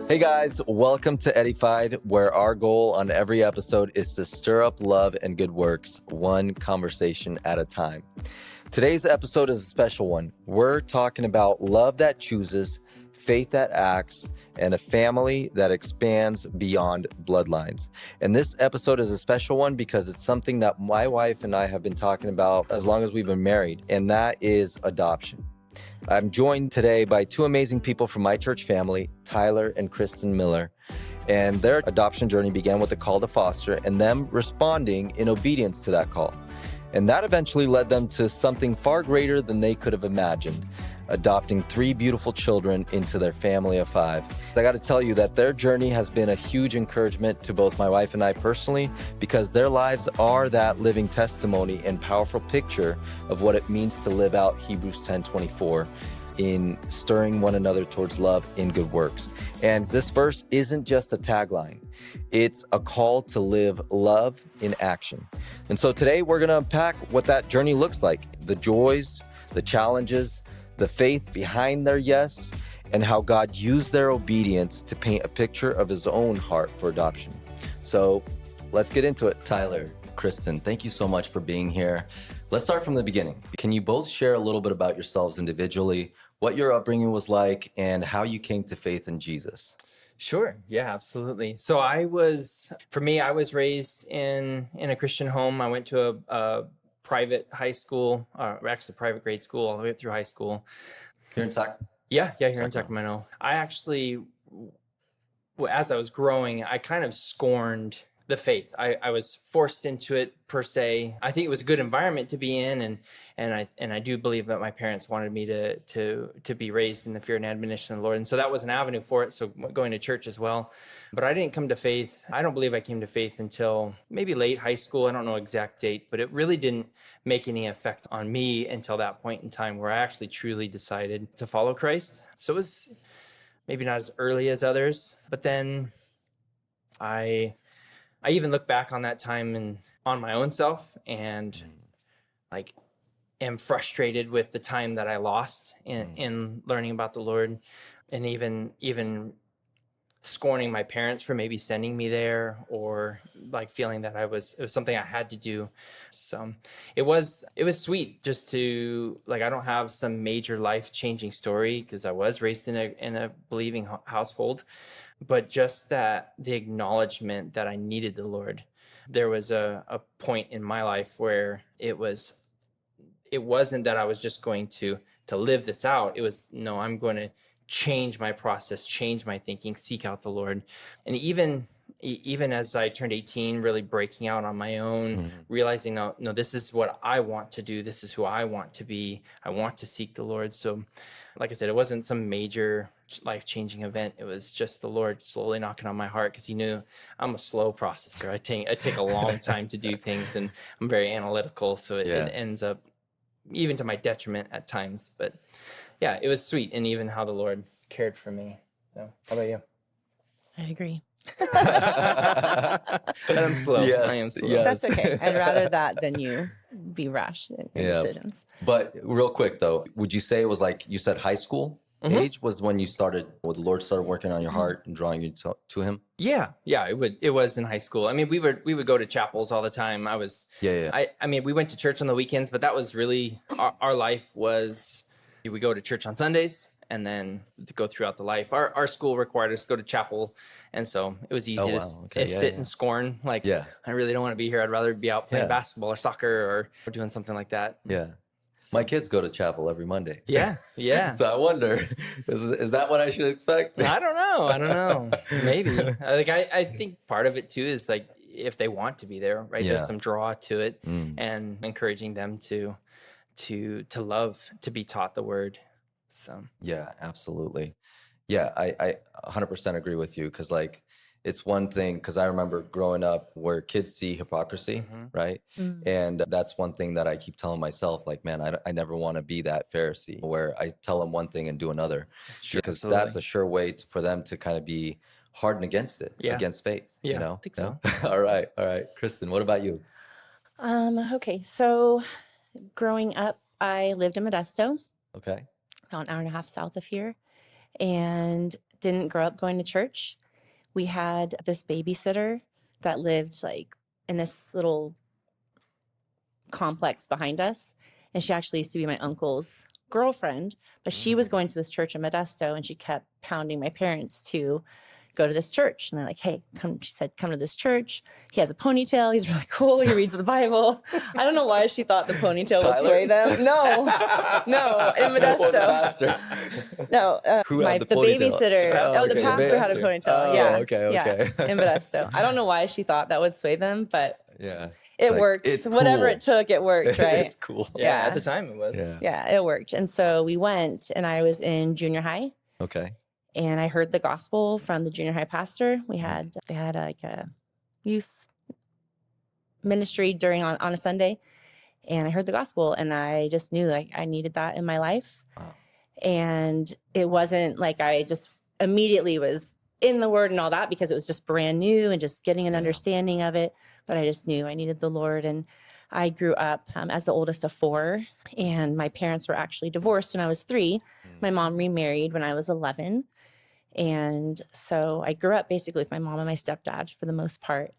Hey guys, welcome to Eddiefied, where our goal on every episode is to stir up love and good works, one conversation at a time. Today's episode is a special one. We're talking about love that chooses, faith that acts, and a family that expands beyond bloodlines. And this episode is a special one because it's something that my wife and I have been talking about as long as we've been married, and that is adoption. I'm joined today by two amazing people from my church family, Tyler and Kristin Miller. And their adoption journey began with a call to foster and them responding in obedience to that call. And that eventually led them to something far greater than they could have imagined, adopting 3 beautiful children into their family of 5. I got to tell you that their journey has been a huge encouragement to both my wife and I personally, because their lives are that living testimony and powerful picture of what it means to live out Hebrews 10:24 in stirring one another towards love in good works. And this verse isn't just a tagline. It's a call to live love in action. And so today we're going to unpack what that journey looks like, the joys, the challenges, the faith behind their yes, and how God used their obedience to paint a picture of his own heart for adoption. So let's get into it. Tyler, Kristin, thank you so much for being here. Let's start from the beginning. Can you both share a little bit about yourselves individually, what your upbringing was like, and how you came to faith in Jesus? Sure. Yeah, absolutely. So I was raised in a Christian home. I went to a private high school, or actually private grade school all the way up through high school. Here in Sacramento? Yeah, here in Sacramento. I actually, as I was growing, I kind of scorned the faith. I was forced into it per se. I think it was a good environment to be in, and I do believe that my parents wanted me to be raised in the fear and admonition of the Lord, and so that was an avenue for it. So going to church as well, but I didn't come to faith. I don't believe I came to faith until maybe late high school. I don't know exact date, but it really didn't make any effect on me until that point in time where I actually truly decided to follow Christ. So it was maybe not as early as others, but then I even look back on that time and on my own self and like am frustrated with the time that I lost in learning about the Lord, and even scorning my parents for maybe sending me there, or like feeling that it was something I had to do. So it was sweet just to, like, I don't have some major life-changing story because I was raised in a believing household, but just that the acknowledgement that I needed the Lord. There was a point in my life where it wasn't that I was just going to live this out. It was, no, I'm going to change my process, change my thinking, seek out the Lord. And even as I turned 18, really breaking out on my own, realizing, no, this is what I want to do. This is who I want to be. I want to seek the Lord. So like I said, it wasn't some major life-changing event. It was just the Lord slowly knocking on my heart, because he knew I'm a slow processor. I take a long time to do things, and I'm very analytical. So it ends up even to my detriment at times. But yeah, it was sweet. And even how the Lord cared for me. So how about you? I agree. I'm slow. Yes, I am slow. yes. That's okay. I'd rather that than you be rash in decisions. But real quick though, would you say it was like, you said high school age was when you started, or the Lord started working on your heart and drawing you to him? Yeah, it was in high school. I mean, we would go to chapels all the time. I mean, we went to church on the weekends, but that was really our life was, we go to church on Sundays and then go throughout the life. Our school required us to go to chapel, and so it was easy to sit and scorn. Like, I really don't want to be here. I'd rather be out playing basketball or soccer or doing something like that. Yeah. My kids go to chapel every Monday. Yeah. So I wonder, is that what I should expect? I don't know. Maybe. Like, I think part of it too is like, if they want to be there, right? Yeah. There's some draw to it, and encouraging them to love, to be taught the word. So yeah, absolutely. Yeah, I 100% agree with you, because like, it's one thing, because I remember growing up where kids see hypocrisy, right? And that's one thing that I keep telling myself, like, man, I never want to be that Pharisee where I tell them one thing and do another, because that's a sure way for them to kind of be hardened against it, against faith. Yeah, you know? I think so. All right. Kristin, what about you? Okay, so growing up, I lived in Modesto. Okay. About an hour and a half south of here. And didn't grow up going to church. We had this babysitter that lived like in this little complex behind us. And she actually used to be my uncle's girlfriend, but she was going to this church in Modesto, and she kept pounding my parents to go to this church. And they're like, hey, come, she said, come to this church. He has a ponytail. He's really cool. He reads the Bible. I don't know why she thought the ponytail would sway them. No, in Modesto. No, Who had the the ponytail? babysitter. The pastor had a ponytail. Oh, okay. Yeah, in Modesto. I don't know why she thought that would sway them, but Yeah. it worked. It's Whatever cool. it took, it worked, right? It's cool. Yeah, Yeah. at the time it was. Yeah, it worked. And so we went, and I was in junior high, Okay. and I heard the gospel from the junior high pastor. They had like a youth ministry on a Sunday, and I heard the gospel, and I just knew like I needed that in my life. Wow. And it wasn't like I just immediately was in the word and all that, because it was just brand new and just getting an understanding of it. But I just knew I needed the Lord. And I grew up as the oldest of 4, and my parents were actually divorced when I was 3. My mom remarried when I was 11. And so I grew up basically with my mom and my stepdad for the most part,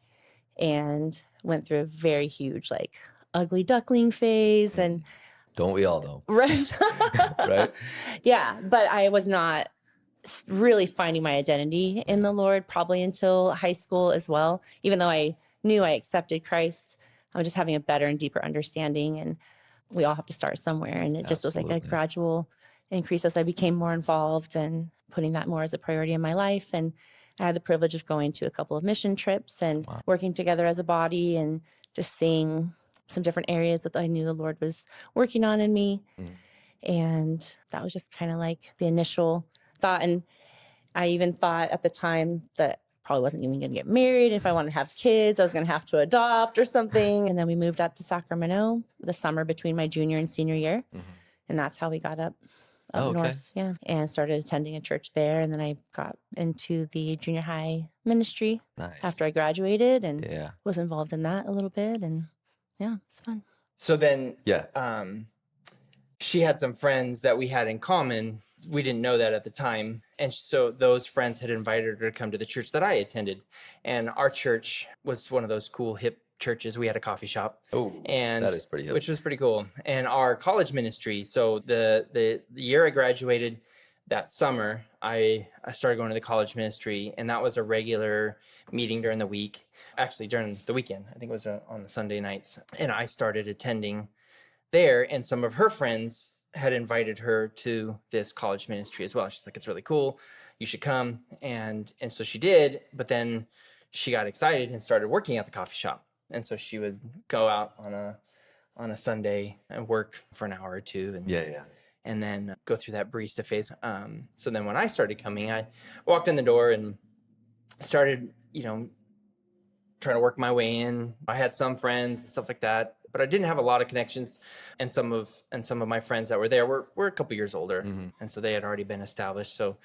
and went through a very huge, like, ugly duckling phase. And Don't we all though? right. Right? Yeah. But I was not really finding my identity in the Lord probably until high school as well. Even though I knew I accepted Christ, I was just having a better and deeper understanding. And we all have to start somewhere. And it just was like a Absolutely. gradual increase as I became more involved and putting that more as a priority in my life. And I had the privilege of going to a couple of mission trips and working together as a body, and just seeing some different areas that I knew the Lord was working on in me. And that was just kind of like the initial thought. And I even thought at the time that probably wasn't even going to get married. If I wanted to have kids, I was going to have to adopt or something. And then we moved up to Sacramento the summer between my junior and senior year. And that's how we got up north. Yeah. And started attending a church there. And then I got into the junior high ministry after I graduated, and was involved in that a little bit. And yeah, it's fun. So then she had some friends that we had in common. We didn't know that at the time. And so those friends had invited her to come to the church that I attended. And our church was one of those cool, hip churches. We had a coffee shop. Oh, and that is pretty hip. Which was pretty cool. And our college ministry. So the year I graduated, that summer, I started going to the college ministry, and that was a regular meeting during the week. Actually, during the weekend. I think it was on the Sunday nights. And I started attending there, and some of her friends had invited her to this college ministry as well. She's like, it's really cool. You should come. And so she did, but then she got excited and started working at the coffee shop. And so she would go out on a Sunday and work for an hour or two. And and then go through that barista phase. So then when I started coming, I walked in the door and started, trying to work my way in. I had some friends and stuff like that, but I didn't have a lot of connections. And some of my friends that were there were a couple years older. And so they had already been established. So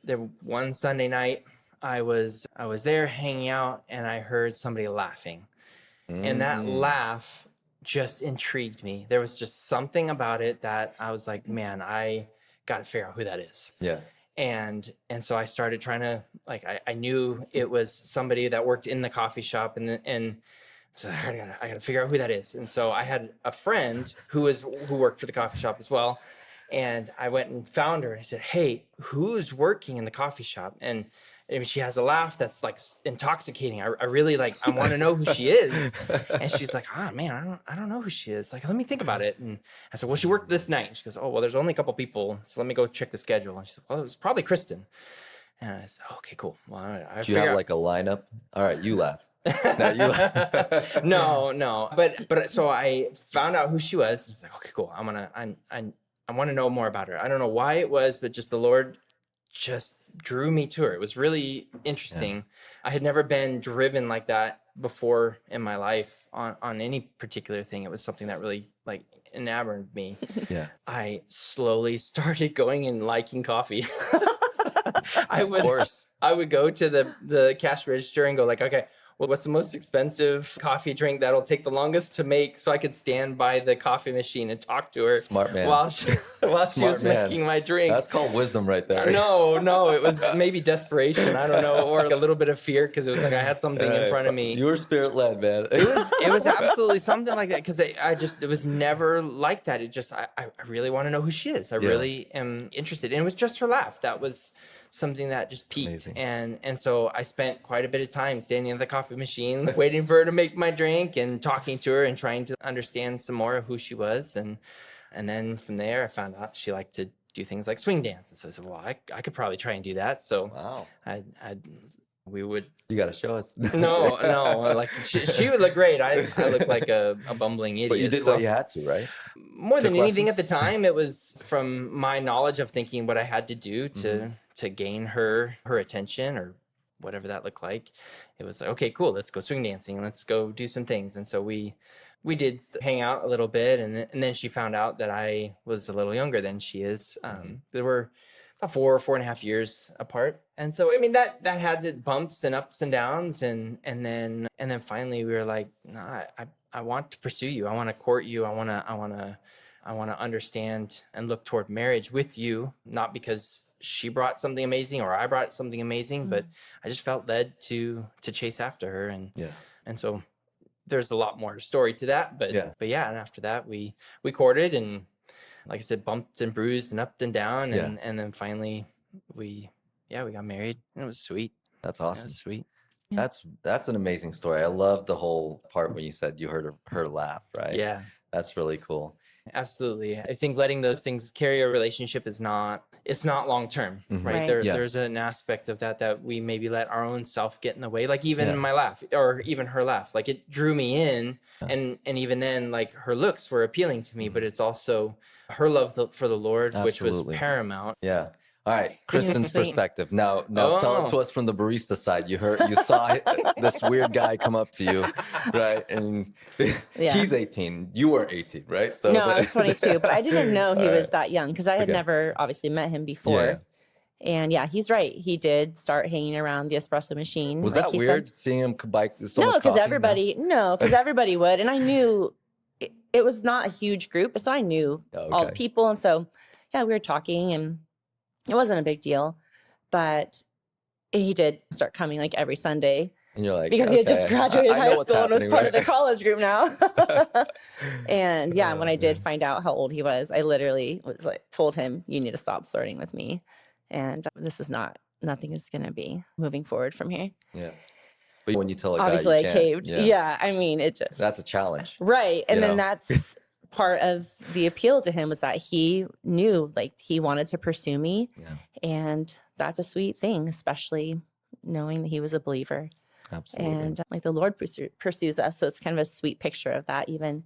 there one Sunday night, I was there hanging out, and I heard somebody laughing. And that laugh just intrigued me. There was just something about it that I was like, man, I got to figure out who that is. Yeah. And so I started trying to, like, I knew it was somebody that worked in the coffee shop, and so I gotta figure out who that is. And so I had a friend who worked for the coffee shop as well. And I went and found her, and I said, hey, who's working in the coffee shop? And I mean, she has a laugh that's like intoxicating. I really I want to know who she is. And she's like, man, I don't know who she is. Like, let me think about it. And I said, well, she worked this night. And she goes, oh, well, there's only a couple people, so let me go check the schedule. And she said, well, it was probably Kristen. And I said, okay, cool. Well, I Do you have like a lineup? All right, you laugh. No, you laugh. No. But so I found out who she was. And I was like, okay, cool. I want to know more about her. I don't know why it was, but just the Lord just drew me to her. It was really interesting. I had never been driven like that before in my life on any particular thing. It was something that really enamored me. Yeah. I slowly started going and liking coffee. I would go to the cash register and go like, okay, well, what's the most expensive coffee drink that'll take the longest to make, so I could stand by the coffee machine and talk to her Smart man. while she was making my drink. That's called wisdom right there. No, it was maybe desperation. I don't know, or a little bit of fear, because it was like I had something in front of me. You were spirit led, man. It was absolutely something like that, because it was never like that. It just, I really want to know who she is. I really am interested. And it was just her laugh. That was something that just piqued. Amazing. And so I spent quite a bit of time standing at the coffee machine, waiting for her to make my drink and talking to her and trying to understand some more of who she was. And then from there, I found out she liked to do things like swing dance. And so I said, well, I could probably try and do that. So Wow. we would. You got to show us. No, like she would look great. I look like a bumbling idiot. But you did what you had to, right? More than Took anything lessons? at the time, it was from my knowledge of thinking what I had to do to gain her attention, or whatever that looked like. It was like, okay, cool, let's go swing dancing, let's go do some things. And so we did hang out a little bit, and then she found out that I was a little younger than she is. There were about 4.5 years apart. And so, I mean, that had its bumps and ups and downs. And then finally we were like, no, I want to pursue you. I want to court you. I want to understand and look toward marriage with you, not because she brought something amazing or I brought something amazing, but I just felt led to chase after her. And so there's a lot more story to that, but yeah. And after that we courted, and like I said, bumped and bruised and up and down. And then finally we got married, and it was sweet. That's awesome. It was sweet. Yeah. That's an amazing story. I love the whole part when you said you heard her laugh, right? Yeah, That's really cool. absolutely. I think letting those things carry a relationship is not long term, right? Right. There's an aspect of that we maybe let our own self get in the way. Like even my laugh, or even her laugh, like it drew me in, and even then, like her looks were appealing to me, but it's also her love for the Lord, which was paramount. Yeah. All right, Kristen's Sweet. perspective. Now tell it to us from the barista side. You saw this weird guy come up to you, right? And he's 18. You were 18, right? So No, I was 22, but I didn't know he was that young, because I had Okay. never obviously met him before. And yeah, he's right. He did start hanging around the espresso machine. Was like that he weird said. seeing him buy so No, much because coffee? everybody would. And I knew it was not a huge group, so I knew all the people. And so, yeah, we were talking, and it wasn't a big deal. But he did start coming like every Sunday. And you're like, Because he had just graduated I know high what's school and was happening, part of the right? college group now. And yeah, when I did find out how old he was, I literally was like, told him, you need to stop flirting with me. And nothing is going to be moving forward from here. Yeah. But when you tell a guy, Obviously, you I can't, caved. Yeah. I mean, it just. That's a challenge. Right. And You then know? that's part of the appeal to him, was that he knew, like, he wanted to pursue me. Yeah. And that's a sweet thing, especially knowing that he was a believer. Absolutely. And like the Lord pursues us. So it's kind of a sweet picture of that even.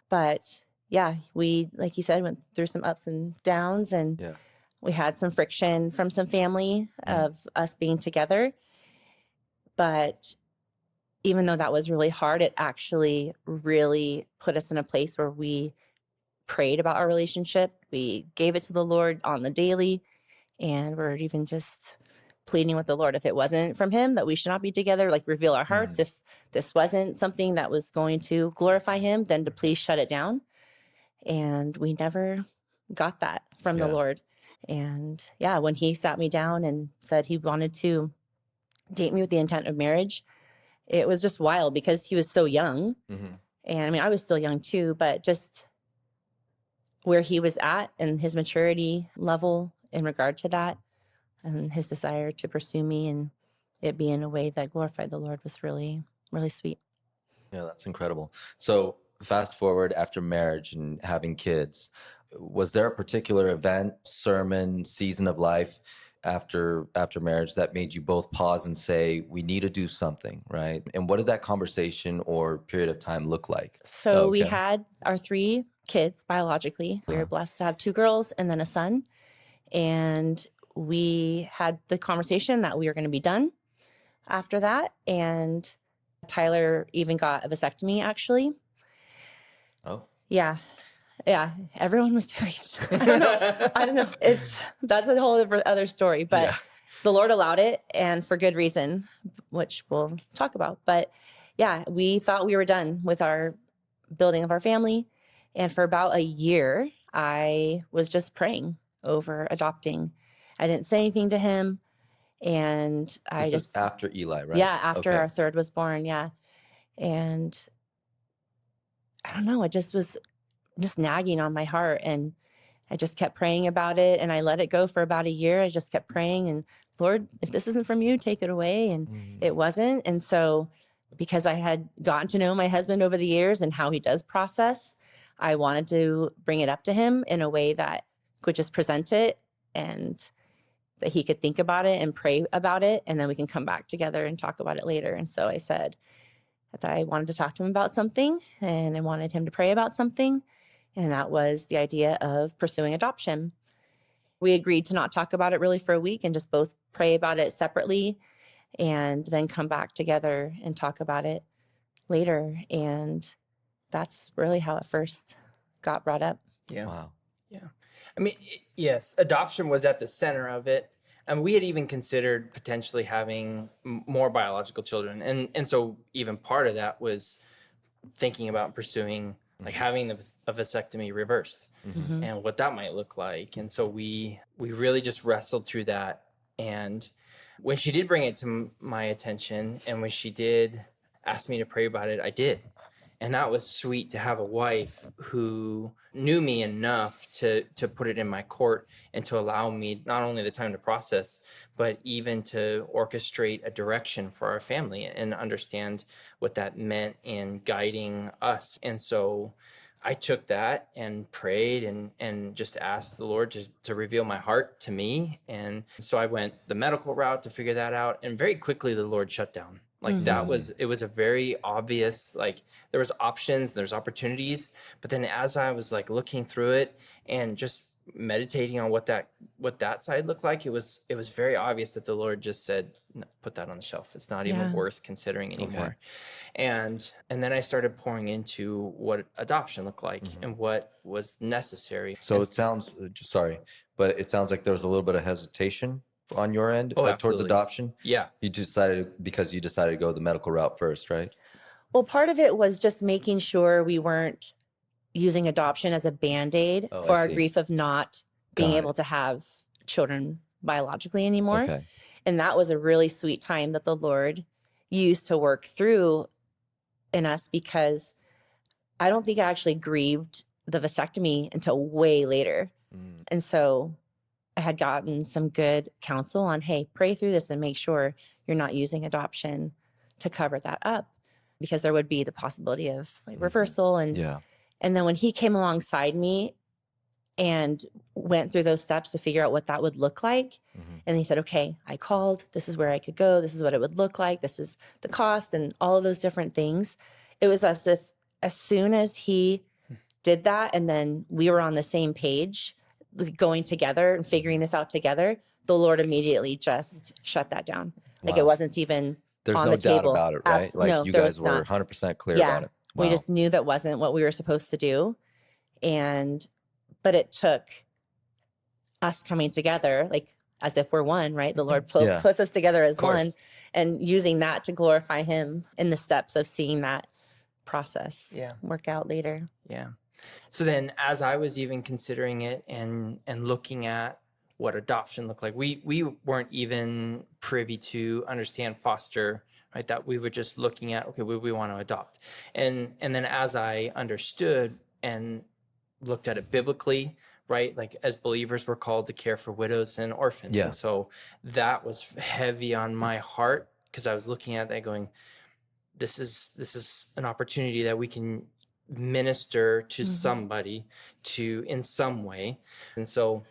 But yeah, we, like he said, went through some ups and downs, and we had some friction from some family of us being together. But even though that was really hard, it actually really put us in a place where we prayed about our relationship. We gave it to the Lord on the daily, and we're even just pleading with the Lord, if it wasn't from him, that we should not be together, like reveal our hearts. If this wasn't something that was going to glorify him, then to please shut it down. And we never got that from the Lord. And yeah, when he sat me down and said he wanted to date me with the intent of marriage, it was just wild, because he was so young. And I mean, I was still young too, but just where he was at and his maturity level in regard to that, and his desire to pursue me and it be in a way that glorified the Lord, was really, really sweet. Yeah, that's incredible. So fast forward after marriage and having kids, was there a particular event, sermon, season of life after marriage that made you both pause and say, we need to do something, right? And what did that conversation or period of time look like? So we had our 3 kids biologically. We were blessed to have 2 girls and then a son. And we had the conversation that we were going to be done after that. And Tyler even got a vasectomy, actually. Oh. Yeah. Yeah. Everyone was doing it. I don't know. That's a whole other story. But the Lord allowed it, and for good reason, which we'll talk about. But yeah, we thought we were done with our building of our family. And for about a year, I was just praying over adopting. I didn't say anything to him. And This is after Eli, right? Yeah, after Okay. our third was born. Yeah. And I don't know, it just was just nagging on my heart. And I just kept praying about it, and I let it go for about a year. I just kept praying, and Lord, if this isn't from you, take it away. And it wasn't. And so because I had gotten to know my husband over the years and how he does process, I wanted to bring it up to him in a way that could just present it and that he could think about it and pray about it. And then we can come back together and talk about it later. And so I said that I wanted to talk to him about something, and I wanted him to pray about something. And that was the idea of pursuing adoption. We agreed to not talk about it really for a week and just both pray about it separately and then come back together and talk about it later. And that's really how it first got brought up. Yeah. Wow. Yeah. I mean, yes, adoption was at the center of it. And we had even considered potentially having more biological children. And so even part of that was thinking about pursuing, like having a vasectomy reversed and what that might look like. And so we really just wrestled through that. And when she did bring it to my attention, and when she did ask me to pray about it, I did. And that was sweet to have a wife who knew me enough to put it in my court and to allow me not only the time to process, but even to orchestrate a direction for our family and understand what that meant in guiding us. And so I took that and prayed and just asked the Lord to reveal my heart to me. And so I went the medical route to figure that out. And very quickly, the Lord shut down. Like it was a very obvious, like there was options, there's opportunities. But then as I was like looking through it and just meditating on what that side looked like, it was very obvious that the Lord just said, no, put that on the shelf. It's not even worth considering anymore. And then I started pouring into what adoption looked like and what was necessary. So it sounds, sorry, but it sounds like there was a little bit of hesitation on your end towards absolutely. adoption. Yeah. You decided to go the medical route first, right? Well, part of it was just making sure we weren't using adoption as a Band-Aid for our grief of not being able to have children biologically anymore. Okay. And that was a really sweet time that the Lord used to work through in us, because I don't think I actually grieved the vasectomy until way later. And so I had gotten some good counsel on, hey, pray through this and make sure you're not using adoption to cover that up, because there would be the possibility of like reversal. And then when he came alongside me and went through those steps to figure out what that would look like, and he said, okay, I called, this is where I could go, this is what it would look like, this is the cost, and all of those different things. It was as if as soon as he did that, and then we were on the same page, going together and figuring this out together, the Lord immediately just shut that down. Like it wasn't even on the table. There's no doubt about it, right? Like you guys were 100% clear about it. Wow. We just knew that wasn't what we were supposed to do. But it took us coming together, like as if we're one, right? The Lord puts us together as one, and using that to glorify him in the steps of seeing that process work out later. Yeah. So then as I was even considering it and looking at what adoption looked like, we weren't even privy to understand foster, right? That we were just looking at, okay, we want to adopt. And then as I understood and looked at it biblically, right? Like as believers, we're called to care for widows and orphans. And so that was heavy on my heart, because I was looking at that going, this is an opportunity that we can minister to somebody in some way. And so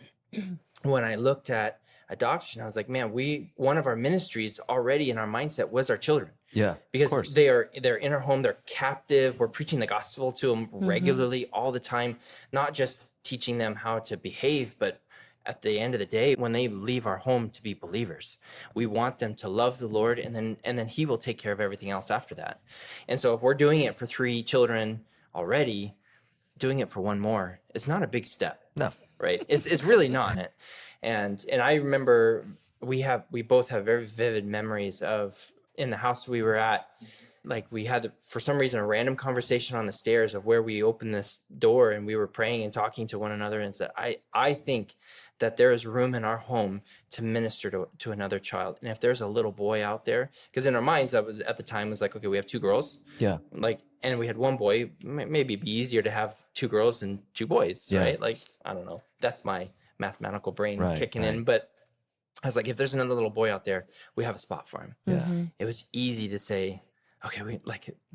when I looked at adoption, I was like, man, one of our ministries already in our mindset was our children. Yeah, because they're in our home, they're captive. We're preaching the gospel to them regularly all the time, not just teaching them how to behave, but at the end of the day, when they leave our home to be believers, we want them to love the Lord, and then he will take care of everything else after that. And so if we're doing it for 3 children already, doing it for 1 more is not a big step. No. Right? It's really not. And I remember we both have very vivid memories of in the house we were at. Like we had, for some reason, a random conversation on the stairs of where we opened this door and we were praying and talking to one another and said, I think that there is room in our home to minister to another child. And if there's a little boy out there, because in our minds, that was at the time was like, okay, we have 2 girls. Yeah. Like, and we had 1 boy. Maybe it'd be easier to have 2 girls than 2 boys, right? Like, I don't know. That's my mathematical brain kicking in. But I was like, if there's another little boy out there, we have a spot for him. Yeah. It was easy to say, okay,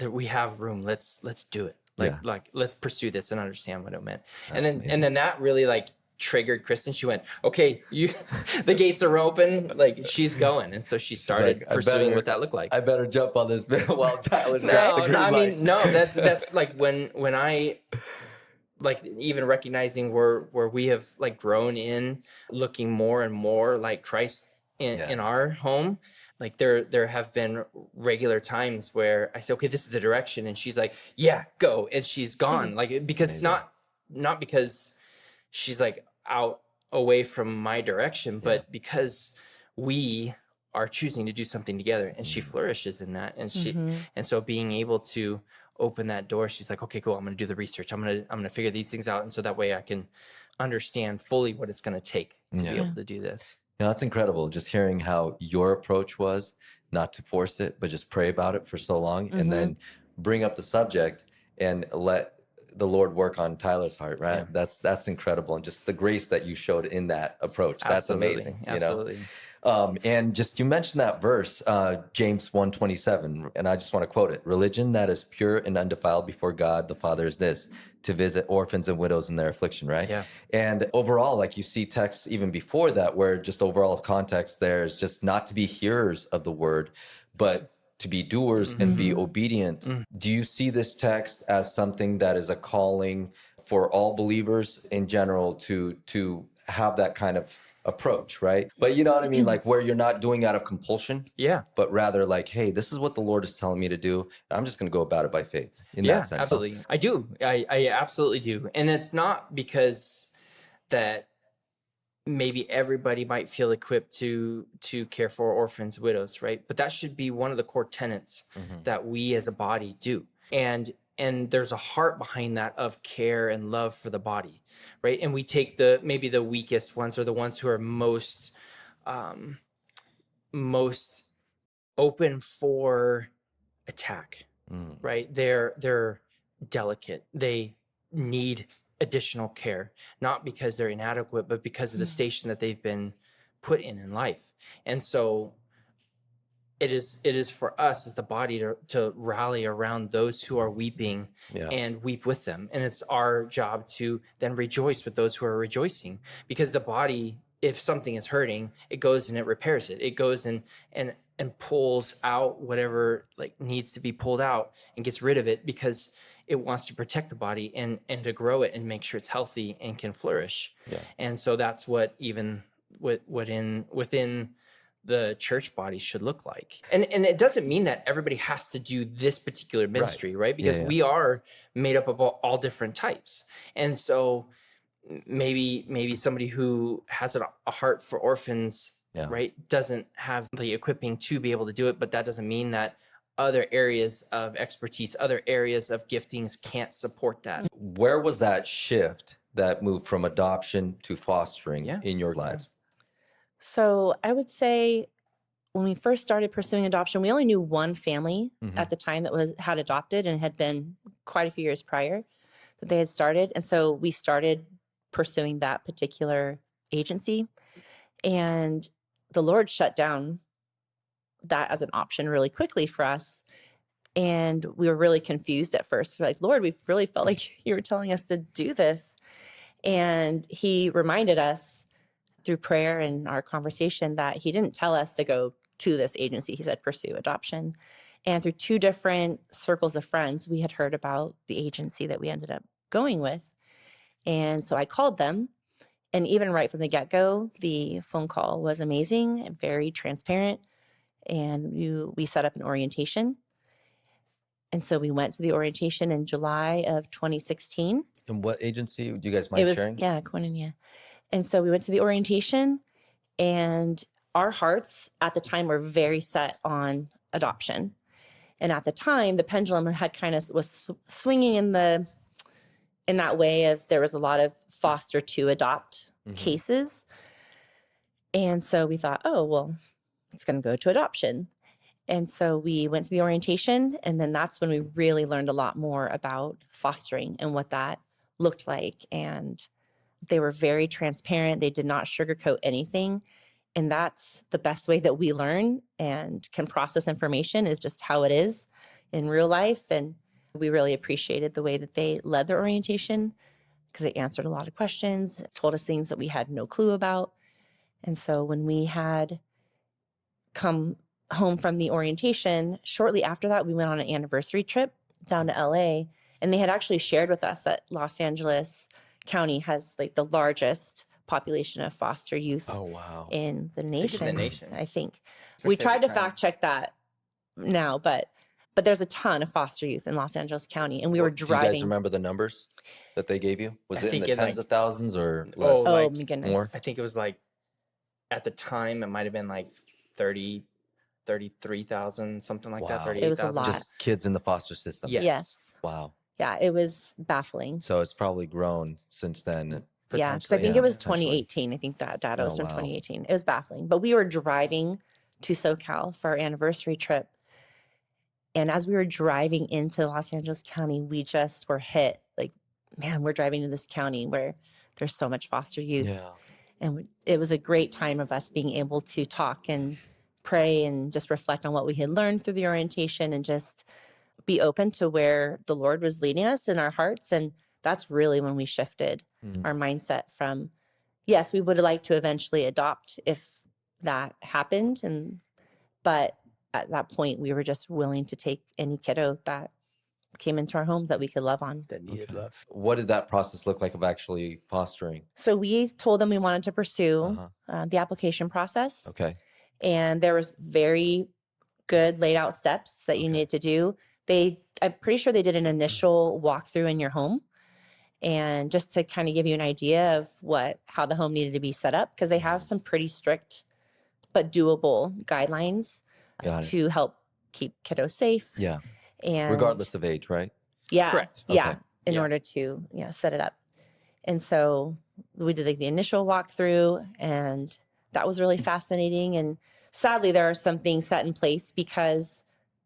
we have room. Let's do it. Like let's pursue this and understand what it meant. That's amazing. And then that really like triggered Kristen. She went, okay, the gates are open. Like she's going, and so she started like, pursuing what that looked like. I better jump on this while Tyler's got the green light. No, that's like when I like even recognizing where we have like grown in looking more and more like Christ in our home. Like there have been regular times where I say, okay, this is the direction. And she's like, yeah, go. And she's gone. Like, because not because she's like out away from my direction, but because we are choosing to do something together and she flourishes in that. And and so being able to open that door, she's like, okay, cool. I'm going to do the research. I'm going to figure these things out. And so that way I can understand fully what it's going to take to be able to do this. You know, that's incredible. Just hearing how your approach was not to force it, but just pray about it for so long and then bring up the subject and let the Lord work on Tyler's heart, right? Yeah. That's incredible. And just the grace that you showed in that approach. That's amazing. Absolutely. And just, you mentioned that verse, James 1:27, and I just want to quote it. Religion that is pure and undefiled before God the Father is this, to visit orphans and widows in their affliction, right? Yeah. And overall, like you see texts even before that, where just overall context there is just not to be hearers of the word, but to be doers and be obedient. Do you see this text as something that is a calling for all believers in general to have that kind of approach, right? But you know what I mean? Like where you're not doing out of compulsion, but rather like, hey, this is what the Lord is telling me to do. I'm just going to go about it by faith in that sense. Absolutely. I do. I absolutely do. And it's not because that maybe everybody might feel equipped to care for orphans, widows, right? But that should be one of the core tenets that we as a body do. And there's a heart behind that of care and love for the body, right? And we take maybe the weakest ones or the ones who are most open for attack, right? They're delicate. They need additional care, not because they're inadequate, but because of the station that they've been put in life. And so it is for us as the body to rally around those who are weeping and weep with them. And it's our job to then rejoice with those who are rejoicing, because the body, if something is hurting, it goes and it repairs it. It goes and pulls out whatever like needs to be pulled out and gets rid of it, because it wants to protect the body and to grow it and make sure it's healthy and can flourish. And so that's what even within the church body should look like. And it doesn't mean that everybody has to do this particular ministry, right? Because we are made up of all different types. And so maybe somebody who has a heart for orphans, right, doesn't have the equipping to be able to do it, but that doesn't mean that other areas of expertise, other areas of giftings can't support that. Where was that shift that moved from adoption to fostering in your lives? So I would say when we first started pursuing adoption, we only knew one family at the time that had adopted, and had been quite a few years prior that they had started. And so we started pursuing that particular agency, and the Lord shut down that as an option really quickly for us. And we were really confused at first. We're like, Lord, we really felt like you were telling us to do this. And he reminded us through prayer and our conversation that he didn't tell us to go to this agency. He said, pursue adoption. And through 2 different circles of friends, we had heard about the agency that we ended up going with. And so I called them. And even right from the get-go, the phone call was amazing and very transparent. And we set up an orientation. And so we went to the orientation in July of 2016. And what agency? Do you guys mind sharing? Yeah, Koinonia. And so we went to the orientation, and our hearts at the time were very set on adoption. And at the time, the pendulum had kind of was swinging in that way of there was a lot of foster to adopt cases. And so we thought, oh, well, it's going to go to adoption. And so we went to the orientation, and then that's when we really learned a lot more about fostering and what that looked like. And they were very transparent. They did not sugarcoat anything. And that's the best way that we learn and can process information, is just how it is in real life. And we really appreciated the way that they led their orientation, because they answered a lot of questions, told us things that we had no clue about. And so when we had come home from the orientation, shortly after that, we went on an anniversary trip down to LA. And they had actually shared with us that Los Angeles County has like the largest population of foster youth in the nation. I think. We tried to fact check that now, but there's a ton of foster youth in Los Angeles County, and we were driving. Do you guys remember the numbers that they gave you? Was it in the tens of thousands or less? Oh my goodness. More? I think it was like, at the time, it might have been like 33,000, something like that. 38,000. It was a lot. Just kids in the foster system. Yes. Wow. Yeah, it was baffling. So it's probably grown since then. Yeah, because I think it was 2018. I think that data was from 2018. It was baffling. But we were driving to SoCal for our anniversary trip. And as we were driving into Los Angeles County, we just were hit like, man, we're driving to this county where there's so much foster youth. Yeah. And it was a great time of us being able to talk and pray and just reflect on what we had learned through the orientation and just be open to where the Lord was leading us in our hearts. And that's really when we shifted our mindset from, yes, we would like to eventually adopt if that happened. But at that point, we were just willing to take any kiddo that came into our home that we could love on. That needed love. What did that process look like of actually fostering? So we told them we wanted to pursue the application process. Okay. And there was very good laid out steps that you needed to do. I'm pretty sure they did an initial walkthrough in your home, and just to kind of give you an idea of how the home needed to be set up, because they have some pretty strict but doable guidelines to help keep kiddos safe. Yeah. And regardless of age, right? Yeah. Correct. Yeah. In order to set it up. And so we did like the initial walkthrough, and that was really fascinating. And sadly, there are some things set in place because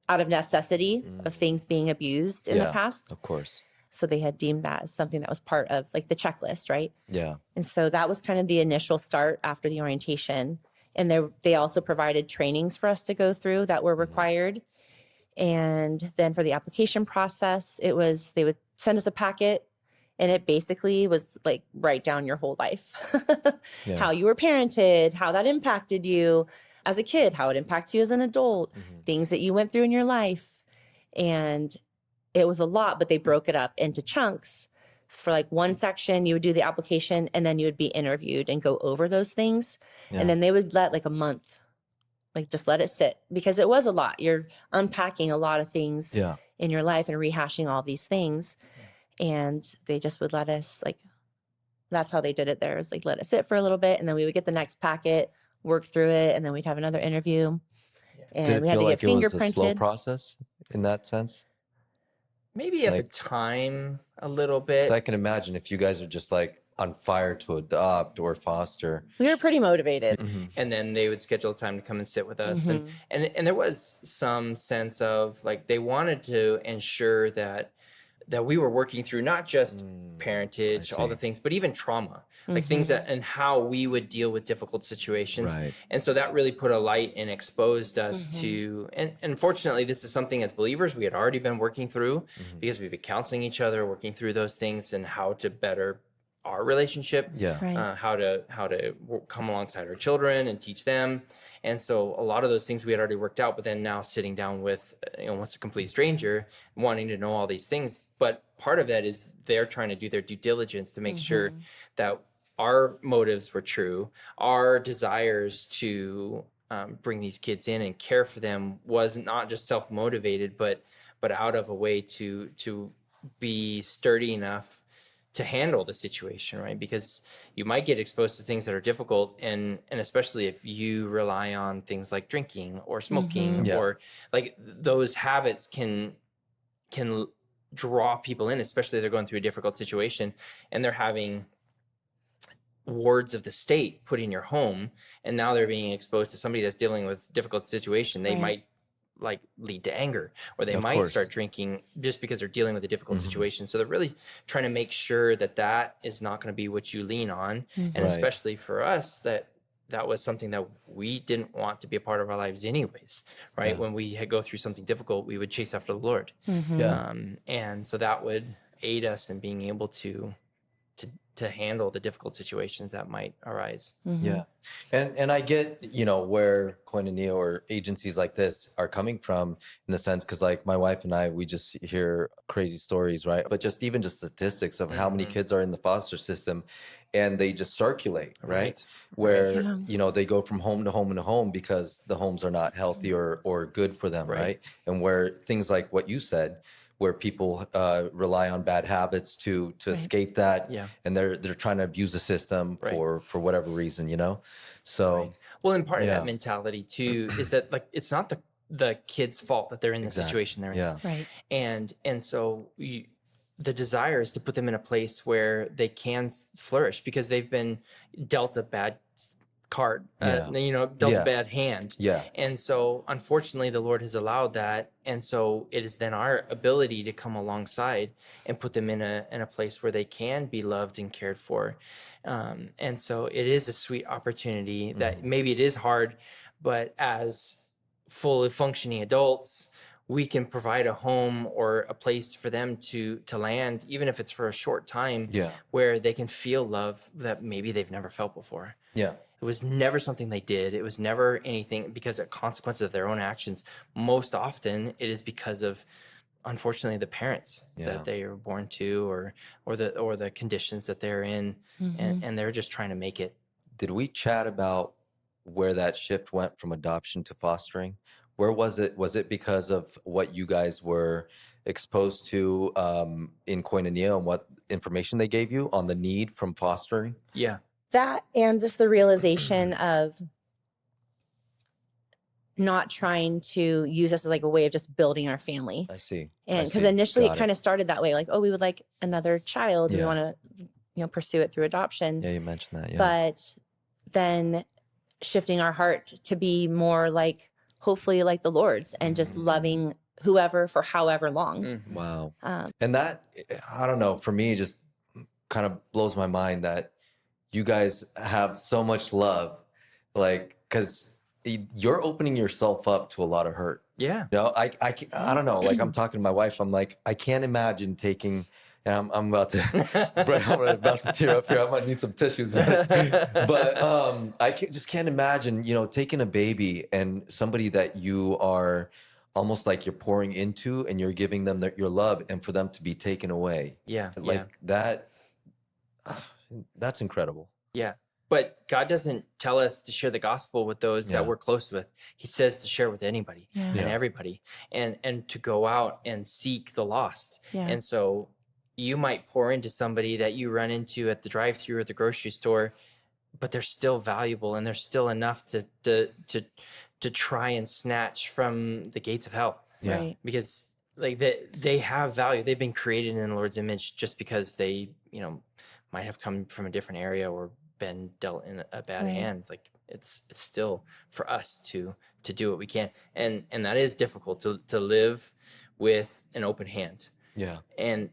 out of necessity of things being abused in the past. Of course. So they had deemed that as something that was part of like the checklist, right? Yeah. And so that was kind of the initial start after the orientation. And they also provided trainings for us to go through that were required. And then for the application process, they would send us a packet, and it basically was like, write down your whole life, how you were parented, how that impacted you as a kid, how it impacts you as an adult, things that you went through in your life. And it was a lot, but they broke it up into chunks. For like one section, you would do the application, and then you would be interviewed and go over those things. Yeah. And then they would let like a month, like just let it sit, because it was a lot. You're unpacking a lot of things in your life and rehashing all these things. And they just would let us, like, that's how they did it there. It was like, let it sit for a little bit, and then we would get the next packet, work through it, and then we'd have another interview. And did it we had feel to like get it was a fingerprinted. slow process in that sense? Maybe at the time a little bit. So I can imagine if you guys are just like on fire to adopt or foster. We were pretty motivated. And then they would schedule time to come and sit with us. And there was some sense of like, they wanted to ensure that we were working through not just parentage, all the things, but even trauma, like things that, and how we would deal with difficult situations. Right. And so that really put a light and exposed us to, and unfortunately, this is something as believers we had already been working through because we've been counseling each other, working through those things and how to better our relationship, how to come alongside our children and teach them. And so a lot of those things we had already worked out, but then now sitting down with almost a complete stranger, wanting to know all these things. But part of that is they're trying to do their due diligence to make sure that our motives were true, our desires to bring these kids in and care for them was not just self-motivated, but out of a way to be sturdy enough to handle the situation, right? Because you might get exposed to things that are difficult, and especially if you rely on things like drinking or smoking, Mhm. Yeah. or like those habits can draw people in, especially if they're going through a difficult situation and they're having wards of the state put in your home, and now they're being exposed to somebody that's dealing with difficult situation. They Right. might like lead to anger, or they Of might course. start drinking just because they're dealing with a difficult Mhm. situation. So they're really trying to make sure that that is not going to be what you lean on. Mhm. And Right. especially for us, that was something that we didn't want to be a part of our lives anyways, right? Yeah. When we had go through something difficult, we would chase after the Lord. Mhm. Yeah. And so that would aid us in being able to handle the difficult situations that might arise. Mhm. Yeah. And I get, where Koinonia or agencies like this are coming from, in the sense, because like my wife and I, we just hear crazy stories, right? But just even just statistics of how many Mhm. kids are in the foster system, and they just circulate, right? Right. Where, Yeah. they go from home to home to home because the homes are not healthy or good for them, Right. right? And where things like what you said, where people rely on bad habits to Right. escape that, Yeah. and they're trying to abuse the system Right. for whatever reason, So Right. Well, and part of yeah. that mentality too is that like it's not the kid's fault that they're in the Exactly. situation they're in. Yeah. Right. And so the desire is to put them in a place where they can flourish, because they've been dealt a bad card, Yeah. dealt Yeah. a bad hand. Yeah. And so unfortunately the Lord has allowed that, and so it is then our ability to come alongside and put them in a place where they can be loved and cared for. And so it is a sweet opportunity that maybe it is hard, but as fully functioning adults, we can provide a home or a place for them to land, even if it's for a short time, Yeah. where they can feel love that maybe they've never felt before. Yeah. It was never something they did. It was never anything because of consequences of their own actions. Most often it is because of, unfortunately, the parents Yeah. that they were born to, or the conditions that they're in, Mhm. and they're just trying to make it. Did we chat about where that shift went from adoption to fostering? Where was it? Was it because of what you guys were exposed to in Koinonia, and what information they gave you on the need from fostering? Yeah. That, and just the realization of not trying to use us as like a way of just building our family. I see. And because initially Got it kind of started that way, like, oh, we would like another child. We Yeah. want to, pursue it through adoption. Yeah, you mentioned that. Yeah. But then shifting our heart to be more like, hopefully like the Lord's, and just loving whoever for however long. Mhm. Wow. And that, I don't know, for me, it just kind of blows my mind that you guys have so much love, like, because you're opening yourself up to a lot of hurt. Yeah. I don't know, like, I'm talking to my wife, I'm like, I can't imagine taking, and I'm about to, I'm about to tear up here, I might need some tissues. But I just can't imagine, taking a baby and somebody that you are almost like you're pouring into, and you're giving them your love, and for them to be taken away. Yeah. Like that, that's incredible. Yeah. But God doesn't tell us to share the gospel with those Yeah. that we're close with. He says to share with anybody Yeah. and Yeah. everybody, and to go out and seek the lost. Yeah. And so you might pour into somebody that you run into at the drive-thru or the grocery store, but they're still valuable, and there's still enough to try and snatch from the gates of hell. Yeah. Right. Because like they have value. They've been created in the Lord's image, just because they, might have come from a different area or been dealt in a bad Right. hand. Like it's still for us to do what we can. And that is difficult to live with an open hand. Yeah. And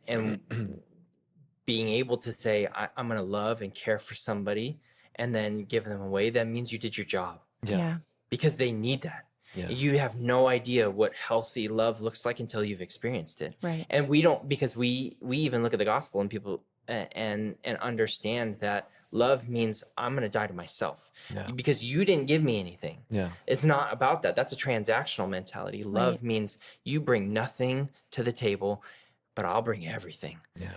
being able to say, I'm going to love and care for somebody, and then give them away, that means you did your job, Yeah. because they need that. Yeah. You have no idea what healthy love looks like until you've experienced it. Right. And we don't, because we even look at the gospel and people and understand that love means I'm going to die to myself, Yeah. because you didn't give me anything. Yeah. It's not about that. That's a transactional mentality. Love Right. means you bring nothing to the table, but I'll bring everything. Yeah.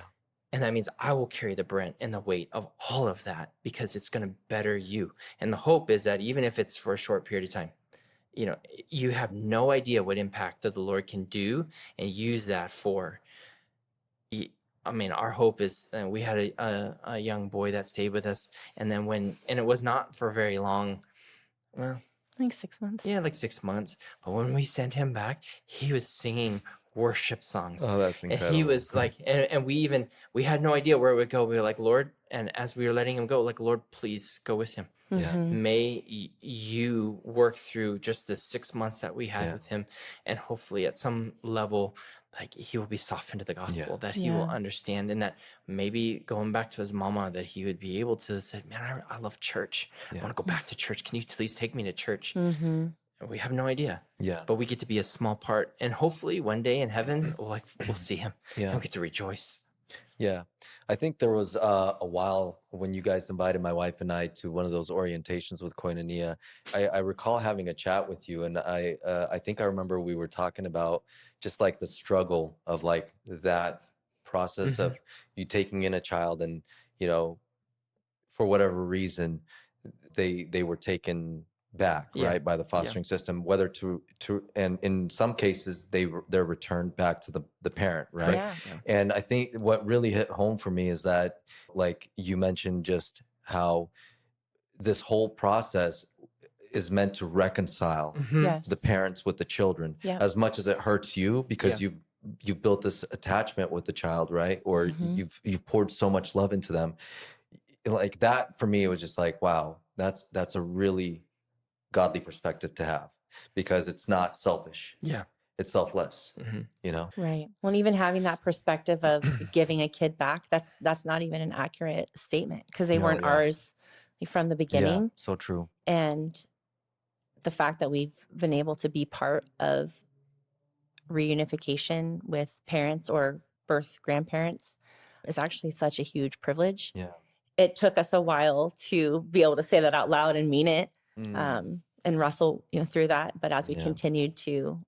And that means I will carry the brunt and the weight of all of that, because it's going to better you. And the hope is that even if it's for a short period of time, you have no idea what impact that the Lord can do and use that for I mean, our hope is we had a young boy that stayed with us, and then and it was not for very long. Well, Like 6 months. yeah, like 6 months. But when we sent him back, he was singing worship songs. Oh, that's And incredible. he was like, and we had no idea where it would go. We were like, Lord, and as we were letting him go, like, Lord, please go with him. Yeah. Mhm. May you work through just the 6 months that we had Yeah. with him, and hopefully at some level, like, he will be softened to the gospel, that he will Yeah. understand, and that maybe going back to his mama, that he would be able to say, man, I love church. I Yeah. want to go back to church. Can you please take me to church? Mhm. And we have no idea, Yeah. but we get to be a small part, and hopefully one day in heaven, we'll see him. Yeah. And we'll get to rejoice. Yeah. I think there was a while when you guys invited my wife and I to one of those orientations with Koinonia. I recall having a chat with you, and I think I remember we were talking about just like the struggle of like that process of you taking in a child, and you know, for whatever reason, they were taken back, Yeah. right, by the fostering system, whether and in some cases they're returned back to the parent, right? Yeah. And I think what really hit home for me is that, like you mentioned, just how this whole process is meant to reconcile Mhm. Yes. the parents with the children, Yeah. as much as it hurts you because Yeah. you've built this attachment with the child, right? Or Mhm. you've poured so much love into them. Like that for me, it was just like, wow, that's a really godly perspective to have, because it's not selfish, Yeah. it's selfless, Mhm. you know? Right. Well, and even having that perspective of giving a kid back, that's not even an accurate statement, because they No, weren't yeah. ours from the Yeah, beginning. so true. And the fact that we've been able to be part of reunification with parents or birth grandparents is actually such a huge privilege. Yeah. It took us a while to be able to say that out loud and mean it, Mm. and wrestle, through that. But as we Yeah. continued to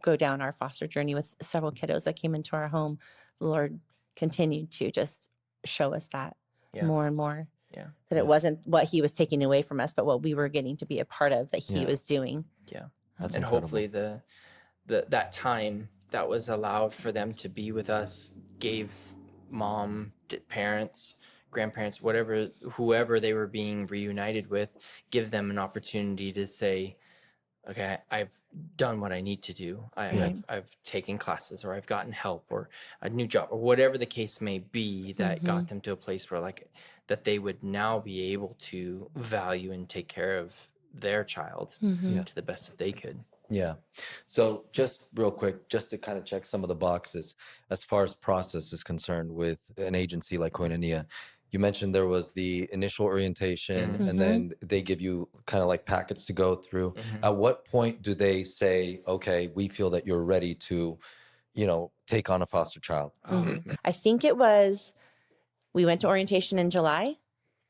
go down our foster journey with several kiddos that came into our home, the Lord continued to just show us that Yeah. more and more. Yeah. That Yeah. it wasn't what he was taking away from us, but what we were getting to be a part of that he Yeah. was doing. Yeah. That's And incredible. hopefully that time that was allowed for them to be with us gave mom, parents, grandparents, whoever they were being reunited with, give them an opportunity to say, okay, I've done what I need to do. Right. I've taken classes, or I've gotten help, or a new job, or whatever the case may be, that got them to a place where, like, that they would now be able to value and take care of their child Mhm. to the best that they could. Yeah. So just real quick, just to kind of check some of the boxes as far as process is concerned with an agency like Koinonia, you mentioned there was the initial orientation, and then they give you kind of like packets to go through. At what point do they say, okay, we feel that you're ready to, take on a foster child? I think it was, we went to orientation in July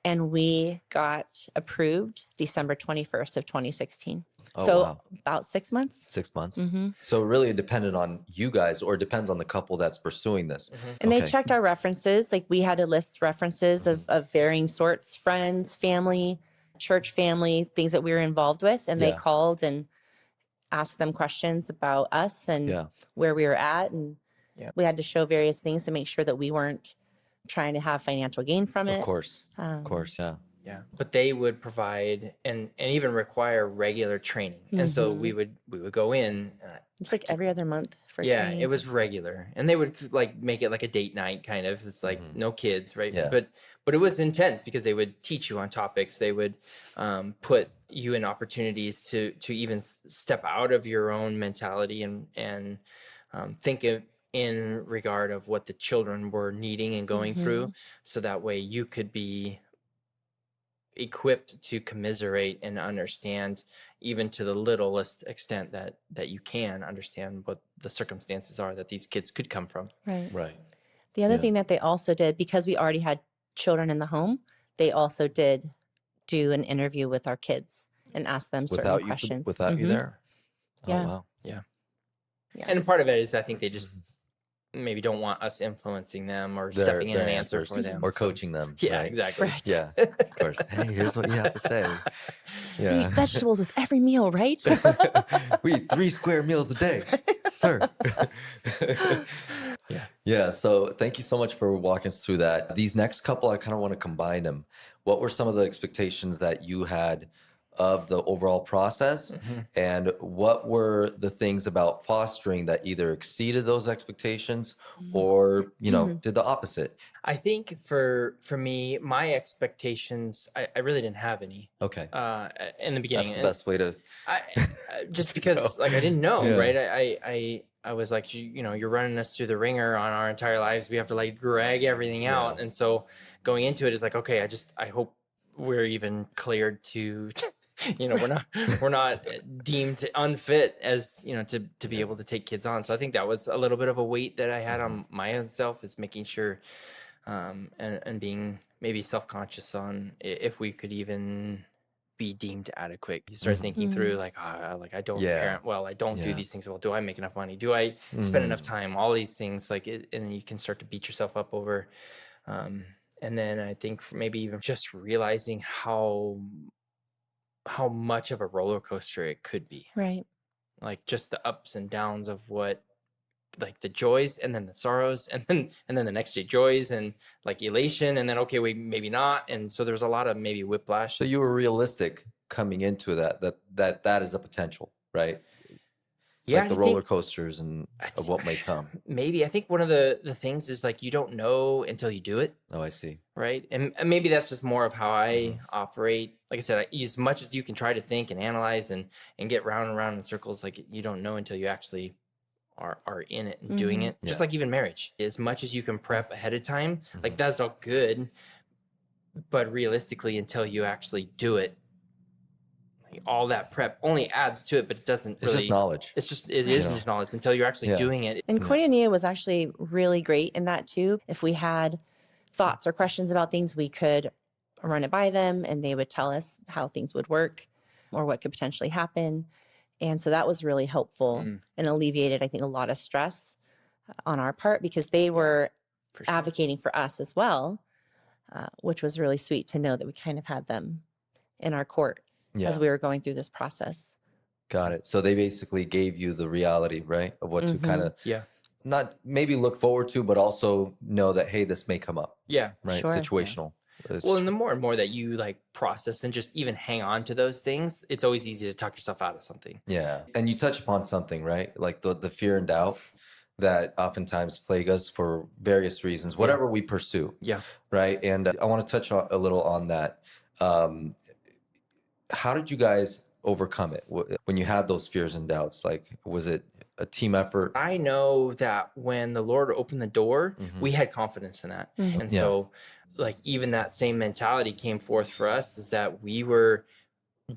and we got approved December 21st of 2016. Oh, So wow. about 6 months. 6 months. Mhm. So really it depended on you guys, or it depends on the couple that's pursuing this. And they Okay. checked our references. Like, we had to list references of varying sorts, friends, family, church family, things that we were involved with. And they Yeah. called and asked them questions about us and Yeah. where we were at. And Yeah. we had to show various things to make sure that we weren't trying to have financial gain from it. Of course. Of course. Yeah. Yeah, but they would provide and even require regular training, and so we would go in. It's like every other month for Yeah, training. it was regular, and they would like make it like a date night kind of. It's like no kids, right? Yeah. But it was intense because they would teach you on topics. They would put you in opportunities to even step out of your own mentality and think in regard of what the children were needing and going through, so that way you could be equipped to commiserate and understand, even to the littlest extent that you can understand what the circumstances are that these kids could come from. Right. Right. The other Yeah. thing that they also did, because we already had children in the home, they also did do an interview with our kids and ask them certain questions. Without you there. Yeah. Oh, wow. Yeah. And part of it is, I think they just maybe don't want us influencing them or stepping in Their an answer answers, for them or So- coaching them. Yeah, right? exactly. Right. Yeah, of course. Hey, here's what you have to say. We Yeah. eat vegetables with every meal, right? We eat 3 square meals a day, sir. Yeah. So thank you so much for walking us through that. These next couple, I kind of want to combine them. What were some of the expectations that you had of the overall process? Mhm. And what were the things about fostering that either exceeded those expectations or, did the opposite? I think for me, my expectations, I really didn't have any Okay. in the beginning. That's the And best way to, I just to because go. like I didn't know, Yeah. right? I was like, you're running us through the ringer on our entire lives. We have to like drag everything out. Yeah. And so going into it is like, okay, I hope we're even cleared to, we're not deemed unfit as, to be able to take kids on. So I think that was a little bit of a weight that I had on my own self, is making sure, and being maybe self-conscious on if we could even be deemed adequate. You start thinking through like, I don't parent well, I don't do Yeah. these things well. Do I make enough money? Do I spend enough time? All these things, like it, and then you can start to beat yourself up over. And then I think maybe even just realizing how much of a roller coaster it could be. Right. Like just the ups and downs of what, like the joys and then the sorrows and then the next day joys and like elation and then okay, wait, maybe not. And so there's a lot of maybe whiplash. So you were realistic coming into that is a potential, right? Yeah, Like the I roller think coasters and of what may come. maybe I think one of the things is like you don't know until you do it, Oh, I see. right? And maybe that's just more of how I operate. Like I said, as much as you can try to think and analyze and get round and round in circles, like you don't know until you actually are in it and doing it. Just Yeah. like even marriage, as much as you can prep ahead of time, like that's all good, but realistically until you actually do it, like, all that prep only adds to it, but it doesn't It's really, just knowledge. it's just it is just knowledge until you're actually doing it. And Koinonia was actually really great in that too. If we had thoughts or questions about things, we could run it by them and they would tell us how things would work or what could potentially happen. And so that was really helpful and alleviated, I think, a lot of stress on our part because they were For sure. advocating for us as well, which was really sweet to know that we kind of had them in our court as we were going through this process. Got it. So they basically gave you the reality, right? Of what to kind of not maybe look forward to, but also know that, hey, this may come up. Yeah. Right. Sure. Situational. Well, and the more and more that you like process and just even hang on to those things, it's always easy to talk yourself out of something. Yeah. And you touch upon something, right? Like the fear and doubt that oftentimes plague us for various reasons, whatever we pursue. Yeah. Right. And I want to touch on, a little on that. How did you guys overcome it when you had those fears and doubts? Like, was it a team effort? I know that when the Lord opened the door, we had confidence in that. And so like even that same mentality came forth for us, is that we were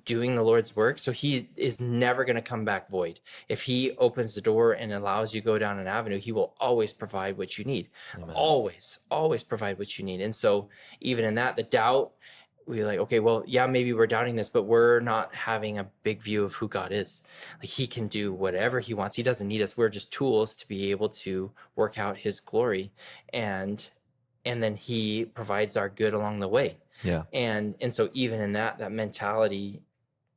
doing the Lord's work. So he is never going to come back void. If he opens the door and allows you to go down an avenue, he will always provide what you need. Amen. Always provide what you need. And so even in that, the doubt, we're like, okay, well, yeah, maybe we're doubting this, but we're not having a big view of who God is. Like he can do whatever he wants. He doesn't need us. We're just tools to be able to work out his glory. And then he provides our good along the way. Yeah. And so even in that mentality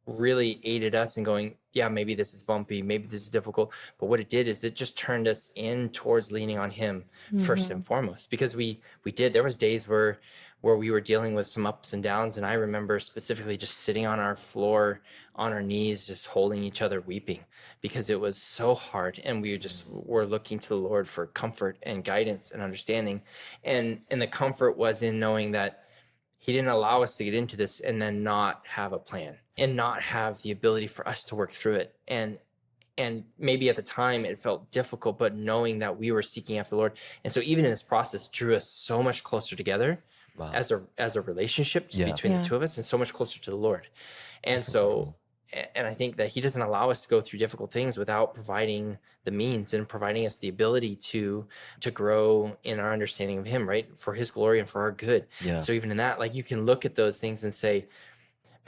really aided us in going, yeah, maybe this is bumpy, maybe this is difficult. But what it did is it just turned us in towards leaning on him first and foremost, because we did. There was days where we were dealing with some ups and downs. And I remember specifically just sitting on our floor, on our knees, just holding each other, weeping, because it was so hard. And we just were looking to the Lord for comfort and guidance and understanding. And the comfort was in knowing that he didn't allow us to get into this and then not have a plan and not have the ability for us to work through it. And maybe at the time it felt difficult, but knowing that we were seeking after the Lord. And so even in this process drew us so much closer together as a relationship between the two of us, and so much closer to the Lord. And so, and I think that he doesn't allow us to go through difficult things without providing the means and providing us the ability to grow in our understanding of him, right? For his glory and for our good. Yeah. So even in that, like you can look at those things and say,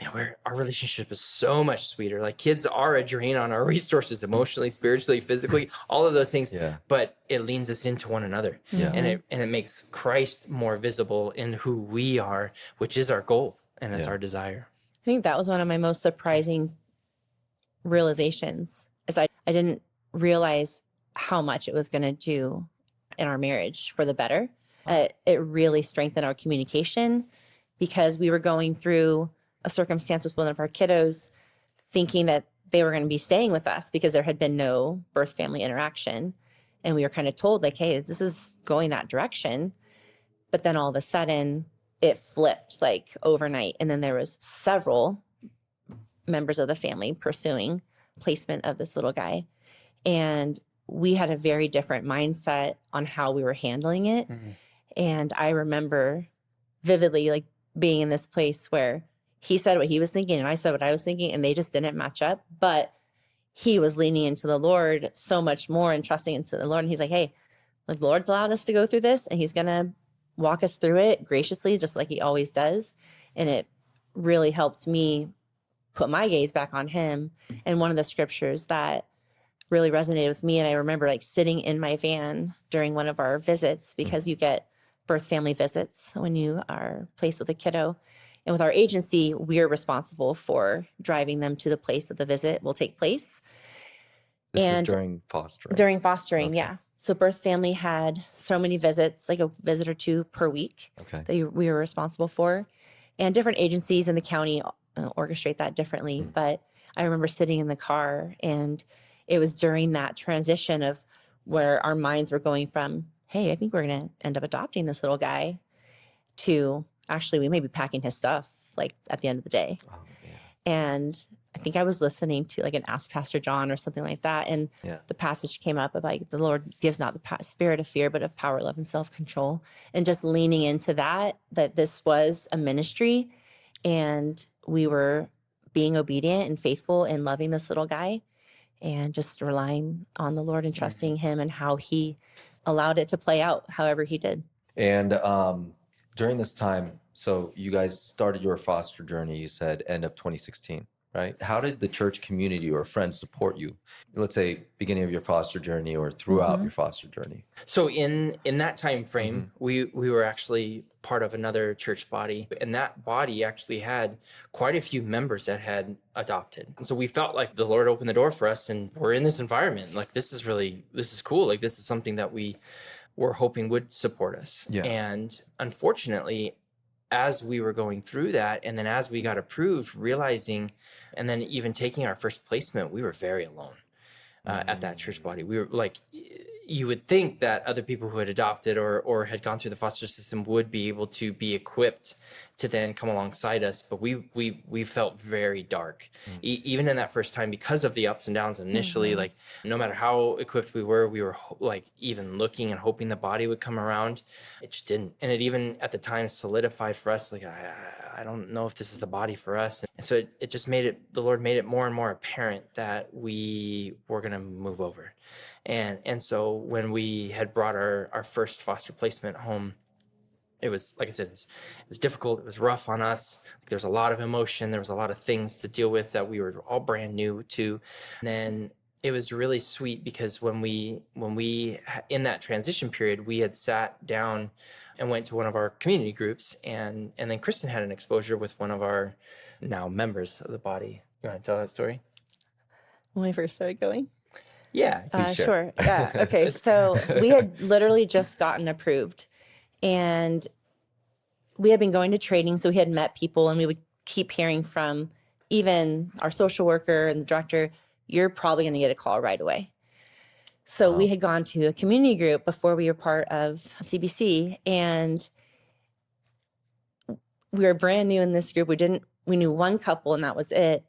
man, our relationship is so much sweeter. Like kids are a drain on our resources, emotionally, spiritually, physically, all of those things. Yeah. But it leans us into one another. Yeah. And it makes Christ more visible in who we are, which is our goal. And it's our desire. I think that was one of my most surprising realizations, is I didn't realize how much it was going to do in our marriage for the better. It really strengthened our communication because we were going through a circumstance with one of our kiddos thinking that they were going to be staying with us because there had been no birth family interaction. And we were kind of told like, hey, this is going that direction. But then all of a sudden it flipped like overnight. And then there was several members of the family pursuing placement of this little guy. And we had a very different mindset on how we were handling it. Mm-hmm. And I remember vividly like being in this place where he said what he was thinking and I said what I was thinking, and they just didn't match up. But he was leaning into the Lord so much more and trusting into the Lord. And he's like, hey, the Lord's allowed us to go through this, and he's going to walk us through it graciously, just like he always does. And it really helped me put my gaze back on him. And one of the scriptures that really resonated with me, and I remember like sitting in my van during one of our visits, because you get birth family visits when you are placed with a kiddo. And with our agency, we're responsible for driving them to the place that the visit will take place. This is during fostering? During fostering, okay. Yeah. So birth family had so many visits, like a visit or two per week that we were responsible for. And different agencies in the county orchestrate that differently. But I remember sitting in the car, and it was during that transition of where our minds were going from, hey, I think we're going to end up adopting this little guy, to actually we may be packing his stuff like at the end of the day. Oh, yeah. And I think I was listening to like an Ask Pastor John or something like that. And the passage came up about the Lord gives not the spirit of fear, but of power, love, and self-control. And just leaning into that this was a ministry, and we were being obedient and faithful and loving this little guy, and just relying on the Lord and trusting him and how he allowed it to play out however he did. And during this time, so you guys started your foster journey, you said end of 2016, right? How did the church community or friends support you? Let's say beginning of your foster journey or throughout your foster journey. So in that time frame, we were actually part of another church body, and that body actually had quite a few members that had adopted. And so we felt like the Lord opened the door for us, and we're in this environment. Like, this is cool. Like, this is something that we were hoping would support us. Yeah. And unfortunately, as we were going through that, and then as we got approved, realizing, and then even taking our first placement, we were very alone at that church body. We were like, you would think that other people who had adopted or had gone through the foster system would be able to be equipped to then come alongside us, but we felt very dark, even in that first time, because of the ups and downs initially. Like, no matter how equipped we were like even looking and hoping the body would come around. It just didn't. And it even at the time solidified for us, like, I don't know if this is the body for us. And so it just the Lord made it more and more apparent that we were going to move over. And so when we had brought our first foster placement home, it was, like I said, it was difficult. It was rough on us. There's a lot of emotion. There was a lot of things to deal with that we were all brand new to. And then it was really sweet because when we in that transition period, we had sat down and went to one of our community groups, and then Kristen had an exposure with one of our now members of the body. You want to tell that story? When I first started going? Yeah. Sure. Yeah. Okay. So we had literally just gotten approved, and we had been going to training. So we had met people, and we would keep hearing from even our social worker and the director, you're probably going to get a call right away. So we had gone to a community group before we were part of CBC, and we were brand new in this group. We knew one couple, and that was it.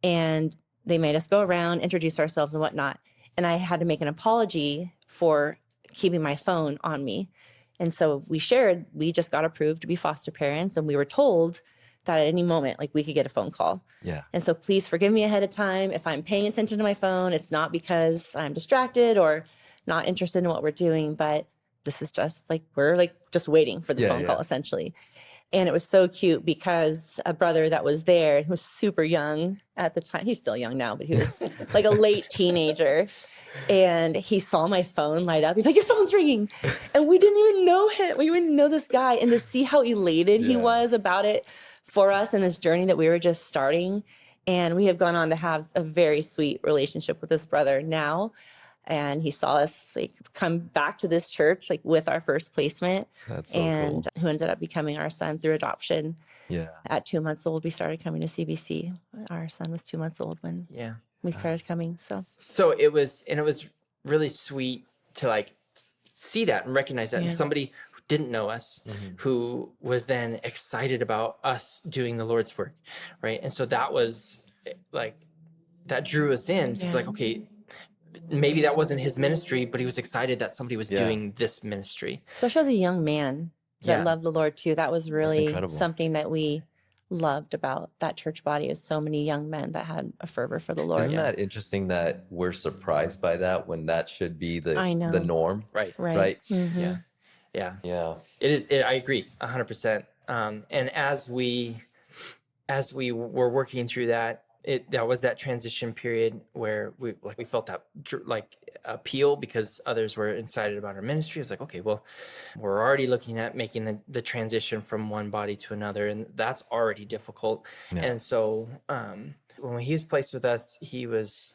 And they made us go around, introduce ourselves and whatnot. And I had to make an apology for keeping my phone on me. And so we shared, we just got approved to be foster parents, and we were told that at any moment, like, we could get a phone call. Yeah. And so please forgive me ahead of time. If I'm paying attention to my phone, it's not because I'm distracted or not interested in what we're doing, but this is just like, we're like just waiting for the phone call essentially. And it was so cute because a brother that was there, who was super young at the time, he's still young now, but he was like a late teenager. And he saw my phone light up. He's like, your phone's ringing. And we didn't even know him. We didn't know this guy. And to see how elated he was about it for us in this journey that we were just starting. And we have gone on to have a very sweet relationship with this brother now. And he saw us like come back to this church like with our first placement. That's so and cool. who ended up becoming our son through adoption. Yeah. At 2 months old, we started coming to CBC. Our son was 2 months old when we started coming. So it was really sweet to like see that and recognize that. And somebody who didn't know us, who was then excited about us doing the Lord's work, right? And so that was like, that drew us in. Just like, okay, maybe that wasn't his ministry, but he was excited that somebody was doing this ministry. Especially as a young man that loved the Lord too. That was really something that we loved about that church body, is so many young men that had a fervor for the Lord. Isn't that interesting that we're surprised by that when that should be the norm? Right. Mm-hmm. Yeah. It is. I agree 100%. And as we were working through that, that was that transition period where we felt that like appeal because others were excited about our ministry. It's like, okay, well, we're already looking at making the transition from one body to another, and that's already difficult. And so when he was placed with us, he was,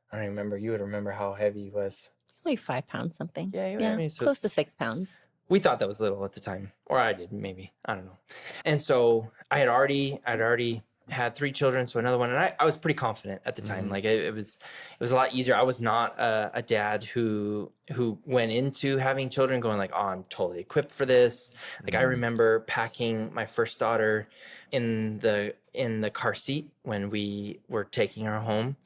I don't even remember, you would remember how heavy he was. Like 5 pounds something. I mean, so close to 6 pounds. We thought that was little at the time, or I did, maybe, I don't know. And so I'd already had 3 children, so another one, and I was pretty confident at the time. Like it was a lot easier. I was not a dad who went into having children going like, oh, I'm totally equipped for this. Like I remember packing my first daughter in the car seat when we were taking her home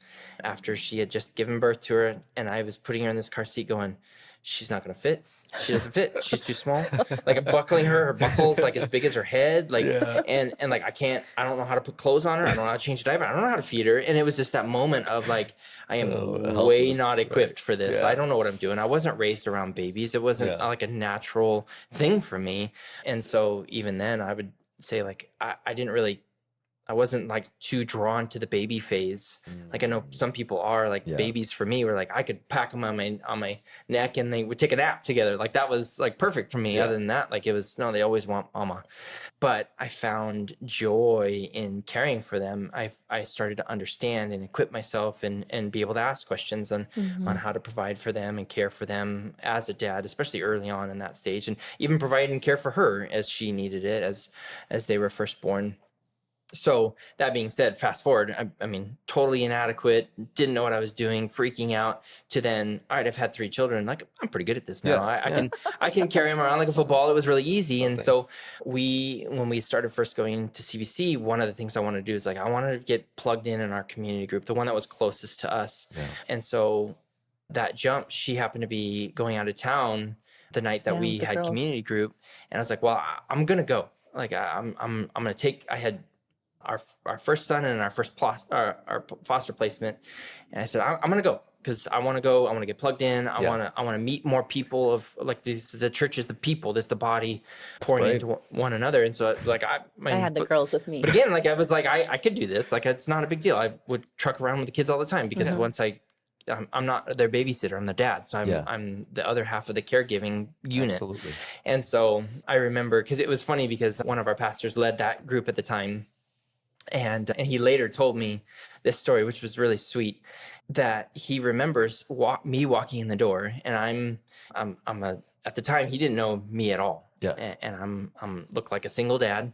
after she had just given birth to her, and I was putting her in this car seat going, she's not gonna fit. She doesn't fit. She's too small. Like I'm buckling her buckle's like as big as her head. Like, and like, I don't know how to put clothes on her. I don't know how to change a diaper. I don't know how to feed her. And it was just that moment of like, I am way not equipped for this. I don't know what I'm doing. I wasn't raised around babies. It wasn't like a natural thing for me. And so even then I would say like, I wasn't like too drawn to the baby phase. Like I know some people are like babies for me were like, I could pack them on my neck and they would take a nap together. Like that was like perfect for me. Other than that, like it was, no, they always want mama. But I found joy in caring for them. I started to understand and equip myself and be able to ask questions on how to provide for them and care for them as a dad, especially early on in that stage, and even provide and care for her as she needed it as they were first born. So that being said, fast forward, I mean, totally inadequate, didn't know what I was doing, freaking out, to then, all right, I've had 3 children. Like, I'm pretty good at this now. I can carry them around like a football. It was really easy. And so when we started first going to CBC, one of the things I wanted to do is like, I wanted to get plugged in our community group, the one that was closest to us. And so that jump, she happened to be going out of town the night that we had community group. And I was like, well, I'm going to go. Like, I'm going to take, I had our first son and our first our foster placement, and I said I'm gonna go because I want to go. I want to get plugged in. I want to meet more people of like the church is the people. This the body pouring into one another. And so like I had the girls with me. But again, like I was like I could do this. Like it's not a big deal. I would truck around with the kids all the time because once I'm not their babysitter. I'm their dad. So I'm the other half of the caregiving unit. Absolutely. And so I remember because it was funny because one of our pastors led that group at the time. And he later told me this story, which was really sweet, that he remembers me walking in the door, and at the time he didn't know me at all. And I'm look like a single dad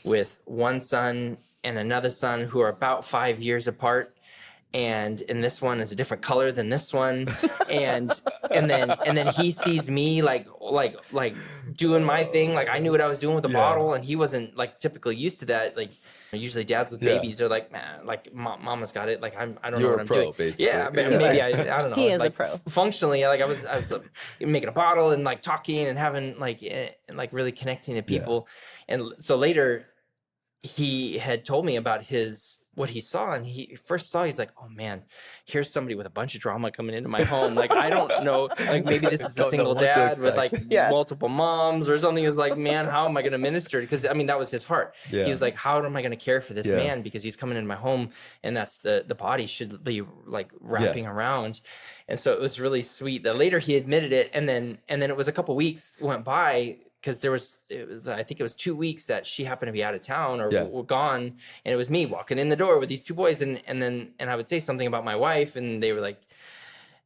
with one son and another son who are about 5 years apart. And this one is a different color than this one, and then he sees me like doing my thing, like I knew what I was doing with the bottle, and he wasn't like typically used to that. Like usually dads with babies are like, man, like mama's got it. Like I don't know what I'm doing. Basically. Yeah, maybe I don't know. He is like, a pro. Functionally, like I was making a bottle and like talking and having like really connecting to people, and so later he had told me about what he saw, and he first saw, he's like, oh man, here's somebody with a bunch of drama coming into my home. Like, I don't know, like maybe this is a single dad with like multiple moms or something. Is like, man, how am I going to minister? Because I mean, that was his heart. He was like, how am I going to care for this man? Because he's coming into my home, and that's the body should be like wrapping around. And so it was really sweet that later he admitted it. And then it was a couple weeks went by, because I think it was 2 weeks that she happened to be out of town or gone, and it was me walking in the door with these 2 boys, and I would say something about my wife, and they were like,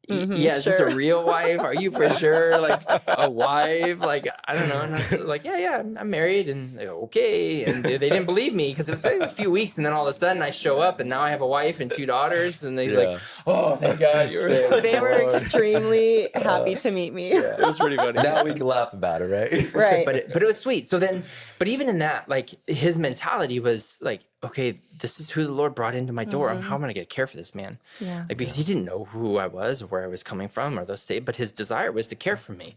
Yeah, is this a real wife? Are you for sure like a wife? Like, I don't know. And I was like, yeah, I'm married. And they go, okay. And they didn't believe me because it was a few weeks. And then all of a sudden I show up and now I have a wife and 2 daughters. And they like, oh, thank God. They were extremely happy to meet me. It was pretty funny. Now we can laugh about it, right? Right. But it was sweet. So then, but even in that, like his mentality was like, okay, this is who the Lord brought into my door. How am I going to care for this man? Yeah. Like, because he didn't know who I was or where I was coming from or those things, but his desire was to care for me.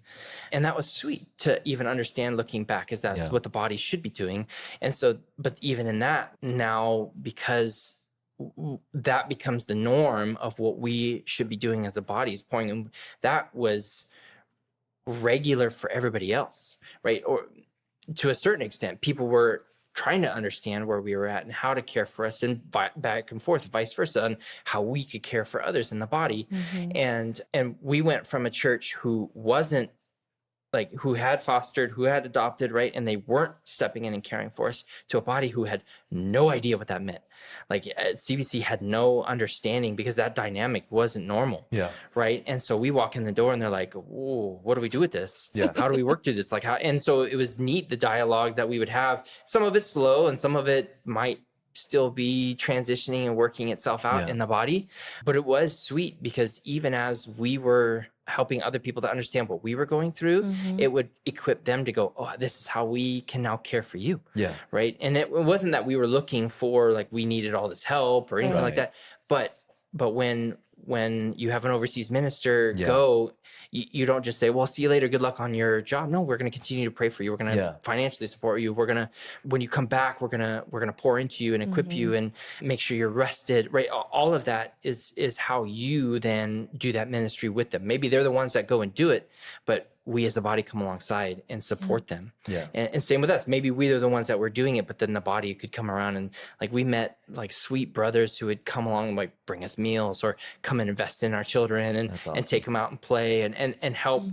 And that was sweet to even understand looking back, as that's what the body should be doing. And so, but even in that now, because that becomes the norm of what we should be doing as a body, is pouring, and that was regular for everybody else, right? Or to a certain extent, people were trying to understand where we were at and how to care for us, and back and forth, vice versa, on how we could care for others in the body. And we went from a church who wasn't like, who had fostered, who had adopted, right? And they weren't stepping in and caring for us, to a body who had no idea what that meant. Like CBC had no understanding because that dynamic wasn't normal. Yeah. Right. And so we walk in the door and they're like, "Whoa, what do we do with this? Yeah. How do we work through this?" Like, how? And so it was neat, the dialogue that we would have. Some of it's slow and some of it might still be transitioning and working itself out in the body. But it was sweet because even as we were helping other people to understand what we were going through, it would equip them to go, oh, this is how we can now care for you. Yeah. Right. And it wasn't that we were looking for, like, we needed all this help or anything like that. But when you have an overseas minister go, you don't just say, well, see you later, good luck on your job. No, we're going to continue to pray for you. We're going to financially support you. We're going to, when you come back, we're going to pour into you and equip you and make sure you're rested, right? All of that is how you then do that ministry with them. Maybe they're the ones that go and do it, but we as a body come alongside and support them. Yeah. And same with us. Maybe we are the ones that were doing it, but then the body could come around, and like we met like sweet brothers who would come along and like bring us meals or come and invest in our children and take them out and play and help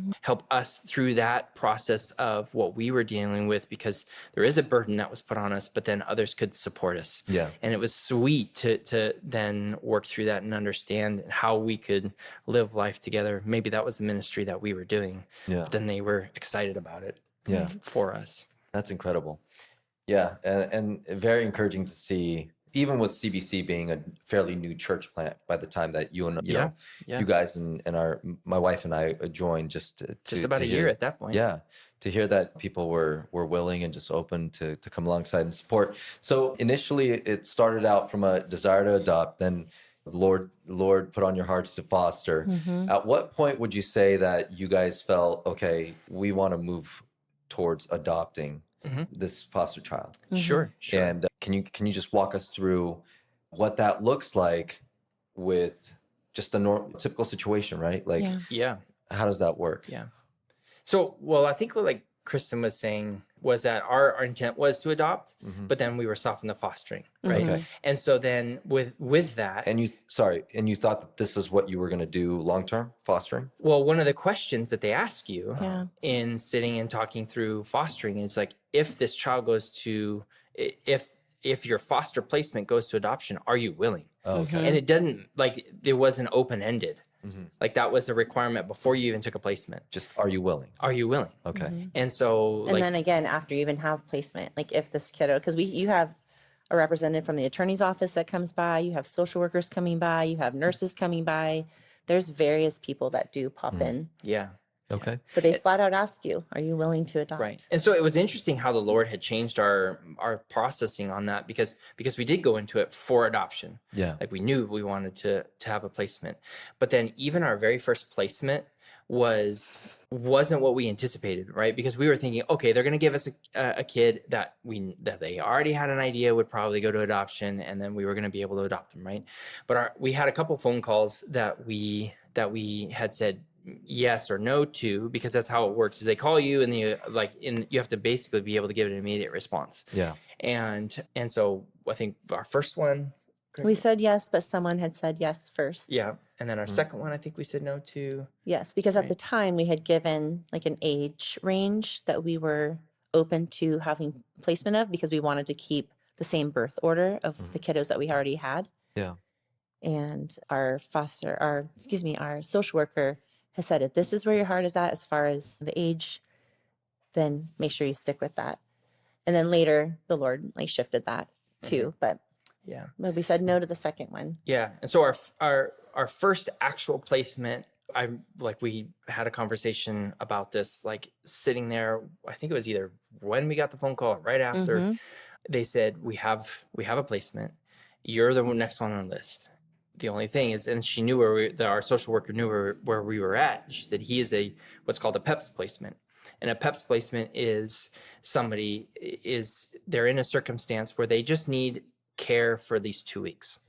us through that process of what we were dealing with, because there is a burden that was put on us, but then others could support us. Yeah. And it was sweet to then work through that and understand how we could live life together. Maybe that was the ministry that we were doing. Yeah. But then they were excited about it for us. That's incredible. Yeah. And very encouraging to see, even with CBC being a fairly new church plant by the time that you and you guys and my wife and I joined, just about a year at that point. Yeah. To hear that people were willing and just open to come alongside and support. So initially it started out from a desire to adopt, then the Lord put on your hearts to foster. At what point would you say that you guys felt, okay, we want to move towards adopting this foster child? Sure. And can you just walk us through what that looks like with just a typical situation, right? Like, how does that work? Yeah. So, well, I think what like Kristin was saying was that our intent was to adopt, but then we were softened to fostering, right? Okay. And so then with that, and you thought that this is what you were going to do long term, fostering? Well, one of the questions that they ask you in sitting and talking through fostering is like, if this child goes to, if your foster placement goes to adoption, are you willing? Okay. And it doesn't, like, it wasn't open ended. Like that was a requirement before you even took a placement. Just, are you willing? Are you willing? Okay. And so, and then again, after you even have placement, like if this kiddo, because you have a representative from the attorney's office that comes by, you have social workers coming by, you have nurses coming by. There's various people that do pop in. Yeah. Okay. But they flat out ask you, are you willing to adopt? Right. And so it was interesting how the Lord had changed our processing on that, because we did go into it for adoption. Yeah. Like we knew we wanted to have a placement. But then even our very first placement wasn't what we anticipated, right? Because we were thinking, okay, they're going to give us a kid that they already had an idea would probably go to adoption, and then we were going to be able to adopt them, right? But we had a couple phone calls that we had said yes or no to, because that's how it works. Is they call you and you have to basically be able to give an immediate response. Yeah. And so I think our first one, we said yes, but someone had said yes first. Yeah. And then our second one, I think we said no to. Yes, because at the time we had given like an age range that we were open to having placement of, because we wanted to keep the same birth order of the kiddos that we already had. Yeah. And our social worker has said, if this is where your heart is at as far as the age, then make sure you stick with that. And then later the Lord like shifted that too. But we said no to the second one. Yeah. And so our first actual placement, we had a conversation about this, like sitting there. I think it was either when we got the phone call or right after. They said, we have a placement. You're the next one on the list. The only thing is, and she knew our social worker knew where we were at. She said, he is what's called a PEPS placement. And a PEPS placement is they're in a circumstance where they just need care for at least 2 weeks.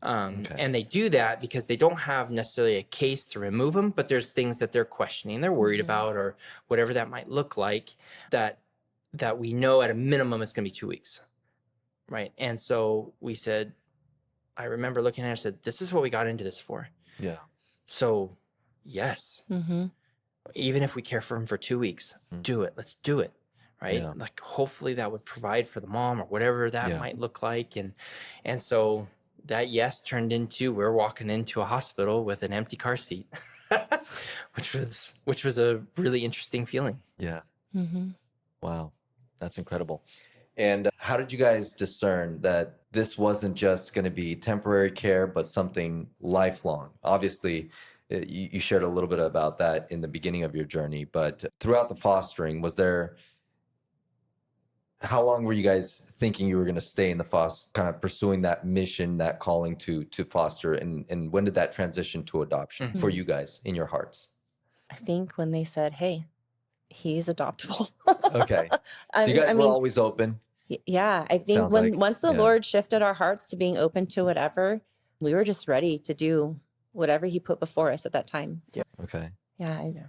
And they do that because they don't have necessarily a case to remove them, but there's things that they're questioning, they're worried about, or whatever that might look like, that we know at a minimum it's going to be 2 weeks. Right. And so we said, I remember looking at it and said, this is what we got into this for. Yeah. So yes, even if we care for him for 2 weeks, do it. Let's do it. Right. Yeah. Like hopefully that would provide for the mom or whatever that might look like. And so that yes turned into, we're walking into a hospital with an empty car seat, which was a really interesting feeling. Yeah. Wow. That's incredible. And how did you guys discern that this wasn't just going to be temporary care, but something lifelong? Obviously, you shared a little bit about that in the beginning of your journey, but throughout the fostering, how long were you guys thinking you were going to stay in the foster, kind of pursuing that mission, that calling to foster? And when did that transition to adoption for you guys in your hearts? I think when they said, hey, he's adoptable. Okay. So you guys were always open. Yeah. I think once the Lord shifted our hearts to being open to whatever, we were just ready to do whatever he put before us at that time. Yeah. Okay. Yeah.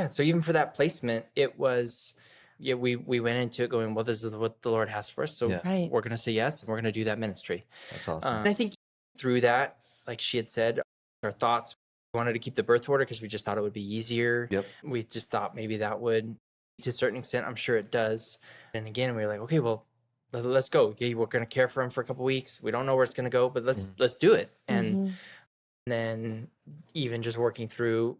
So even for that placement, it was, we went into it going, well, this is what the Lord has for us. So we're going to say yes, and we're going to do that ministry. That's awesome. And I think through that, like she had said, our thoughts, we wanted to keep the birth order because we just thought it would be easier. Yep. We just thought maybe that would, to a certain extent, I'm sure it does. And again, we were like, okay, well, let's go. Okay, we're going to care for him for a couple of weeks. We don't know where it's going to go, but let's do it. And then even just working through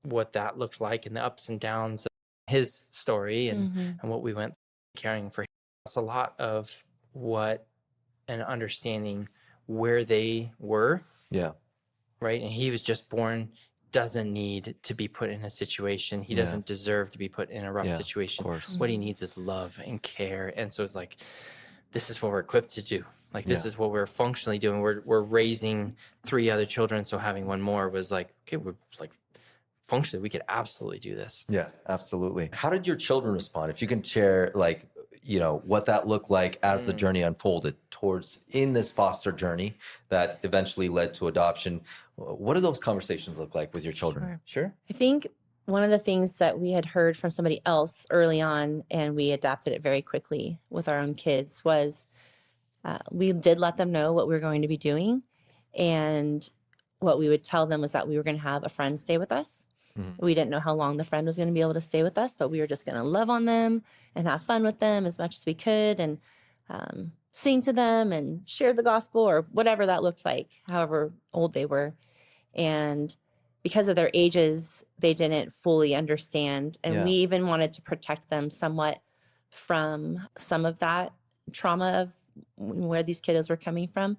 what that looked like and the ups and downs of his story and what we went through caring for him. It's a lot of what and understanding where they were. Yeah. Right. And he was just born, doesn't need to be put in a situation. He doesn't deserve to be put in a rough situation. Of course. What he needs is love and care. And so it's like, this is what we're equipped to do. Like, this is what we're functionally doing. We're raising 3 other children. So having one more was like, okay, we're like, functionally, we could absolutely do this. Yeah, absolutely. How did your children respond? If you can share, like, what that looked like as the journey unfolded in this foster journey that eventually led to adoption. What do those conversations look like with your children? Sure. I think one of the things that we had heard from somebody else early on, and we adapted it very quickly with our own kids, was we did let them know what we were going to be doing. And what we would tell them was that we were going to have a friend stay with us. We didn't know how long the friend was going to be able to stay with us, but we were just going to love on them and have fun with them as much as we could, and sing to them and share the gospel or whatever that looked like, however old they were. And because of their ages, they didn't fully understand. And we even wanted to protect them somewhat from some of that trauma of where these kiddos were coming from.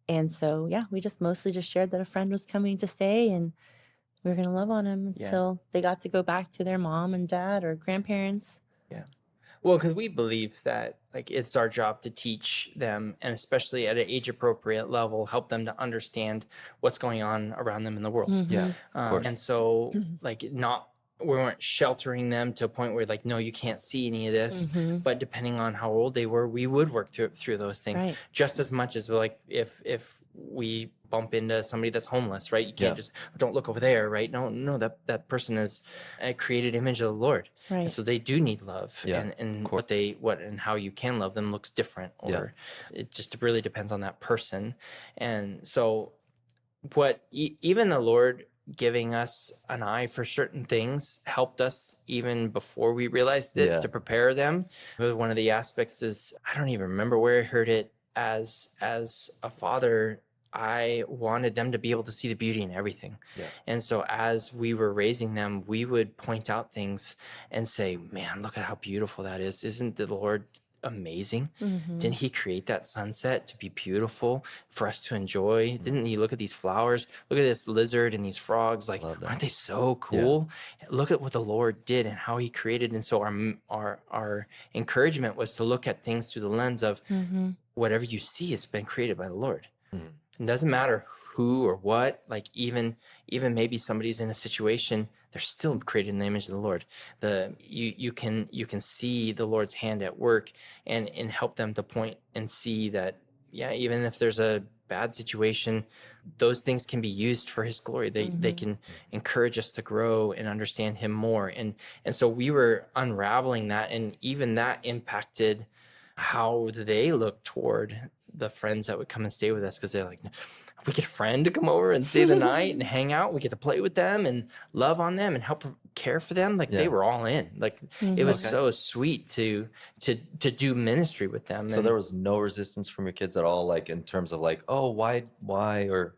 And so, we just mostly just shared that a friend was coming to stay, and we were going to love on them until they got to go back to their mom and dad or grandparents. Yeah. Well, because we believe that, like, it's our job to teach them, and especially at an age appropriate level, help them to understand what's going on around them in the world. Yeah. And so, like, we weren't sheltering them to a point where, like, no, you can't see any of this. But depending on how old they were, we would work through those things just as much as, like, if we bump into somebody that's homeless, right? You can't just, don't look over there, right? No, that person is a created image of the Lord. Right. And so they do need love. And what and how you can love them looks different, or it just really depends on that person. And so even the Lord giving us an eye for certain things helped us even before we realized it, to prepare them. One of the aspects is, I don't even remember where I heard it. as a father, I wanted them to be able to see the beauty in everything. Yeah. And so as we were raising them, we would point out things and say, man, look at how beautiful that is. Isn't the Lord amazing? Didn't he create that sunset to be beautiful for us to enjoy? Didn't he look at these flowers? Look at this lizard and these frogs. Like, aren't they so cool? Yeah. Look at what the Lord did and how he created. And so our encouragement was to look at things through the lens of whatever you see has been created by the Lord. It doesn't matter who or what, like even maybe somebody's in a situation, they're still created in the image of the Lord. You can see the Lord's hand at work and help them to point and see that, yeah, even if there's a bad situation, those things can be used for his glory. They can encourage us to grow and understand him more. And so we were unraveling that, and even that impacted how they look toward the friends that would come and stay with us, because they're like, we get a friend to come over and stay the night and hang out. We get to play with them and love on them and help care for them. Like they were all in. Like it was so sweet to do ministry with them. So there was no resistance from your kids at all, like in terms of like, oh, why, or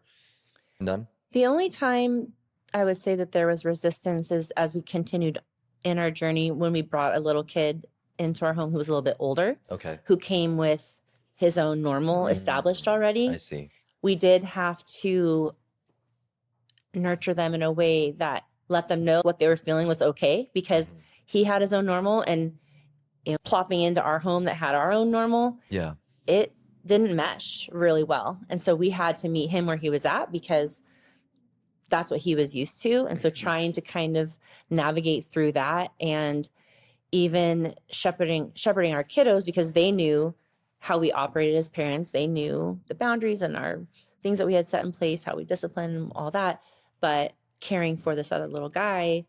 none? The only time I would say that there was resistance is as we continued in our journey, when we brought a little kid into our home who was a little bit older, who came with his own normal established already. I see. We did have to nurture them in a way that let them know what they were feeling was okay, because he had his own normal, and plopping into our home that had our own normal, it didn't mesh really well. And so we had to meet him where he was at, because that's what he was used to. And so trying to kind of navigate through that, and even shepherding our kiddos, because they knew how we operated as parents. They knew the boundaries and our things that we had set in place, how we discipline and all that. But caring for this other little guy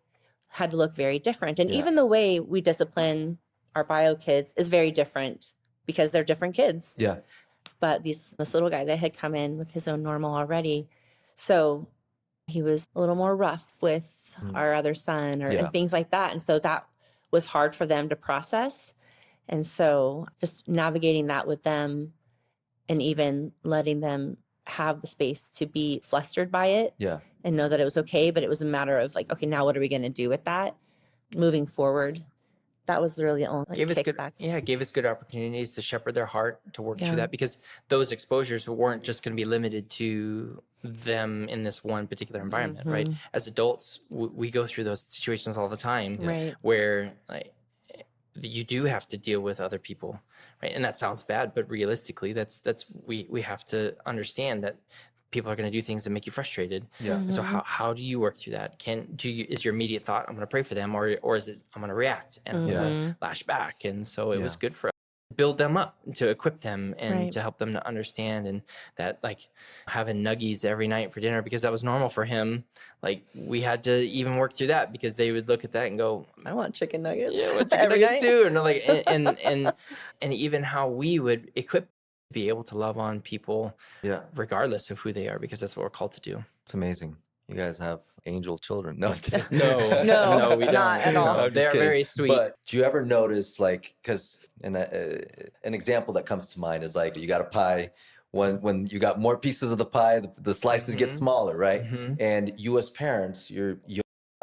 had to look very different. And even the way we discipline our bio kids is very different, because they're different kids. Yeah. But this little guy that had come in with his own normal already. So he was a little more rough with our other son and things like that. And so that was hard for them to process. And so just navigating that with them, and even letting them have the space to be flustered by it and know that it was okay. But it was a matter of like, okay, now what are we going to do with that moving forward? That was really the only kickback. Gave us good opportunities to shepherd their heart, to work through that, because those exposures weren't just going to be limited to them in this one particular environment, right? As adults, we go through those situations all the time, where like you do have to deal with other people, right? And that sounds bad, but realistically, we have to understand that people are going to do things that make you frustrated. And so how do you work through that? Is your immediate thought, I'm going to pray for them, or is it, I'm going to react and I'm going to lash back? And so it was good for us to build them up, to equip them, and to help them to understand. And that, like, having nuggies every night for dinner, because that was normal for him, like we had to even work through that, because they would look at that and go, I want chicken nuggets. Yeah, I want chicken nuggets too. And like, and even how we would equip be able to love on people regardless of who they are, because that's what we're called to do. It's amazing. You guys have angel children. No, no, we don't. Not at all. No, they're very sweet. But do you ever notice, like, because an example that comes to mind is like, you got a pie. When you got more pieces of the pie, the slices get smaller, right? And you as parents, you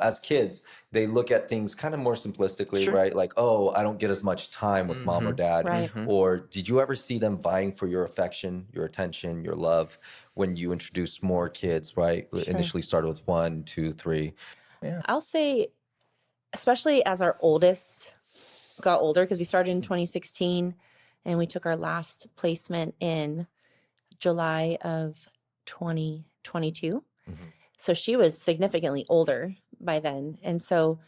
as kids, they look at things kind of more simplistically, right? Like, oh, I don't get as much time with mom or dad. Or did you ever see them vying for your affection, your attention, your love when you introduced more kids, right? Initially started with 1, 2, 3. I'll say, especially as our oldest got older, because we started in 2016 and we took our last placement in July of 2022. So she was significantly older by then. And so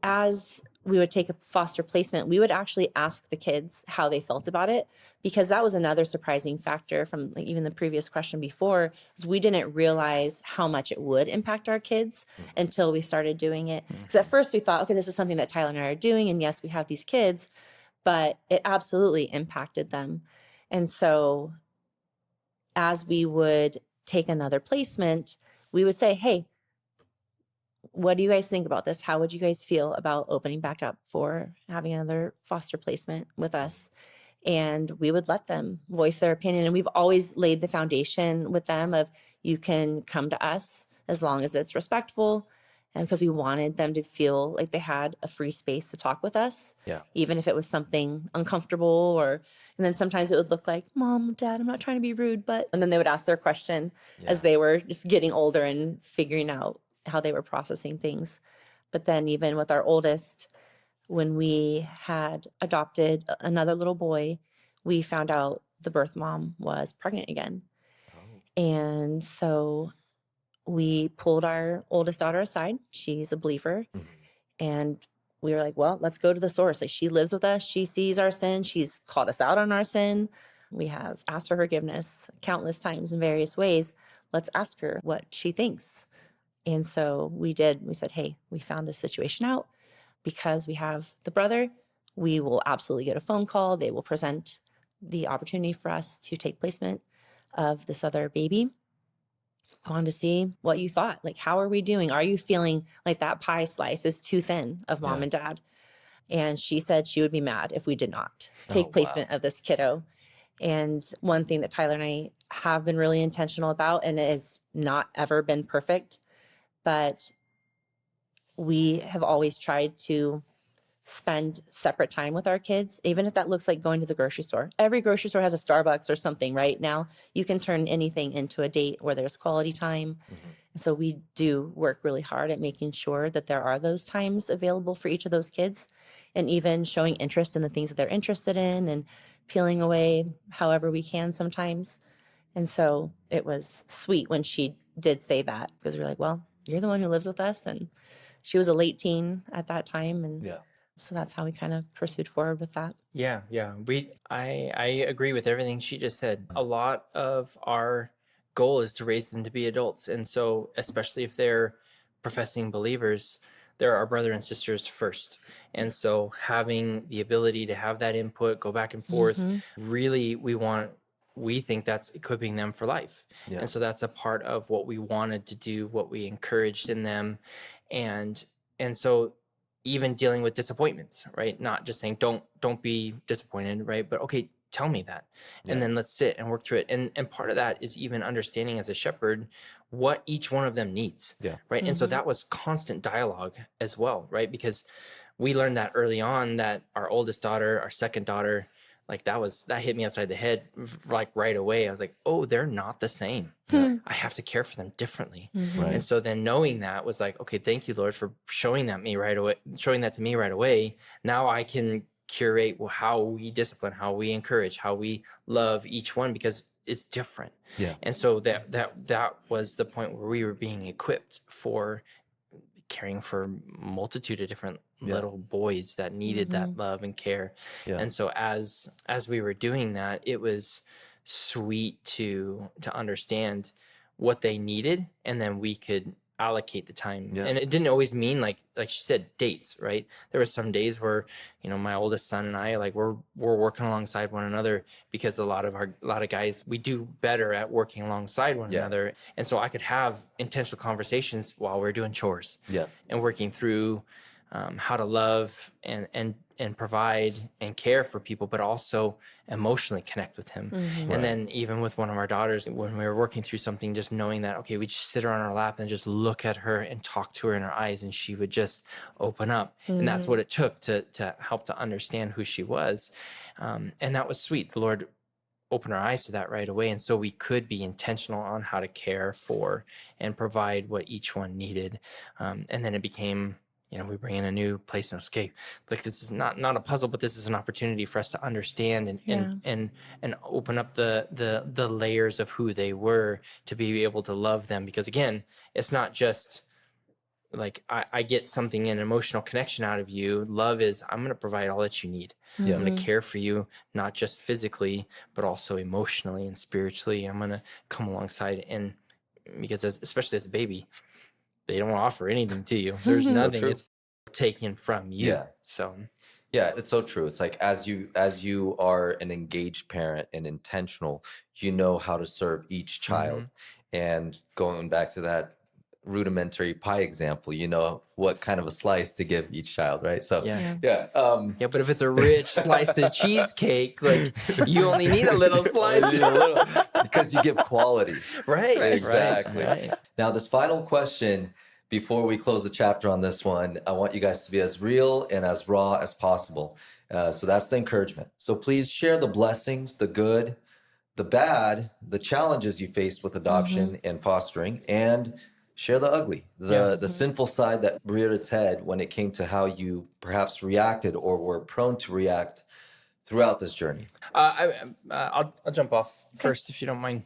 as we would take a foster placement, we would actually ask the kids how they felt about it, because that was another surprising factor from like even the previous question before, is we didn't realize how much it would impact our kids until we started doing it. Because at first we thought, okay, this is something that Tyler and I are doing, and yes, we have these kids, but it absolutely impacted them. And so as we would take another placement, we would say, hey, what do you guys think about this? How would you guys feel about opening back up for having another foster placement with us? and we would let them voice their opinion. And we've always laid the foundation with them of, you can come to us as long as it's respectful. And because we wanted them to feel like they had a free space to talk with us, Yeah. even if it was something uncomfortable, and then sometimes it would look like, Mom, Dad, I'm not trying to be rude, and then they would ask their question as they were just getting older and figuring out how they were processing things. But then even with our oldest, when we had adopted another little boy, we found out the birth mom was pregnant again. Oh. And so we pulled our oldest daughter aside. She's a believer. Mhm. And we were like, well, let's go to the source. Like, she lives with us. She sees our sin. She's called us out on our sin. We have asked for forgiveness countless times in various ways. Let's ask her what she thinks. And so we did. We said, hey, we found this situation out. Because we have the brother, we will absolutely get a phone call. They will present the opportunity for us to take placement of this other baby. I wanted to see what you thought. Like, how are we doing? Are you feeling like that pie slice is too thin of Mom and Dad? And she said she would be mad if we did not take placement of this kiddo. And one thing that Tyler and I have been really intentional about, and it has not ever been perfect, but we have always tried to spend separate time with our kids, even if that looks like going to the grocery store. Every grocery store has a Starbucks or something right now. You can turn anything into a date where there's quality time. Mhm. And so we do work really hard at making sure that there are those times available for each of those kids, and even showing interest in the things that they're interested in and peeling away however we can sometimes. And so it was sweet when she did say that, because we were like, well, you're the one who lives with us. And she was a late teen at that time. And so that's how we kind of pursued forward with that. Yeah. I agree with everything she just said. A lot of our goal is to raise them to be adults. And so, especially if they're professing believers, they're our brother and sisters first. And so having the ability to have that input, go back and forth, really, we think that's equipping them for life. Yeah. And so that's a part of what we wanted to do, what we encouraged in them. And so even dealing with disappointments, right? Not just saying, don't be disappointed, right? But okay, tell me that. And then let's sit and work through it. And part of that is even understanding as a shepherd what each one of them needs. Right. And so that was constant dialogue as well, right? Because we learned that early on, that our oldest daughter, our second daughter, like that hit me upside the head, like right away. I was like, oh, they're not the same. I have to care for them differently. Right. And so then knowing that was like, okay, thank you, Lord, for showing that to me right away. Now I can curate how we discipline, how we encourage, how we love each one, because it's different. And so that was the point where we were being equipped for caring for multitude of different little boys that needed that love and care. And so as we were doing that, it was sweet to understand what they needed, and then we could allocate the time. And it didn't always mean like she said, dates, right? There were some days where, my oldest son and I, like, we're working alongside one another, because a lot of guys, we do better at working alongside one another. And so I could have intentional conversations while we're doing chores and working through how to love and provide and care for people, but also emotionally connect with him. And then even with one of our daughters, when we were working through something, just knowing that, okay, we just sit her on our lap and just look at her and talk to her in her eyes, and she would just open up. And that's what it took to help to understand who she was. And that was sweet. The Lord opened our eyes to that right away. And so we could be intentional on how to care for and provide what each one needed. And then it became, we bring in a new placement. Okay, like, this is not a puzzle, but this is an opportunity for us to understand and open up the layers of who they were, to be able to love them. Because again, it's not just like I get something, an emotional connection out of you. Love is, I'm going to provide all that you need. I'm going to care for you, not just physically, but also emotionally and spiritually. I'm going to come alongside, and because especially as a baby, they don't offer anything to you. There's nothing. It's taken from you. So it's so true. It's like, as you are an engaged parent and intentional, you know how to serve each child. And going back to that rudimentary pie example, you know what kind of a slice to give each child, right? So Yeah. yeah. But if it's a rich slice of cheesecake, like you only need a little slice. Because you give quality. Right. Exactly. Right. Now, this final question, before we close the chapter on this one, I want you guys to be as real and as raw as possible. So that's the encouragement. So please share the blessings, the good, the bad, the challenges you faced with adoption and fostering, and share the ugly, the sinful side that reared its head when it came to how you perhaps reacted or were prone to react throughout this journey. I'll jump off first if you don't mind.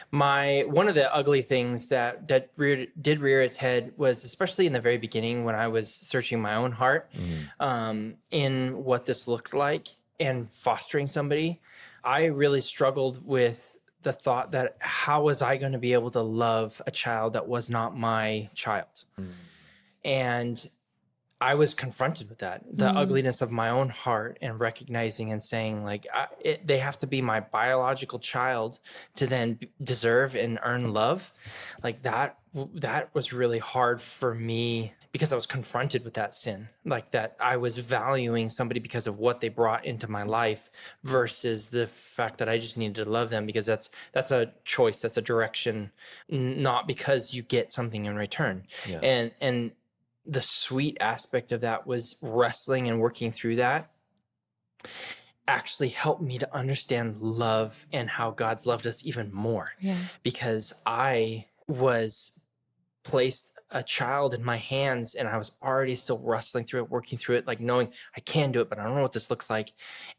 One of the ugly things that did rear its head was, especially in the very beginning when I was searching my own heart, in what this looked like and fostering somebody. I really struggled with the thought that how was I going to be able to love a child that was not my child? And I was confronted with that, the ugliness of my own heart, and recognizing and saying, like, they have to be my biological child to then deserve and earn love. Like that was really hard for me because I was confronted with that sin, like that I was valuing somebody because of what they brought into my life versus the fact that I just needed to love them because that's a choice, that's a direction, not because you get something in return. Yeah. And the sweet aspect of that was wrestling and working through that actually helped me to understand love and how God's loved us even more. Yeah. Because I was placed a child in my hands and I was already still wrestling through it, working through it, like knowing I can do it, but I don't know what this looks like.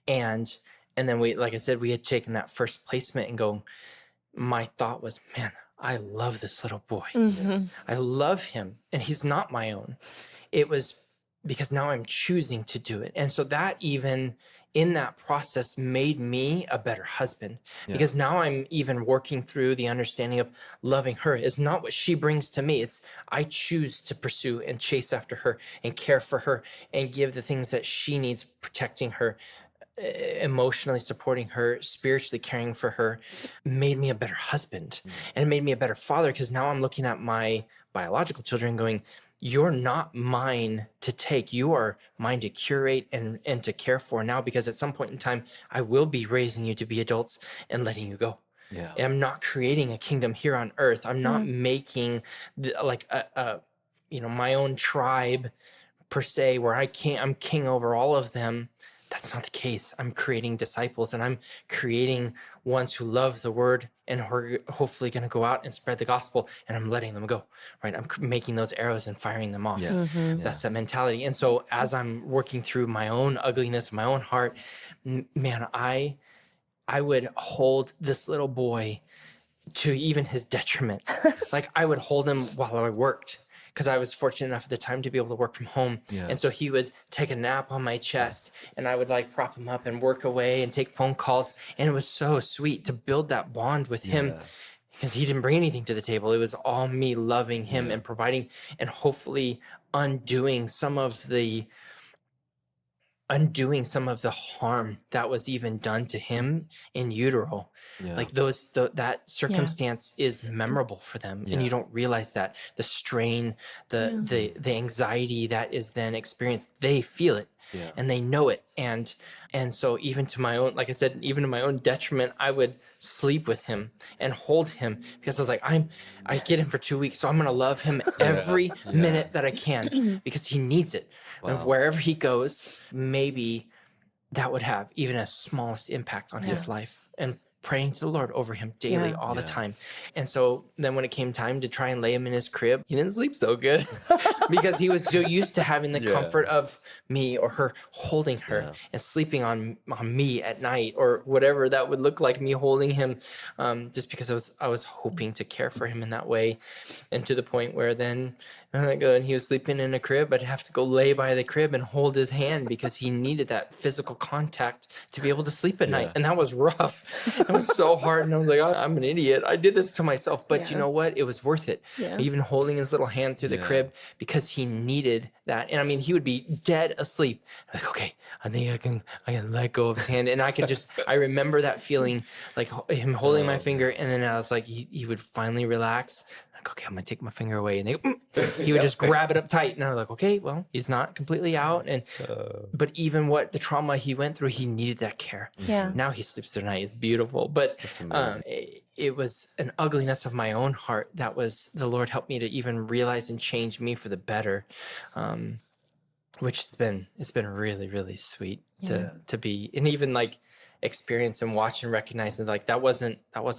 And then we, like I said, we had taken that first placement and my thought was, man, I love this little boy. I love him and he's not my own. It was because now I'm choosing to do it. And so that even in that process made me a better husband because now I'm even working through the understanding of loving her. It's not what she brings to me. It's I choose to pursue and chase after her and care for her and give the things that she needs, protecting her, emotionally supporting her, spiritually caring for her, made me a better husband and it made me a better father because now I'm looking at my biological children going, you're not mine to take. You are mine to curate and to care for now, because at some point in time, I will be raising you to be adults and letting you go. Yeah. And I'm not creating a kingdom here on earth. I'm not making my own tribe per se, where I'm king over all of them. That's not the case. I'm creating disciples and I'm creating ones who love the word and who are hopefully going to go out and spread the gospel, and I'm letting them go, right? I'm making those arrows and firing them off. That's that mentality. And so as I'm working through my own ugliness, my own heart, man, I would hold this little boy to even his detriment. Like I would hold him while I worked, because I was fortunate enough at the time to be able to work from home. Yeah. And so he would take a nap on my chest and I would like prop him up and work away and take phone calls. And it was so sweet to build that bond with him because he didn't bring anything to the table. It was all me loving him and providing and hopefully undoing some of the harm that was even done to him in utero. Like that circumstance is memorable for them. And you don't realize that the strain, the anxiety that is then experienced, they feel it and they know it. And so even to my own, like I said, even to my own detriment, I would sleep with him and hold him because I was like, I get him for 2 weeks. So I'm going to love him every minute that I can because he needs it. Wow. And wherever he goes, maybe that would have even a smallest impact on his life. And praying to the Lord over him daily, all the time. And so then when it came time to try and lay him in his crib, he didn't sleep so good because he was so used to having the comfort of me or her holding her and sleeping on me at night or whatever that would look like, me holding him, just because I was hoping to care for him in that way. And to the point where then and he was sleeping in a crib, I'd have to go lay by the crib and hold his hand because he needed that physical contact to be able to sleep at night. And that was rough. It was so hard. And I was like, I'm an idiot. I did this to myself. But you know what? It was worth it. Even holding his little hand through the crib because he needed that. And I mean, he would be dead asleep. Like, okay, I think I can let go of his hand. And I remember that feeling, like him holding my finger. And then I was like, he would finally relax. Like, okay, I'm gonna take my finger away, and he would just grab it up tight, and I was like, okay, well, he's not completely out, and but even what the trauma he went through, he needed that care. Yeah. Now he sleeps through the night. It's beautiful, but it was an ugliness of my own heart that was the Lord helped me to even realize and change me for the better, which it's been really, really sweet to be, and even like experience and watch and recognize that like that wasn't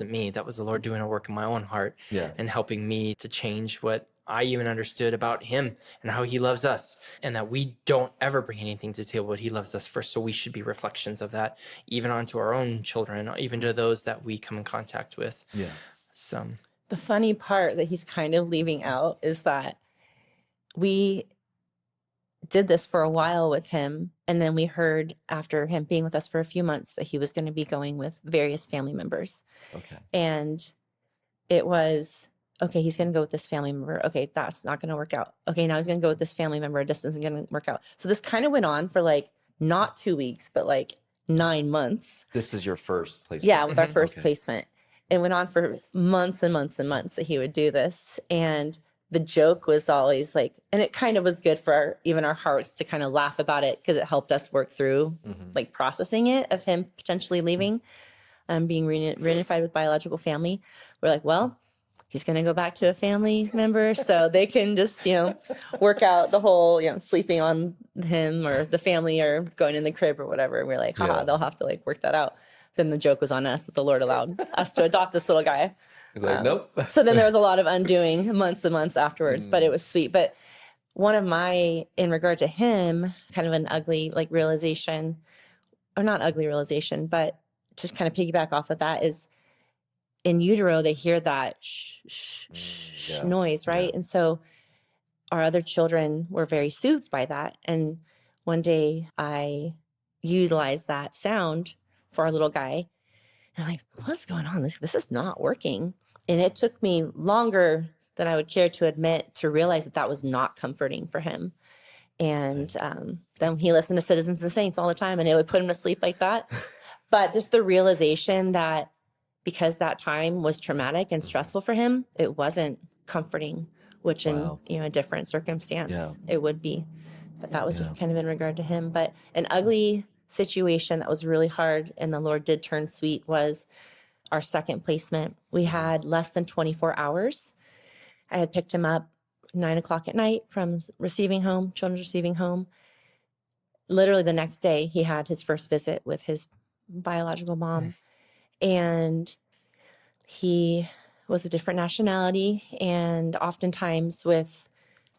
me, that was the Lord doing a work in my own heart and helping me to change what I even understood about him and how he loves us, and that we don't ever bring anything to the table, but he loves us first. So we should be reflections of that, even onto our own children, even to those that we come in contact with. Yeah. So the funny part that he's kind of leaving out is that we did this for a while with him, and then we heard after him being with us for a few months that he was going to be going with various family members. Okay. And it was, okay, he's going to go with this family member. Okay, that's not going to work out. Okay, now he's going to go with this family member. This isn't going to work out. So this kind of went on for like not 2 weeks, but like 9 months. This is your first placement? Yeah, with our first placement. It went on for months and months and months that he would do this. And the joke was always like, and it kind of was good for even our hearts to kind of laugh about it, because it helped us work through like processing it of him potentially leaving, being reunified with biological family. We're like, well, he's going to go back to a family member so they can just, work out the whole, sleeping on him or the family or going in the crib or whatever. And we're like, haha, they'll have to like work that out. Then the joke was on us that the Lord allowed us to adopt this little guy. He's like, nope. So then there was a lot of undoing months and months afterwards, but it was sweet. But one of my, in regard to him, kind of an ugly like realization, or not ugly realization, but just kind of piggyback off of that is in utero, they hear that noise, right? And so our other children were very soothed by that. And one day I utilized that sound for our little guy. And I'm like, what's going on? This is not working. And it took me longer than I would care to admit to realize that that was not comforting for him. And then he listened to Citizens and Saints all the time, and it would put him to sleep like that. But just the realization that because that time was traumatic and stressful for him, it wasn't comforting, which in a different circumstance it would be. But that was just kind of in regard to him. But an ugly situation that was really hard and the Lord did turn sweet was our second placement. We had less than 24 hours. I had picked him up 9:00 at night from children's receiving home. Literally the next day, he had his first visit with his biological mom. And he was a different nationality. And oftentimes with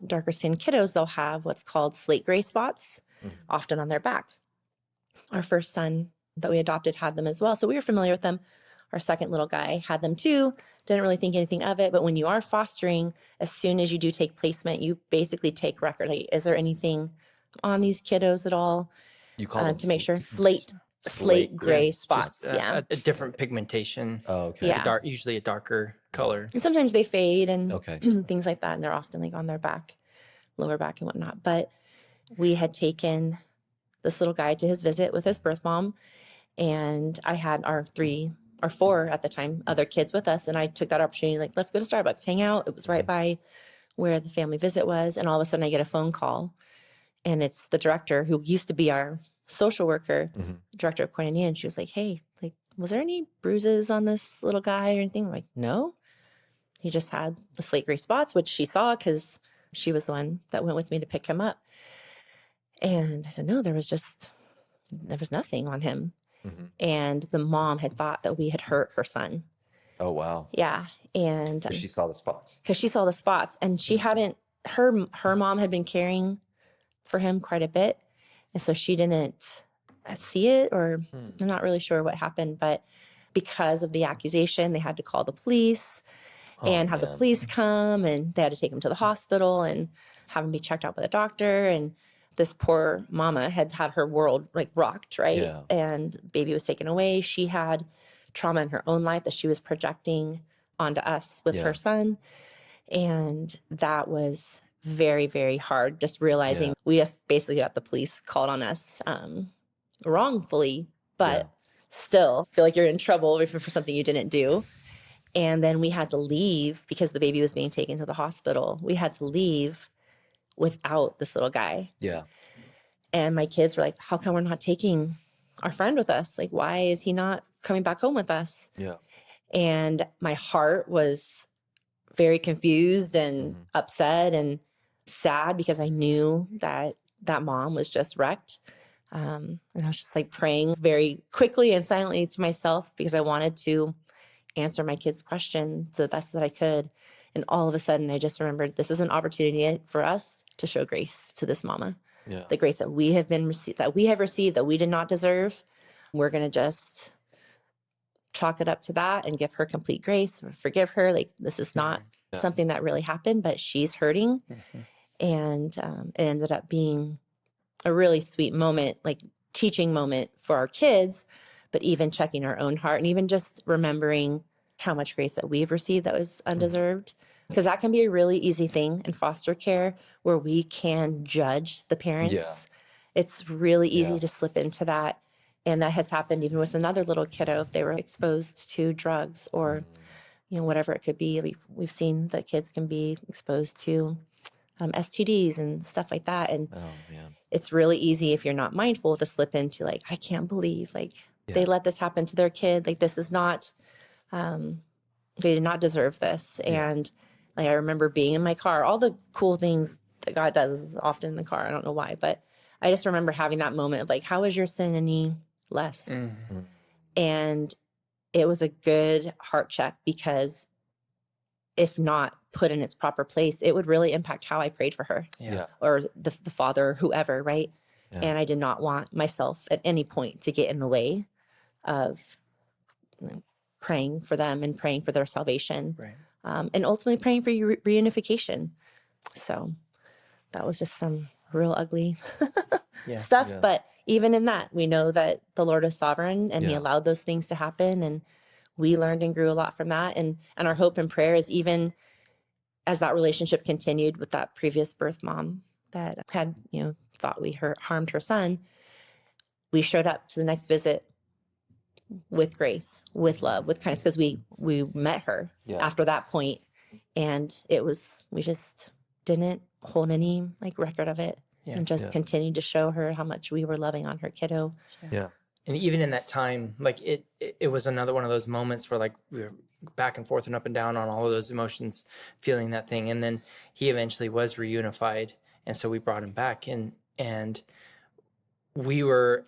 darker skinned kiddos, they'll have what's called slate gray spots, often on their back. Our first son that we adopted had them as well. So we were familiar with them. Our second little guy had them too. Didn't really think anything of it. But when you are fostering, as soon as you do take placement, you basically take record. Like, is there anything on these kiddos at all? You call them to make sure slate gray spots. A different pigmentation. Oh, okay. Usually a darker color. And sometimes they fade and things like that. And they're often like on their back, lower back and whatnot. But we had taken this little guy to his visit with his birth mom. And I had our 3 or 4 at the time, other kids with us. And I took that opportunity, like, let's go to Starbucks, hang out. It was right by where the family visit was. And all of a sudden I get a phone call. And it's the director who used to be our social worker, director of Koinonia. And she was like, hey, like, was there any bruises on this little guy or anything? I'm like, no. He just had the slate gray spots, which she saw because she was the one that went with me to pick him up. And I said, no, there was nothing on him. And the mom had thought that we had hurt her son. Oh, wow. Yeah. And she saw the spots. Because she saw the spots. And she hadn't, her mom had been caring for him quite a bit. And so she didn't see it, or I'm not really sure what happened. But because of the accusation, they had to call the police and have the police come, and they had to take him to the hospital and have him be checked out by the doctor. And this poor mama had her world like rocked, right? Yeah. And baby was taken away. She had trauma in her own life that she was projecting onto us with her son. And that was very, very hard. Just realizing we just basically got the police called on us wrongfully, but still feel like you're in trouble for something you didn't do. And then we had to leave because the baby was being taken to the hospital. We had to leave without this little guy. Yeah. And my kids were like, how come we're not taking our friend with us? Like, why is he not coming back home with us? Yeah. And my heart was very confused and upset and sad because I knew that that mom was just wrecked. And I was just like praying very quickly and silently to myself because I wanted to answer my kids' question to the best that I could. And all of a sudden, I just remembered this is an opportunity for us to show grace to this mama. Yeah. The grace that we have received, that we did not deserve. We're going to just chalk it up to that and give her complete grace, forgive her. Like, this is not something that really happened, but she's hurting. And it ended up being a really sweet moment, like teaching moment for our kids, but even checking our own heart and even just remembering how much grace that we've received that was undeserved. Because that can be a really easy thing in foster care where we can judge the parents. Yeah. It's really easy to slip into that. And that has happened even with another little kiddo if they were exposed to drugs or, whatever it could be. We've seen that kids can be exposed to STDs and stuff like that. And it's really easy if you're not mindful to slip into like, I can't believe they let this happen to their kid. Like, this is not, they did not deserve this. And like, I remember being in my car, all the cool things that God does is often in the car. I don't know why, but I just remember having that moment of like, how is your sin any less? And it was a good heart check because if not put in its proper place, it would really impact how I prayed for her or the father or whoever, right? And I did not want myself at any point to get in the way of praying for them and praying for their salvation, and ultimately praying for reunification. So that was just some real ugly stuff. But even in that, we know that the Lord is sovereign and he allowed those things to happen. And we learned and grew a lot from that. And our hope and prayer is even as that relationship continued with that previous birth mom that had, thought we harmed her son, we showed up to the next visit with grace, with love, with kindness, because we met her after that point. And we just didn't hold any record of it and just continued to show her how much we were loving on her kiddo. And even in that time, it was another one of those moments where we were back and forth and up and down on all of those emotions, feeling that thing. And then he eventually was reunified. And so we brought him back and we were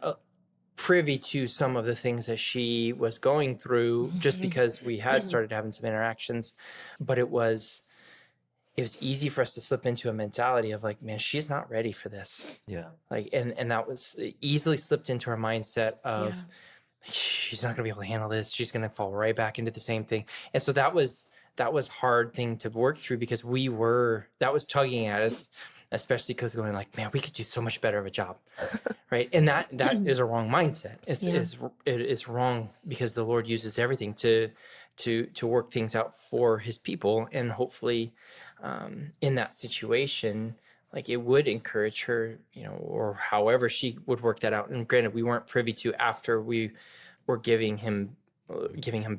privy to some of the things that she was going through just because we had started having some interactions, but it was easy for us to slip into a mentality of man, she's not ready for this. And that was easily slipped into our mindset of she's not gonna be able to handle this. She's gonna fall right back into the same thing. And so that was hard thing to work through because that was tugging at us, especially because going man, we could do so much better of a job. Right. And that is a wrong mindset. It is wrong because the Lord uses everything to work things out for his people. And hopefully in that situation, it would encourage her, or however she would work that out. And granted, we weren't privy to after we were giving him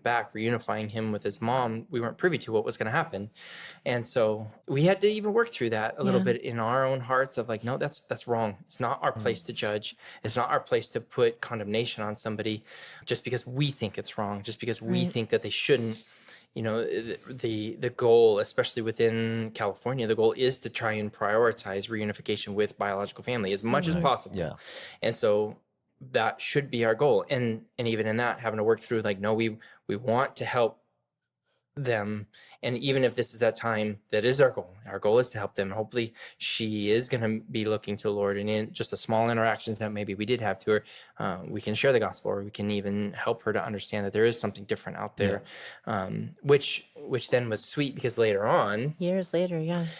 back, reunifying him with his mom. We weren't privy to what was going to happen. And so we had to even work through that a little bit in our own hearts of no, that's wrong. It's not our place to judge. It's not our place to put condemnation on somebody just because we think it's wrong, just because we think that they shouldn't. The goal, especially within California, the goal is to try and prioritize reunification with biological family as much as possible. And so that should be our goal. And even in that, having to work through no, we want to help them. And even if this is that time, that is our goal is to help them. Hopefully she is going to be looking to the Lord, and in just the small interactions that maybe we did have to her, we can share the gospel, or we can even help her to understand that there is something different out there. Which then was sweet because later on, years later,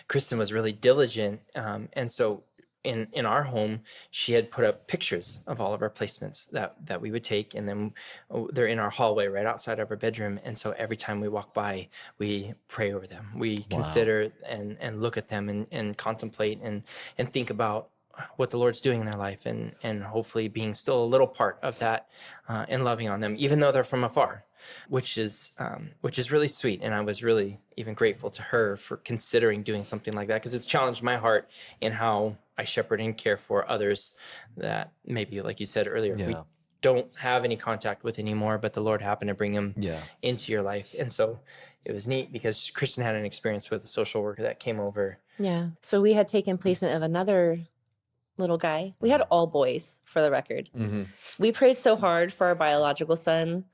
Kristin was really diligent. And so in our home, she had put up pictures of all of our placements that we would take, and then they're in our hallway right outside of our bedroom. And so every time we walk by, we pray over them. We consider and look at them and contemplate and think about what the Lord's doing in their life, and hopefully being still a little part of that, and loving on them, even though they're from afar, which is really sweet. And I was really even grateful to her for considering doing something like that, because it's challenged my heart in how I shepherd and care for others that maybe, like you said earlier, we don't have any contact with anymore, but the Lord happened to bring him into your life. And so it was neat because Kristen had an experience with a social worker that came over. Yeah. So we had taken placement of another little guy. We had all boys, for the record. Mm-hmm. We prayed so hard for our biological son.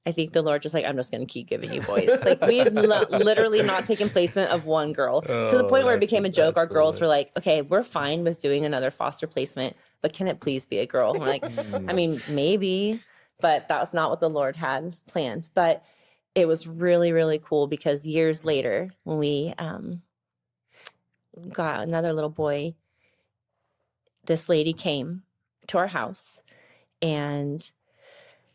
I think the Lord just like, I'm just going to keep giving you boys. Like we've literally not taken placement of one girl, to the point where it became a joke. Our girls were like, okay, we're fine with doing another foster placement, but can it please be a girl? And we're like, I mean, maybe, but that was not what the Lord had planned. But it was really, really cool because years later, when we got another little boy, this lady came to our house and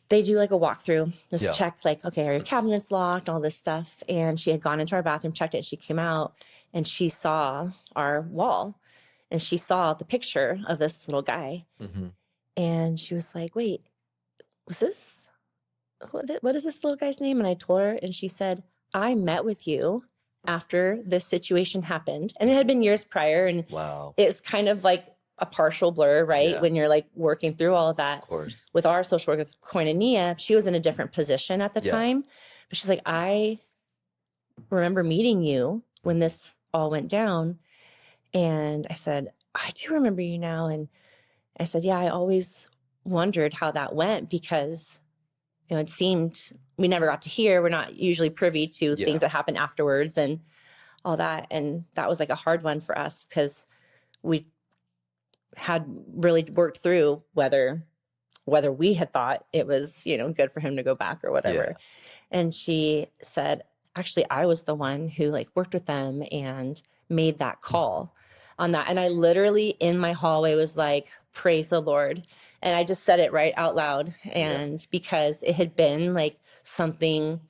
they do like a walkthrough, just check like, okay, are your cabinets locked, all this stuff. And she had gone into our bathroom, checked it. She came out and she saw our wall and she saw the picture of this little guy. Mm-hmm. And she was like, wait, was this, what is this little guy's name? And I told her and she said, I met with you after this situation happened. And it had been years prior. And it's kind of like a partial blur, right? Yeah. When you're like working through all of that. Of course. With our social worker, Koinonia, she was in a different position at the time. But she's like, I remember meeting you when this all went down. And I said, I do remember you now. And I said, yeah, I always wondered how that went because, you know, it seemed we never got to hear. We're not usually privy to things that happen afterwards and all that. And that was like a hard one for us because we had really worked through whether we had thought it was, you know, good for him to go back or whatever. And she said, actually, I was the one who like worked with them and made that call on that. And I literally in my hallway was like, praise the Lord. And I just said it right out loud. And because it had been like something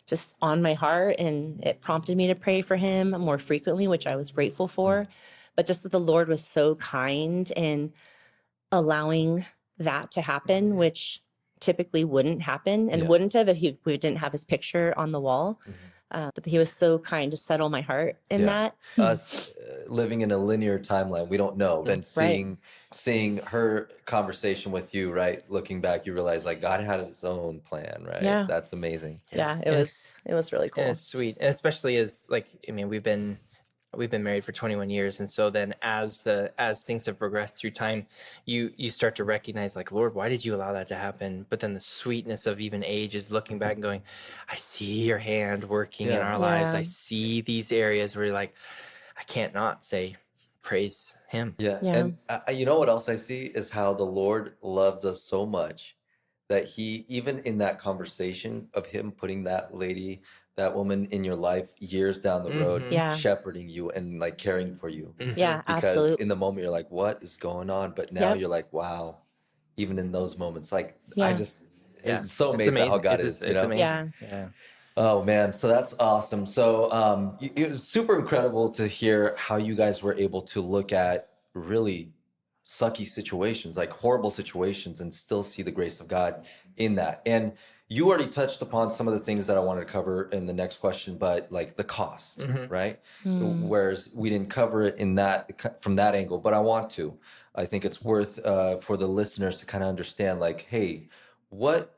just on my heart and it prompted me to pray for him more frequently, which I was grateful for. But just that the Lord was so kind in allowing that to happen, which typically wouldn't happen and wouldn't have if we didn't have his picture on the wall. But he was so kind to settle my heart in that. Us living in a linear timeline, we don't know. Then seeing her conversation with you, right? Looking back, you realize like God had his own plan, right? Yeah. That's amazing. Yeah, it was really cool. And it's sweet. And especially as like, I mean, we've been married for 21 years. And so then as things have progressed through time, you start to recognize like, Lord, why did you allow that to happen? But then the sweetness of even age is looking back and going, I see your hand working in our lives. I see these areas where you're like, I can't not say, praise him. And you know what else I see is how the Lord loves us so much that he, even in that conversation of him putting that woman in your life years down the road, shepherding you and like caring for you. Yeah, because absolutely. in the moment you're like, what is going on? But now you're like, wow, even in those moments, like it's so amazing how God is. It's amazing. Yeah. Oh man, so that's awesome. So it was super incredible to hear how you guys were able to look at really sucky situations, like horrible situations, and still see the grace of God in that. And you already touched upon some of the things that I wanted to cover in the next question, but like the cost, right? Whereas we didn't cover it in that from that angle, but I want to. I think it's worth for the listeners to kind of understand, like, hey, what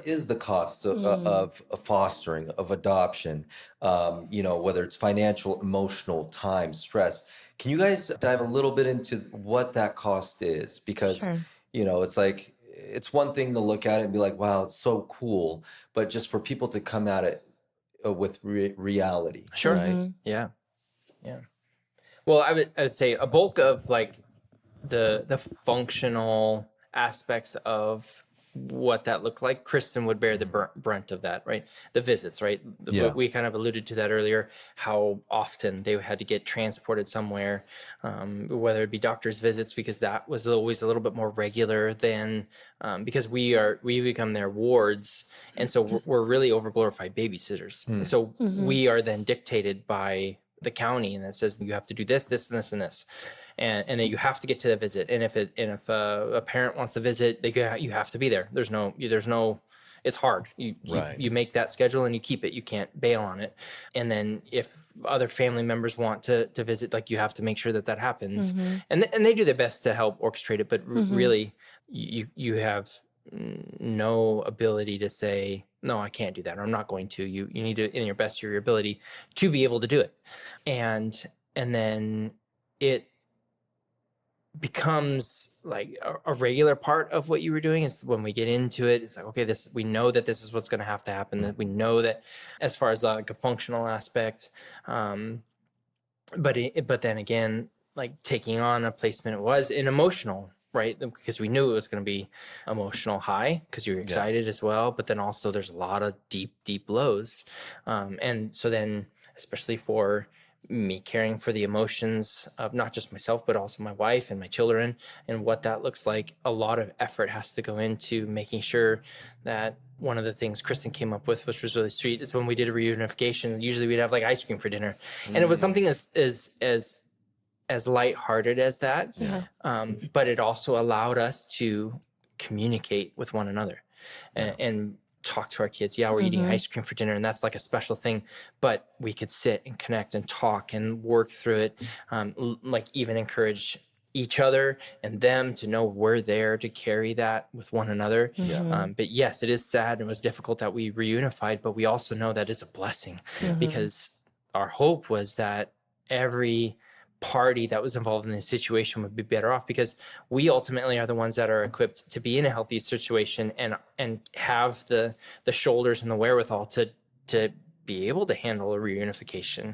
is the cost of fostering, of adoption? You know, whether it's financial, emotional, time, stress. Can you guys dive a little bit into what that cost is? Because, you know, it's like, it's one thing to look at it and be like, wow, it's so cool. But just for people to come at it with reality. Sure. Right? Yeah. Well, I would say a bulk of like the functional aspects of what that looked like, Kristen would bear the brunt of that, right? The visits, right? We kind of alluded to that earlier, how often they had to get transported somewhere, whether it be doctor's visits, because that was always a little bit more regular than, because we become their wards. And so we're really overglorified babysitters. And so we are then dictated by the county, and that says you have to do this, this, and this, and this. and then you have to get to the visit. And if a parent wants to visit, you have to be there. There's no, it's hard. You make that schedule and you keep it. You can't bail on it. And then if other family members want to visit, like, you have to make sure that happens. And they do their best to help orchestrate it, but really you have no ability to say, no, I can't do that, or I'm not going to. You need to, in your best of your ability, to be able to do it. And then it becomes like a regular part of what you were doing. Is when we get into it, it's like, okay, we know that this is what's going to have to happen, that we know that as far as like a functional aspect, but then again, like, taking on a placement was an emotional, right? Because we knew it was going to be emotional high, because you're excited as well, but then also there's a lot of deep lows. And so then, especially for me, caring for the emotions of not just myself, but also my wife and my children, and what that looks like, a lot of effort has to go into making sure that one of the things Kristin came up with, which was really sweet, is when we did a reunification, usually we'd have like ice cream for dinner. And it was something as lighthearted as that. But it also allowed us to communicate with one another and talk to our kids. We're eating ice cream for dinner, and that's like a special thing, but we could sit and connect and talk and work through it. Like, even encourage each other and them to know we're there to carry that with one another. But yes, it is sad and it was difficult that we reunified, but we also know that it's a blessing, because our hope was that every party that was involved in this situation would be better off, because we ultimately are the ones that are equipped to be in a healthy situation and have the shoulders and the wherewithal to be able to handle a reunification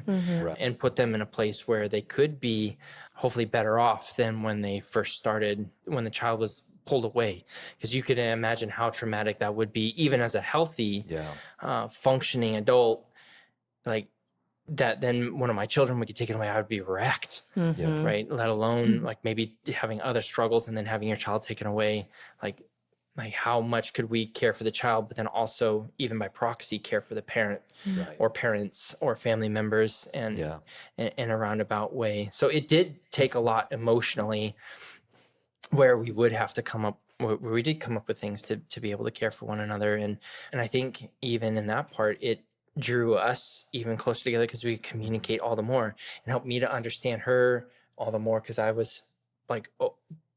and put them in a place where they could be hopefully better off than when they first started, when the child was pulled away. Because you could imagine how traumatic that would be, even as a healthy functioning adult, like, that then one of my children would get taken away, I would be wrecked, right? Let alone like maybe having other struggles and then having your child taken away. Like how much could we care for the child, but then also, even by proxy, care for the parent or parents or family members, and in a roundabout way. So it did take a lot emotionally, where we would have to where we did come up with things to be able to care for one another. And I think even in that part, it drew us even closer together, because we communicate all the more, and helped me to understand her all the more, because I was like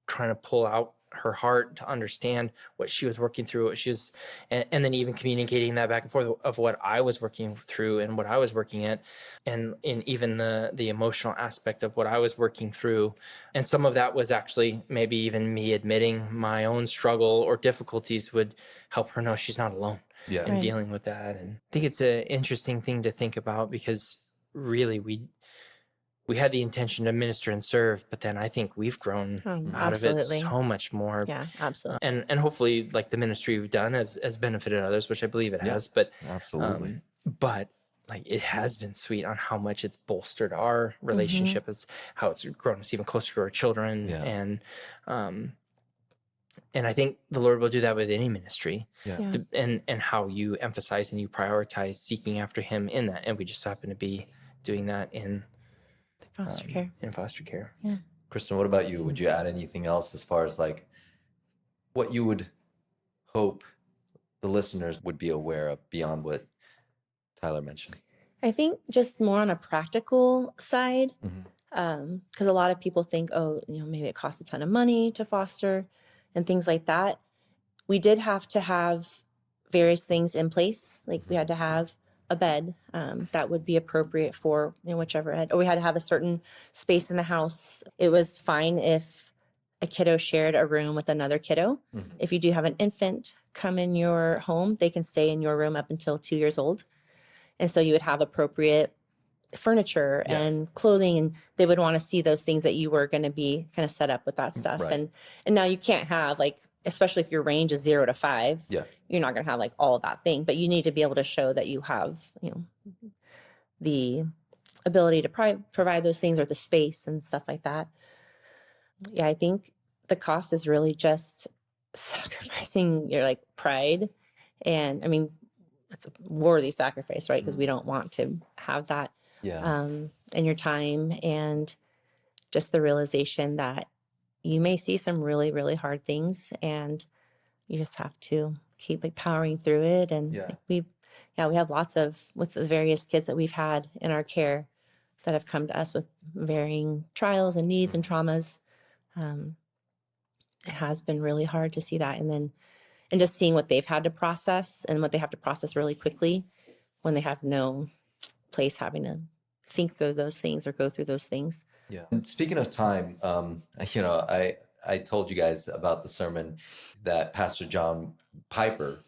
trying to pull out her heart to understand what she was working through, what she was, and then even communicating that back and forth of what I was working through and what I was working at, and in even the emotional aspect of what I was working through. And some of that was actually maybe even me admitting my own struggle or difficulties would help her know she's not alone in dealing with that. And I think it's an interesting thing to think about, because really we had the intention to minister and serve, but then I think we've grown out of it so much more. Yeah, absolutely. And hopefully, like, the ministry we've done has benefited others, which I believe it has. But absolutely. But like, it has been sweet on how much it's bolstered our relationship, as how it's grown us even closer to our children. And I think the Lord will do that with any ministry, and how you emphasize and you prioritize seeking after Him in that. And we just happen to be doing that in foster care. In foster care. Yeah. Kristin, what about you? Would you add anything else as far as like what you would hope the listeners would be aware of beyond what Tyler mentioned? I think just more on a practical side, because a lot of people think, maybe it costs a ton of money to foster and things like that. We did have to have various things in place. Like, we had to have a bed that would be appropriate for whichever ed, or we had to have a certain space in the house. It was fine if a kiddo shared a room with another kiddo. If you do have an infant come in your home, they can stay in your room up until 2 years old. And so you would have appropriate furniture and clothing, and they would want to see those things that you were going to be kind of set up with that stuff. And now you can't have, like, especially if your range is 0 to 5, you're not going to have like all of that thing, but you need to be able to show that you have, the ability to provide those things, or the space and stuff like that. Yeah, I think the cost is really just sacrificing your like pride. And I mean, it's a worthy sacrifice, right? Because we don't want to have that in your time. And just the realization that you may see some really, really hard things, and you just have to keep like powering through it. And like, we have lots of, with the various kids that we've had in our care that have come to us with varying trials and needs and traumas. It has been really hard to see that. And just seeing what they've had to process and what they have to process really quickly when they have no place having to think through those things or go through those things. Yeah. And speaking of time, I told you guys about the sermon that Pastor John Piper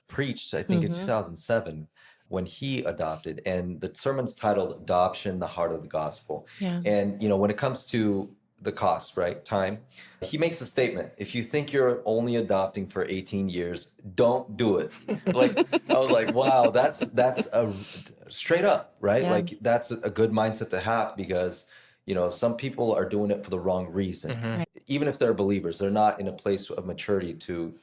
preached, I think in 2007, when he adopted. And the sermon's titled Adoption, the Heart of the Gospel. Yeah. And, when it comes to the cost, right? Time. He makes a statement. If you think you're only adopting for 18 years, don't do it. Like, I was like, wow, that's a straight up, right? Yeah. Like, that's a good mindset to have, because, some people are doing it for the wrong reason. Right. Even if they're believers, they're not in a place of maturity to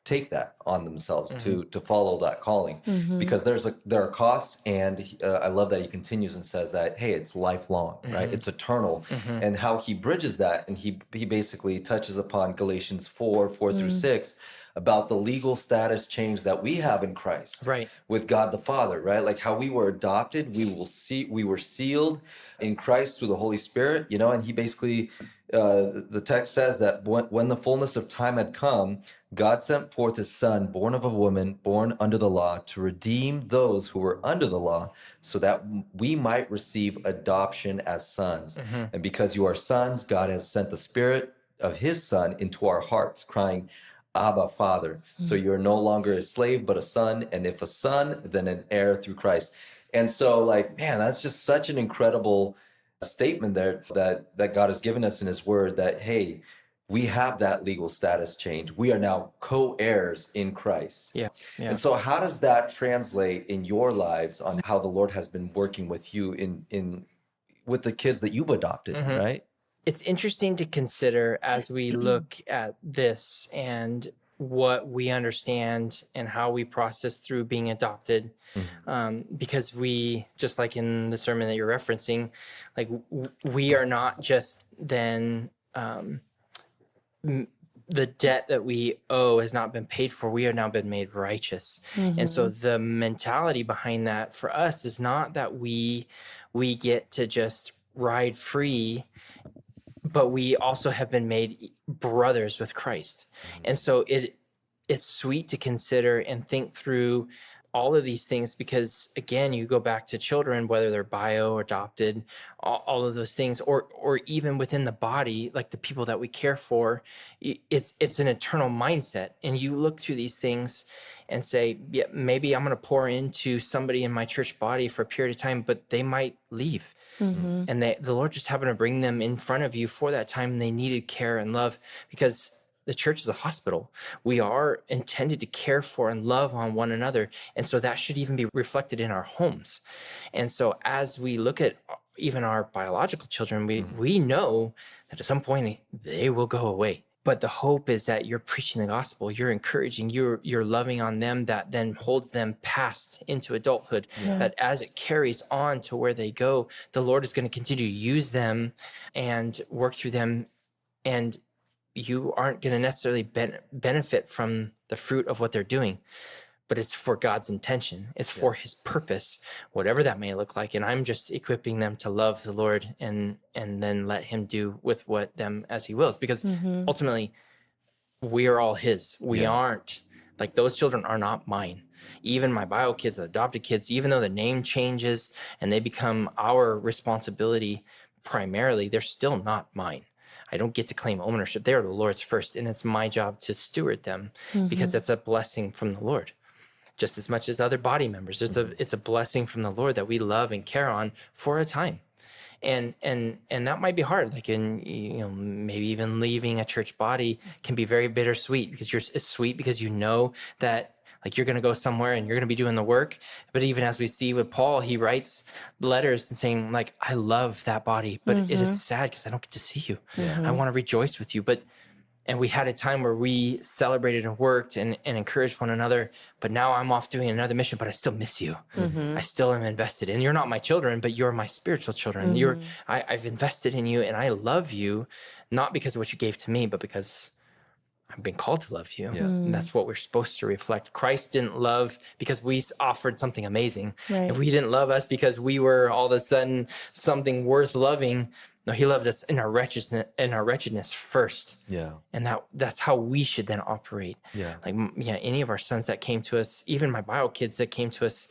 take that on themselves, to follow that calling, because there are costs. And I love that he continues and says that, hey, it's lifelong, right? It's eternal. And how he bridges that, and he basically touches upon Galatians 4:4-6 about the legal status change that we have in Christ, right, with God the Father, right? Like how we were adopted, we were sealed in Christ through the Holy Spirit, and he basically, the text says that when the fullness of time had come, God sent forth his son, born of a woman, born under the law, to redeem those who were under the law, so that we might receive adoption as sons. And because you are sons, God has sent the Spirit of his Son into our hearts, crying, Abba, Father. So you're no longer a slave, but a son. And if a son, then an heir through Christ. And so, like, man, that's just such an incredible statement there that God has given us in his word, that, hey, we have that legal status change. We are now co-heirs in Christ. Yeah. And so how does that translate in your lives on how the Lord has been working with you in with the kids that you've adopted, right? It's interesting to consider as we look at this and what we understand and how we process through being adopted. Because we, just like in the sermon that you're referencing, like we are not just then, the debt that we owe has not been paid for. We have now been made righteous. And so the mentality behind that for us is not that we get to just ride free, but we also have been made brothers with Christ. And so it's sweet to consider and think through all of these things, because again, you go back to children, whether they're bio, adopted, all of those things, or even within the body, like the people that we care for, it's an eternal mindset. And you look through these things and say, yeah, maybe I'm going to pour into somebody in my church body for a period of time, but they might leave. And the Lord just happened to bring them in front of you for that time, and they needed care and love, because the church is a hospital. We are intended to care for and love on one another. And so that should even be reflected in our homes. And so as we look at even our biological children, we know that at some point they will go away. But the hope is that you're preaching the gospel, you're encouraging, you're loving on them, that then holds them past into adulthood, that as it carries on to where they go, the Lord is going to continue to use them and work through them. And you aren't going to necessarily benefit from the fruit of what they're doing, but it's for God's intention. It's for his purpose, whatever that may look like. And I'm just equipping them to love the Lord and then let him do with them as he wills, because ultimately we are all his. We aren't, like, those children are not mine. Even my bio kids, the adopted kids, even though the name changes and they become our responsibility primarily, they're still not mine. I don't get to claim ownership. They are the Lord's first, and it's my job to steward them, because that's a blessing from the Lord, just as much as other body members. It's a blessing from the Lord that we love and care on for a time. And that might be hard. Like maybe even leaving a church body can be very bittersweet, because it's sweet because you know that, like, you're going to go somewhere and you're going to be doing the work. But even as we see with Paul, he writes letters and saying, like, I love that body, but it is sad because I don't get to see you. I want to rejoice with you. But And we had a time where we celebrated and worked and encouraged one another. But now I'm off doing another mission, but I still miss you. I still am invested. And you're not my children, but you're my spiritual children. I've invested in you, and I love you, not because of what you gave to me, but because I've been called to love you. And that's what we're supposed to reflect. Christ didn't love because we offered something amazing. Right. If we didn't love us because we were all of a sudden something worth loving. No, he loved us in our wretchedness first. Yeah. And that's how we should then operate. Yeah. Like, any of our sons that came to us, even my bio kids that came to us,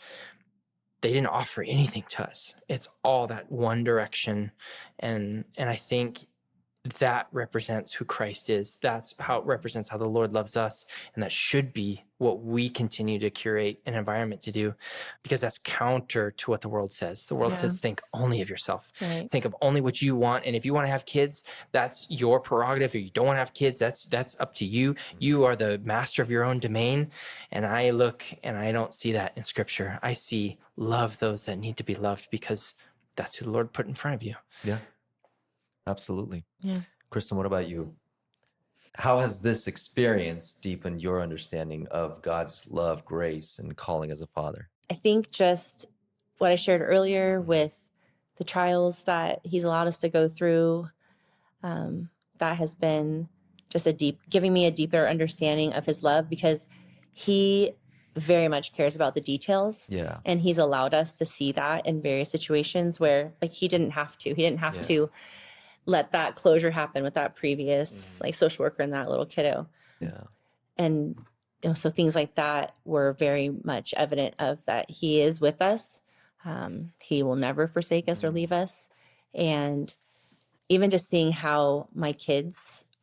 they didn't offer anything to us. It's all that one direction. And I think that represents who Christ is. That's how it represents how the Lord loves us. And that should be what we continue to curate an environment to do, because that's counter to what the world says. The world says, think only of yourself. Right. Think of only what you want. And if you want to have kids, that's your prerogative. If you don't want to have kids, that's up to you. You are the master of your own domain. And I look and I don't see that in Scripture. I see love those that need to be loved, because that's who the Lord put in front of you. Yeah. Absolutely. Yeah. Kristin, what about you? How has this experience deepened your understanding of God's love, grace, and calling as a father? I think just what I shared earlier with the trials that he's allowed us to go through, that has been just giving me a deeper understanding of his love, because he very much cares about the details. Yeah. And he's allowed us to see that in various situations where, like, he didn't have to let that closure happen with that previous like social worker and that little kiddo. Yeah. And so things like that were very much evident of that he is with us. He will never forsake us or leave us. And even just seeing how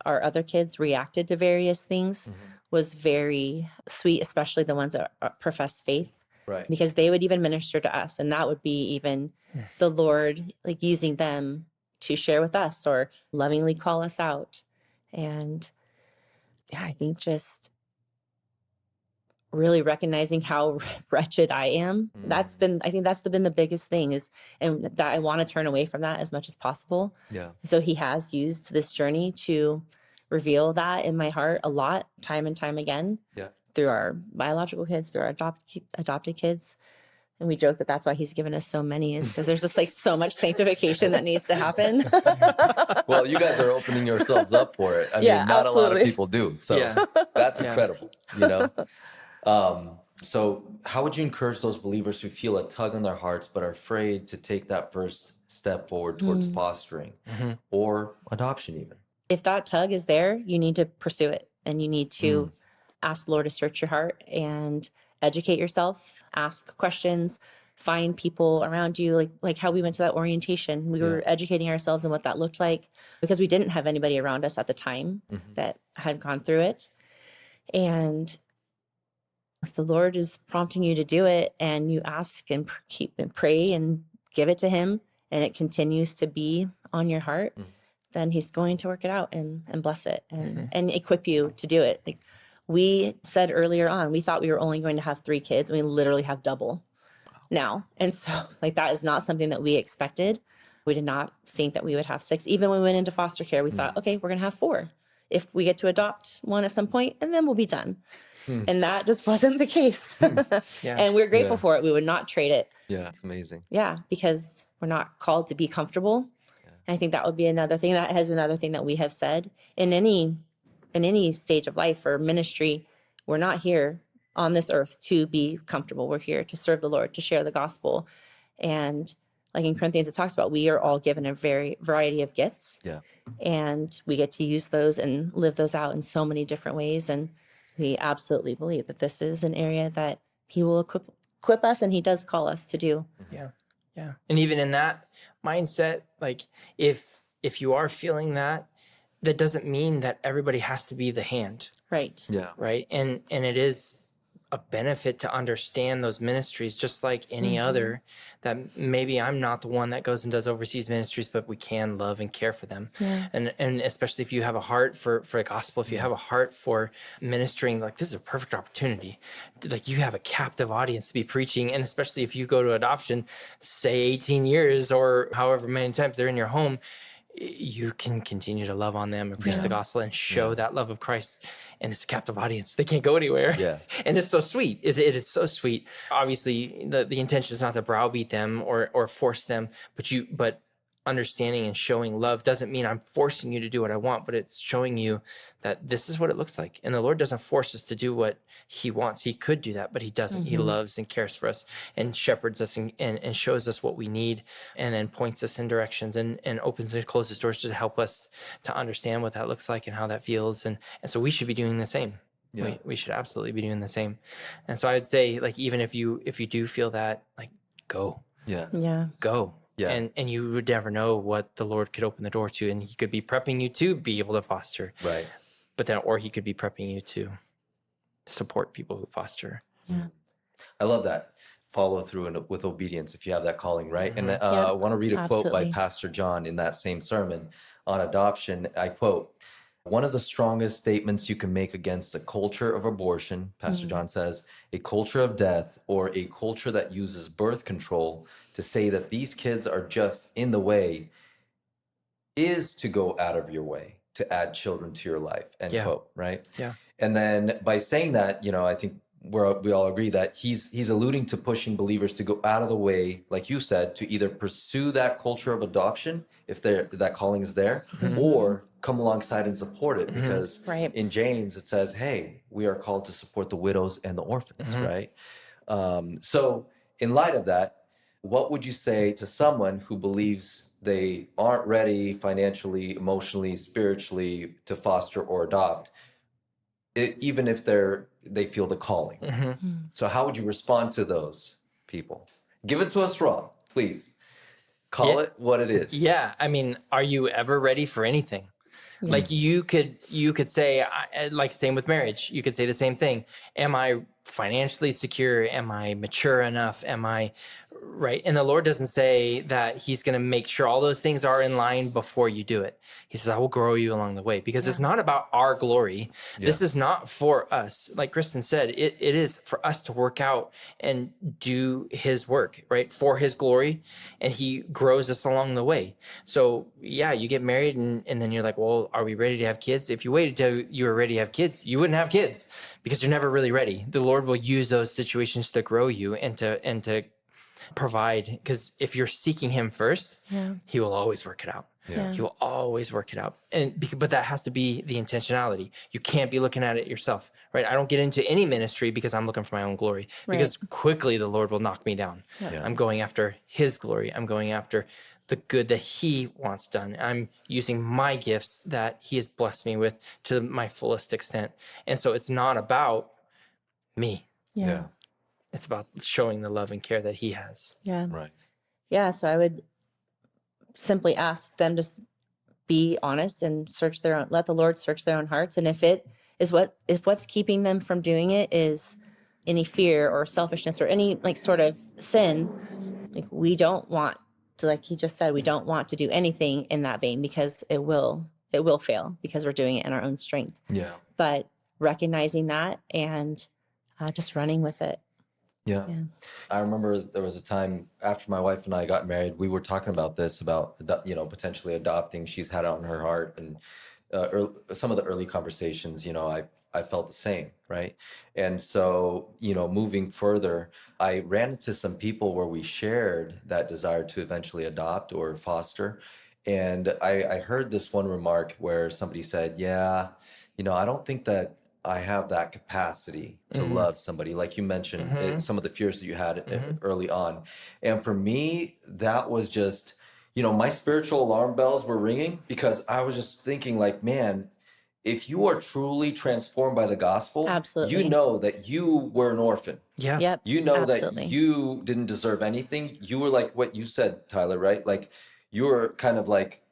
our other kids reacted to various things was very sweet, especially the ones that profess faith. Right. Because they would even minister to us, and that would be even the Lord, like, using them to share with us or lovingly call us out. And I think just really recognizing how wretched I am. I think that's been the biggest thing, and that I want to turn away from that as much as possible. Yeah. So he has used this journey to reveal that in my heart a lot, time and time again. Yeah. Through our biological kids, through our adopted kids. And we joke that that's why he's given us so many, is because there's just like so much sanctification that needs to happen. Well, you guys are opening yourselves up for it. I mean, not absolutely. a lot of people do. So that's incredible, So how would you encourage those believers who feel a tug on their hearts but are afraid to take that first step forward towards fostering or adoption even? If that tug is there, you need to pursue it, and you need to ask the Lord to search your heart and educate yourself, ask questions, find people around you, like how we went to that orientation. We were educating ourselves on what that looked like, because we didn't have anybody around us at the time that had gone through it. And if the Lord is prompting you to do it, and you ask and keep and pray and give it to him, and it continues to be on your heart, then he's going to work it out and bless it and equip you to do it. Like we said earlier on, we thought we were only going to have 3 kids, and we literally have double now. And so like that is not something that we expected. We did not think that we would have 6. Even when we went into foster care, we thought, okay, we're going to have 4 if we get to adopt one at some point, and then we'll be done. And that just wasn't the case. And we're grateful for it. We would not trade it. Yeah, it's amazing. Yeah, because we're not called to be comfortable. And I think that would be another thing. That is another thing that we have said in any stage of life or ministry. We're not here on this earth to be comfortable. We're here to serve the Lord, to share the gospel. And like in Corinthians, it talks about we are all given a variety of gifts. Yeah. And we get to use those and live those out in so many different ways. And we absolutely believe that this is an area that he will equip us, and he does call us to do. Yeah. Yeah. And even in that mindset, like if you are feeling that doesn't mean that everybody has to be the hand. Right. Yeah. Right. And it is a benefit to understand those ministries, just like any other, that maybe I'm not the one that goes and does overseas ministries, but we can love and care for them. Yeah. And especially if you have a heart for the gospel, if you have a heart for ministering, like this is a perfect opportunity. Like you have a captive audience to be preaching. And especially if you go to adoption, say 18 years or however many times they're in your home, you can continue to love on them and preach the Yeah. gospel and show that love of Christ. And it's a captive audience. They can't go anywhere. Yeah. And it's so sweet. It is so sweet. Obviously, the intention is not to browbeat them or force them, but understanding and showing love doesn't mean I'm forcing you to do what I want, but it's showing you that this is what it looks like. And the Lord doesn't force us to do what he wants. He could do that, but he doesn't. He loves and cares for us and shepherds us and shows us what we need, and then points us in directions and opens and closes doors to help us to understand what that looks like and how that feels. And so we should be doing the same. Yeah. We should absolutely be doing the same. And so I'd say, like, even if you do feel that, like, go. Yeah. Yeah. Go. Yeah. And you would never know what the Lord could open the door to, and he could be prepping you to be able to foster. Right. But then, or he could be prepping you to support people who foster. Yeah. I love that. Follow through and with obedience if you have that calling, right? And Mhm. I want to read a quote by Absolutely. Pastor John in that same sermon on adoption. I quote, "One of the strongest statements you can make against a culture of abortion," Pastor John says, "a culture of death, or a culture that uses birth control to say that these kids are just in the way, is to go out of your way to add children to your life," end Yeah. quote, right? Yeah. And then by saying that, I think we all agree that he's alluding to pushing believers to go out of the way, like you said, to either pursue that culture of adoption if that calling is there, or come alongside and support it. Because Right. in James it says, "Hey, we are called to support the widows and the orphans," right? So in light of that, what would you say to someone who believes they aren't ready financially, emotionally, spiritually to foster or adopt, even if they feel the calling? So how would you respond to those people? Give it to us raw, please. Call it what it is. Yeah. I mean, are you ever ready for anything? Yeah. Like you could say, like, same with marriage. You could say the same thing. Am I financially secure? Am I mature enough? Am I right? And the Lord doesn't say that he's going to make sure all those things are in line before you do it. He says, I will grow you along the way, because it's not about our glory. This is not for us. Like Kristin said, it is for us to work out and do his work, right? For his glory. And he grows us along the way. So yeah, you get married and then you're like, well, are we ready to have kids? If you waited till you were ready to have kids, you wouldn't have kids, because you're never really ready. The Lord will use those situations to grow you and to provide, because if you're seeking him first, he will always work it out. He will always work it out. But that has to be the intentionality. You can't be looking at it yourself, right? I don't get into any ministry because I'm looking for my own glory, because quickly the Lord will knock me down. I'm going after his glory. I'm going after the good that he wants done. I'm using my gifts that he has blessed me with to my fullest extent. And so it's not about me. Yeah. It's about showing the love and care that he has. Yeah. Right. Yeah. So I would simply ask them to be honest and let the Lord search their own hearts. And if what's keeping them from doing it is any fear or selfishness or any like sort of sin, like we don't want to, like he just said, we don't want to do anything in that vein, because it will fail, because we're doing it in our own strength. Yeah. But recognizing that and just running with it. Yeah. I remember there was a time after my wife and I got married, we were talking about this, about, potentially adopting. She's had it on her heart, and some of the early conversations, I felt the same. Right. And so, moving further, I ran into some people where we shared that desire to eventually adopt or foster. And I heard this one remark where somebody said, yeah, I don't think that I have that capacity to love somebody, like you mentioned, some of the fears that you had early on. And for me, that was just, my spiritual alarm bells were ringing, because I was just thinking like, man, if you are truly transformed by the gospel, Absolutely. you know that you were an orphan. Yeah. Yep. You know Absolutely. that you didn't deserve anything. You were like what you said, Tyler, right? Like you were kind of like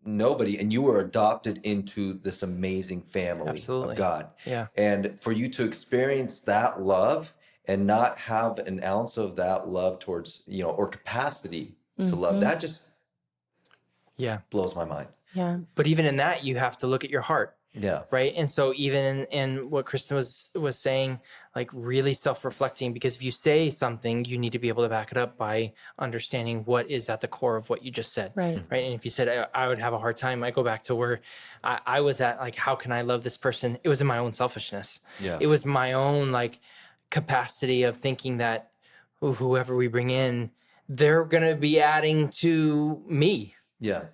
nobody, and you were adopted into this amazing family of God. Yeah. And for you to experience that love and not have an ounce of that love towards, or capacity to love, that just blows my mind. Yeah. But even in that, you have to look at your heart. Yeah. Right. And so even in what Kristen was saying, like really self-reflecting, because if you say something, you need to be able to back it up by understanding what is at the core of what you just said. Right. Right. And if you said, I would have a hard time, I go back to where I was at, like, how can I love this person? It was in my own selfishness. Yeah. It was my own like capacity of thinking that whoever we bring in, they're going to be adding to me. Yeah.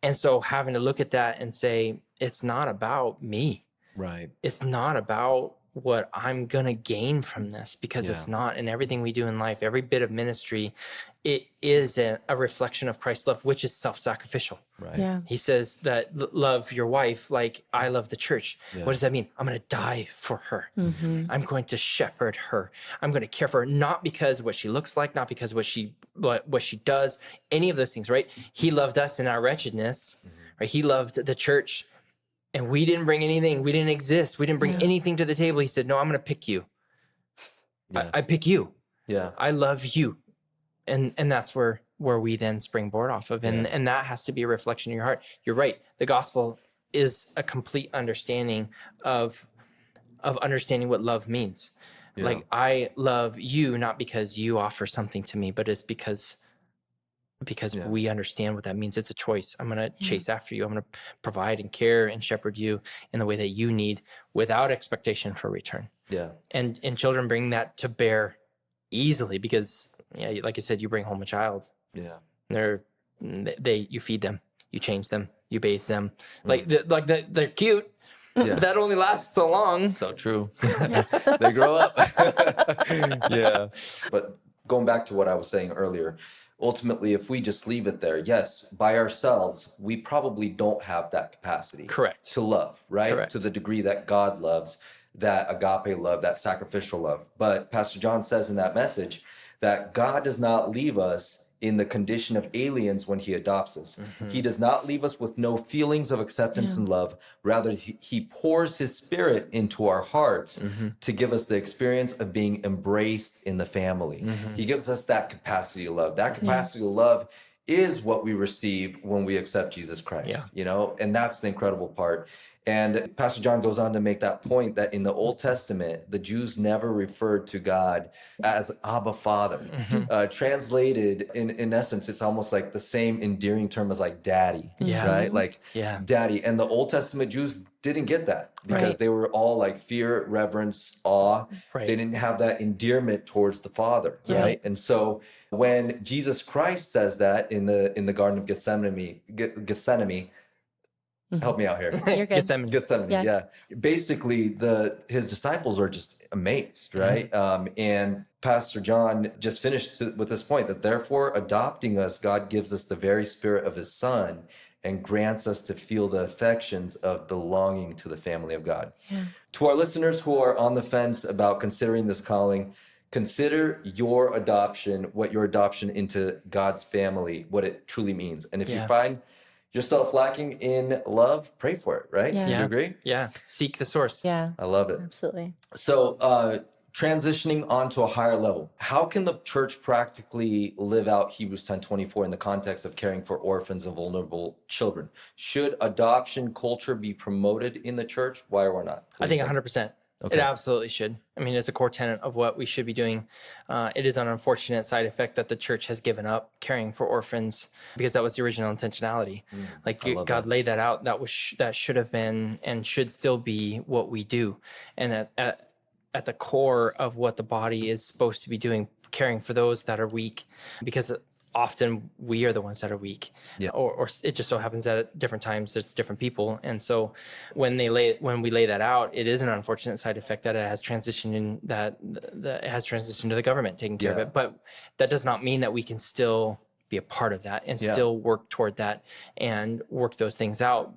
And so having to look at that and say, it's not about me. Right. It's not about what I'm going to gain from this, because Yeah. it's not. In everything we do in life, every bit of ministry, it is a reflection of Christ's love, which is self-sacrificial. Right. Yeah. He says that love your wife like I love the church. Yeah. What does that mean? I'm going to die for her. Mm-hmm. I'm going to shepherd her. I'm going to care for her, not because of what she looks like, not because of what she does, any of those things, right? He loved us in our wretchedness, right? He loved the church, and we didn't bring anything. We didn't exist. We didn't bring anything to the table. He said, no, I'm going to pick you. Yeah. I pick you. Yeah. I love you. And that's where we then springboard off of. And that has to be a reflection of your heart. You're right. The gospel is a complete understanding of understanding what love means. Yeah. Like, I love you, not because you offer something to me, but it's because we understand what that means. It's a choice. I'm going to chase after you. I'm going to provide and care and shepherd you in the way that you need, without expectation for return. Yeah. And children bring that to bear easily, because like I said, you bring home a child. Yeah. You feed them, you change them, you bathe them. They're cute. Yeah. But that only lasts so long. So true. They grow up. Yeah. But going back to what I was saying earlier, ultimately, if we just leave it there, yes, by ourselves, we probably don't have that capacity. Correct. To love, right? Correct. To the degree that God loves, that agape love, that sacrificial love. But Pastor John says in that message that God does not leave us in the condition of aliens when he adopts us. Mm-hmm. He does not leave us with no feelings of acceptance and love. Rather, he pours his spirit into our hearts to give us the experience of being embraced in the family. He gives us that capacity to love. That capacity to love is what we receive when we accept Jesus Christ, you know, and that's the incredible part. And Pastor John goes on to make that point that in the Old Testament, the Jews never referred to God as Abba Father. Translated in essence, it's almost like the same endearing term as like daddy, right? Like daddy. And the Old Testament Jews didn't get that because they were all like fear, reverence, awe. They didn't have that endearment towards the Father, right? And so when Jesus Christ says that in the Garden of Gethsemane, help me out here. You're good. Gethsemane, yeah. Basically, his disciples are just amazed, right? And Pastor John just finished with this point that therefore, adopting us, God gives us the very spirit of his Son and grants us to feel the affections of belonging to the family of God. To our listeners who are on the fence about considering this calling, consider your adoption, what your adoption into God's family, what it truly means. And if you find yourself lacking in love, pray for it, right? Yeah. Do you agree? Yeah. Seek the source. Yeah. I love it. Absolutely. So transitioning onto a higher level, how can the church practically live out Hebrews 10:24 in the context of caring for orphans and vulnerable children? Should adoption culture be promoted in the church? Why or why not? I think 100%. Okay. It absolutely should. I mean, it's a core tenet of what we should be doing. It is an unfortunate side effect that the church has given up caring for orphans, because that was the original intentionality. Like God laid that out. That should have been and should still be what we do. And at the core of what the body is supposed to be doing, caring for those that are weak, because often we are the ones that are weak, or it just so happens that at different times it's different people. And so when we lay that out, it is an unfortunate side effect that it has transitioned to the government taking care of it. But that does not mean that we can still be a part of that and still work toward that and work those things out,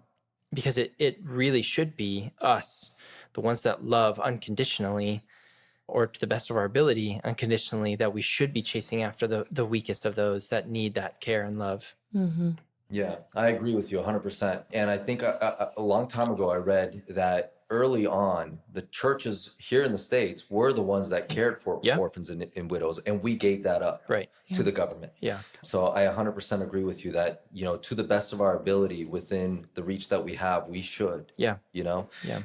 because it really should be us, the ones that love unconditionally, or to the best of our ability unconditionally, that we should be chasing after the weakest of those that need that care and love. Yeah, I agree with you 100%. And I think a long time ago, I read that early on, the churches here in the States were the ones that cared for Yeah. orphans and widows, and we gave that up Right. to the government. Yeah. So I 100% agree with you that, to the best of our ability within the reach that we have, we should. Yeah. Yeah. Yeah.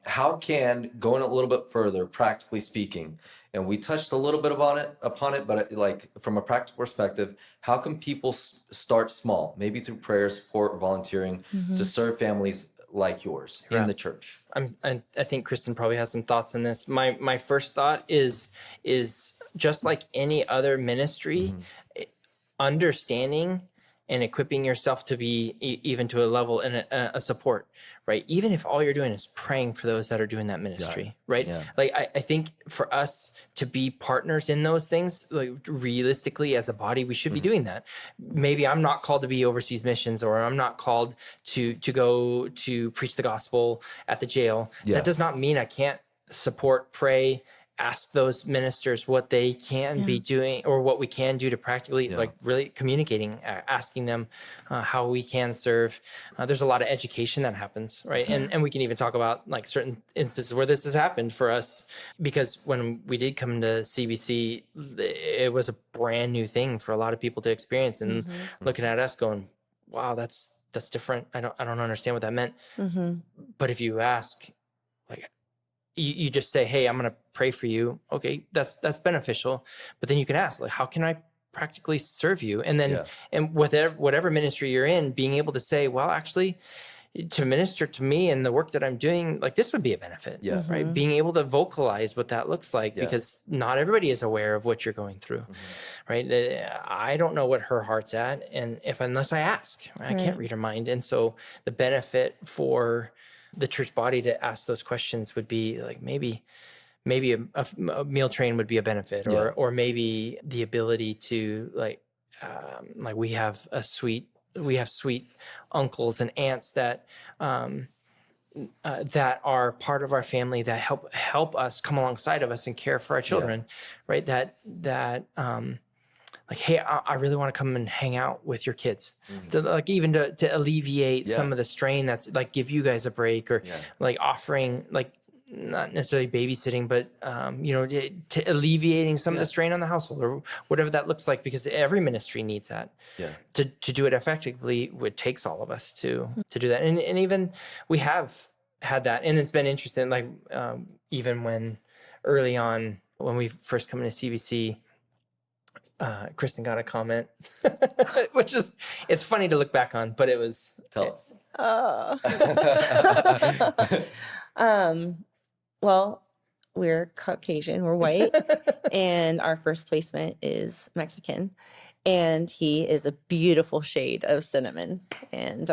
How can, going a little bit further, practically speaking, and we touched a little bit upon it, but like from a practical perspective, how can people start small, maybe through prayer, support, volunteering, to serve families like yours in the church? I think Kristin probably has some thoughts on this. My first thought is just like any other ministry, understanding and equipping yourself to be even to a level and a support, right? Even if all you're doing is praying for those that are doing that ministry, right? Yeah. Like I think for us to be partners in those things, like realistically as a body, we should be doing that. Maybe I'm not called to be overseas missions, or I'm not called to go to preach the gospel at the jail. Yeah. That does not mean I can't support, pray, ask those ministers what they can be doing, or what we can do to practically like really communicating, asking them how we can serve. There's a lot of education that happens, right? And we can even talk about like certain instances where this has happened for us, because when we did come to CBC, it was a brand new thing for a lot of people to experience, and looking at us going, wow, that's different. I don't understand what that meant. But if you ask, like, you just say, hey, I'm going to pray for you. Okay, that's beneficial. But then you can ask, like, how can I practically serve you? And then, and whatever ministry you're in, being able to say, well, actually, to minister to me and the work that I'm doing, like this would be a benefit, right? Being able to vocalize what that looks like, because not everybody is aware of what you're going through, right? I don't know what her heart's at, and unless I ask, right? I can't read her mind. And so the benefit for the church body to ask those questions would be like maybe a meal train would be a benefit, or maybe the ability to like we have sweet uncles and aunts that that are part of our family that help us, come alongside of us and care for our children, right? That like, hey, I really want to come and hang out with your kids, to like even to alleviate some of the strain, that's like give you guys a break, or like offering, like not necessarily babysitting, but to alleviating some of the strain on the household, or whatever that looks like, because every ministry needs that. To do it effectively, it takes all of us to do that, and even we have had that, and it's been interesting. Like even when early on when we first come into CBC. Kristin got a comment, which is, it's funny to look back on, but it was. Tell us. Well, we're Caucasian, we're white, and our first placement is Mexican, and he is a beautiful shade of cinnamon. And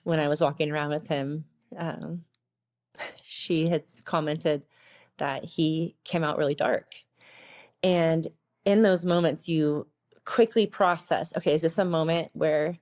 when I was walking around with him, she had commented that he came out really dark. And in those moments, you quickly process, okay, is this a moment where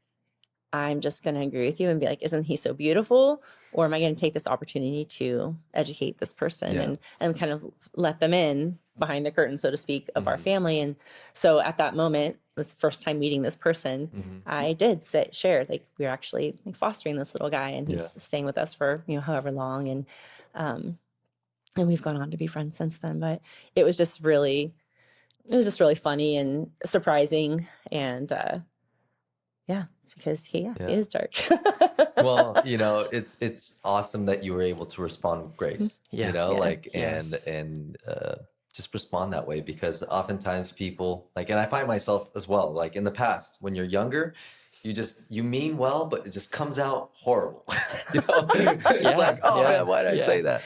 I'm just going to agree with you and be like, isn't he so beautiful? Or am I going to take this opportunity to educate this person and kind of let them in behind the curtain, so to speak, of our family? And so at that moment, this first time meeting this person, I did share, like, we're actually like fostering this little guy, and he's staying with us for, however long. And we've gone on to be friends since then. But it was just really funny and surprising, and because he is dark. Well, it's awesome that you were able to respond with grace. And just respond that way, because oftentimes people and I find myself as well, like in the past, when you're younger, you mean well, but it just comes out horrible. It's like, oh man, why did I say that?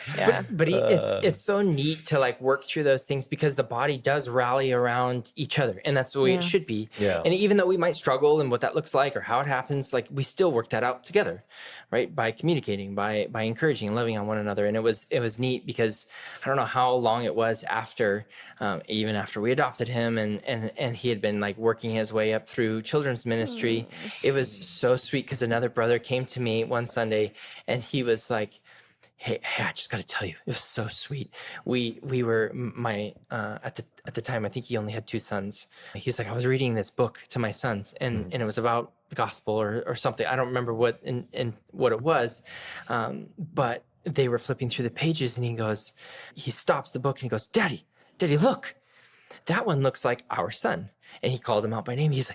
But it's so neat to like work through those things, because the body does rally around each other, and that's the way it should be. And even though we might struggle and what that looks like or how it happens, like we still work that out together, right? By communicating, by encouraging and loving on one another. And it was neat, because I don't know how long it was after, even after we adopted him, and he had been like working his way up through children's ministry. It was so sweet, because another brother came to me one Sunday, and he was like, Hey, I just got to tell you, it was so sweet. We were at the time, I think he only had 2 sons. He's like, I was reading this book to my sons, and it was about the gospel or something. I don't remember what what it was, but they were flipping through the pages, and he stops the book and he goes, Daddy, look, that one looks like our son. And he called him out by name. He's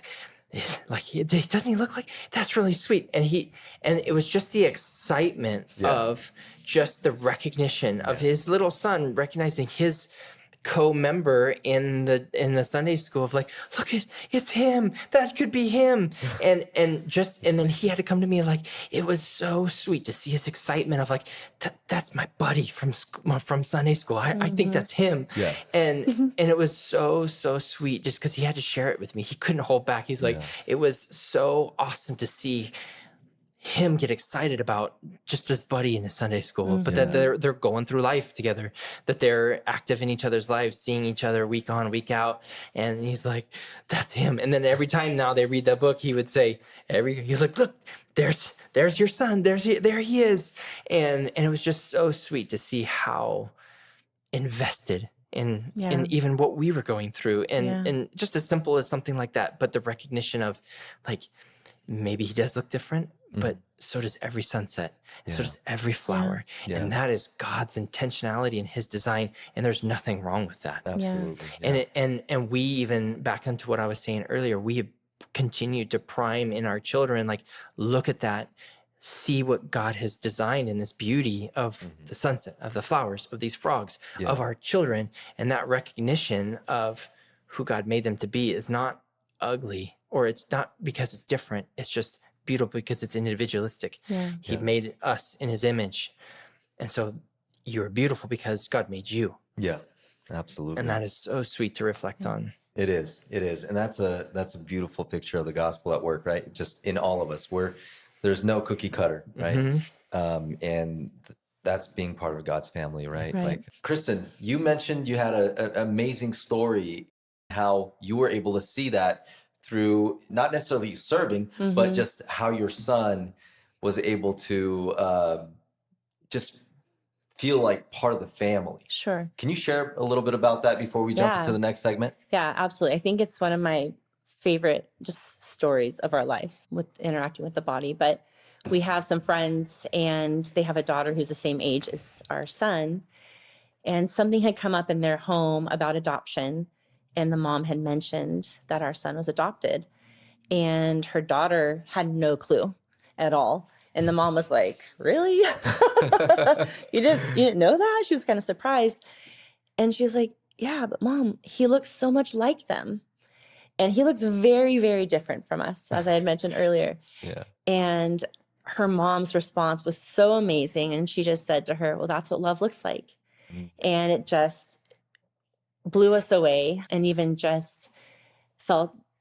like, doesn't he look like, that's really sweet. And it was just the excitement of just the recognition of his little son, recognizing his co-member in the Sunday school of like, look, it's him, that could be him. And then he had to come to me, like, it was so sweet to see his excitement of like, that's my buddy from Sunday school. I think that's him. Yeah. And it was so sweet just because he had to share it with me. He couldn't hold back. He's like, it was so awesome to see him get excited about just this buddy in his Sunday school, but that they're going through life together, that they're active in each other's lives, seeing each other week on, week out. And he's like, that's him. And then every time now they read that book, he would say, he's like, look, there's your son. There he is. And it was just so sweet to see how invested in even what we were going through. And just as simple as something like that, but the recognition of like, maybe he does look different, but so does every sunset. So does every flower. And that is God's intentionality and his design. And there's nothing wrong with that. Absolutely. And we even, back into what I was saying earlier, we have continued to prime in our children, like, look at that, see what God has designed in this beauty of the sunset, of the flowers, of these frogs, of our children. And that recognition of who God made them to be is not ugly, or it's not because it's different. It's just beautiful because it's individualistic. He made us in his image. And so you're beautiful because God made you. Yeah, absolutely. And that is so sweet to reflect on. It is. And that's a beautiful picture of the gospel at work, right? Just in all of us, where there's no cookie cutter, right? And that's being part of God's family, right? Like, Kristin, you mentioned you had an amazing story, how you were able to see that through not necessarily serving, but just how your son was able to just feel like part of the family. Sure. Can you share a little bit about that before we jump into the next segment? Yeah, absolutely. I think it's one of my favorite just stories of our life with interacting with the body. But we have some friends and they have a daughter who's the same age as our son. And something had come up in their home about adoption. And the mom had mentioned that our son was adopted. And her daughter had no clue at all. And the mom was like, really? You didn't know that? She was kind of surprised. And she was like, yeah, but Mom, he looks so much like them. And he looks very, very different from us, as I had mentioned earlier. And her mom's response was so amazing. And she just said to her, well, that's what love looks like. And it just blew us away, and even just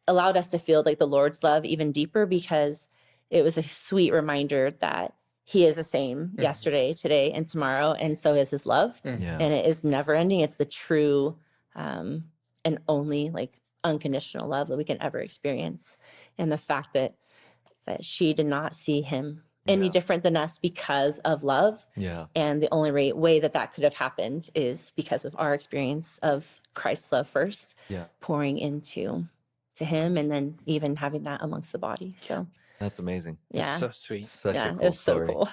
allowed us to feel like the Lord's love even deeper, because it was a sweet reminder that he is the same yesterday, today, and tomorrow. And so is his love. And it is never ending. It's the true and only like unconditional love that we can ever experience. And the fact that she did not see him any different than us because of love. And the only way that could have happened is because of our experience of Christ's love first, pouring into him, and then even having that amongst the body. So that's amazing. It's so sweet. Such a cool story. So cool.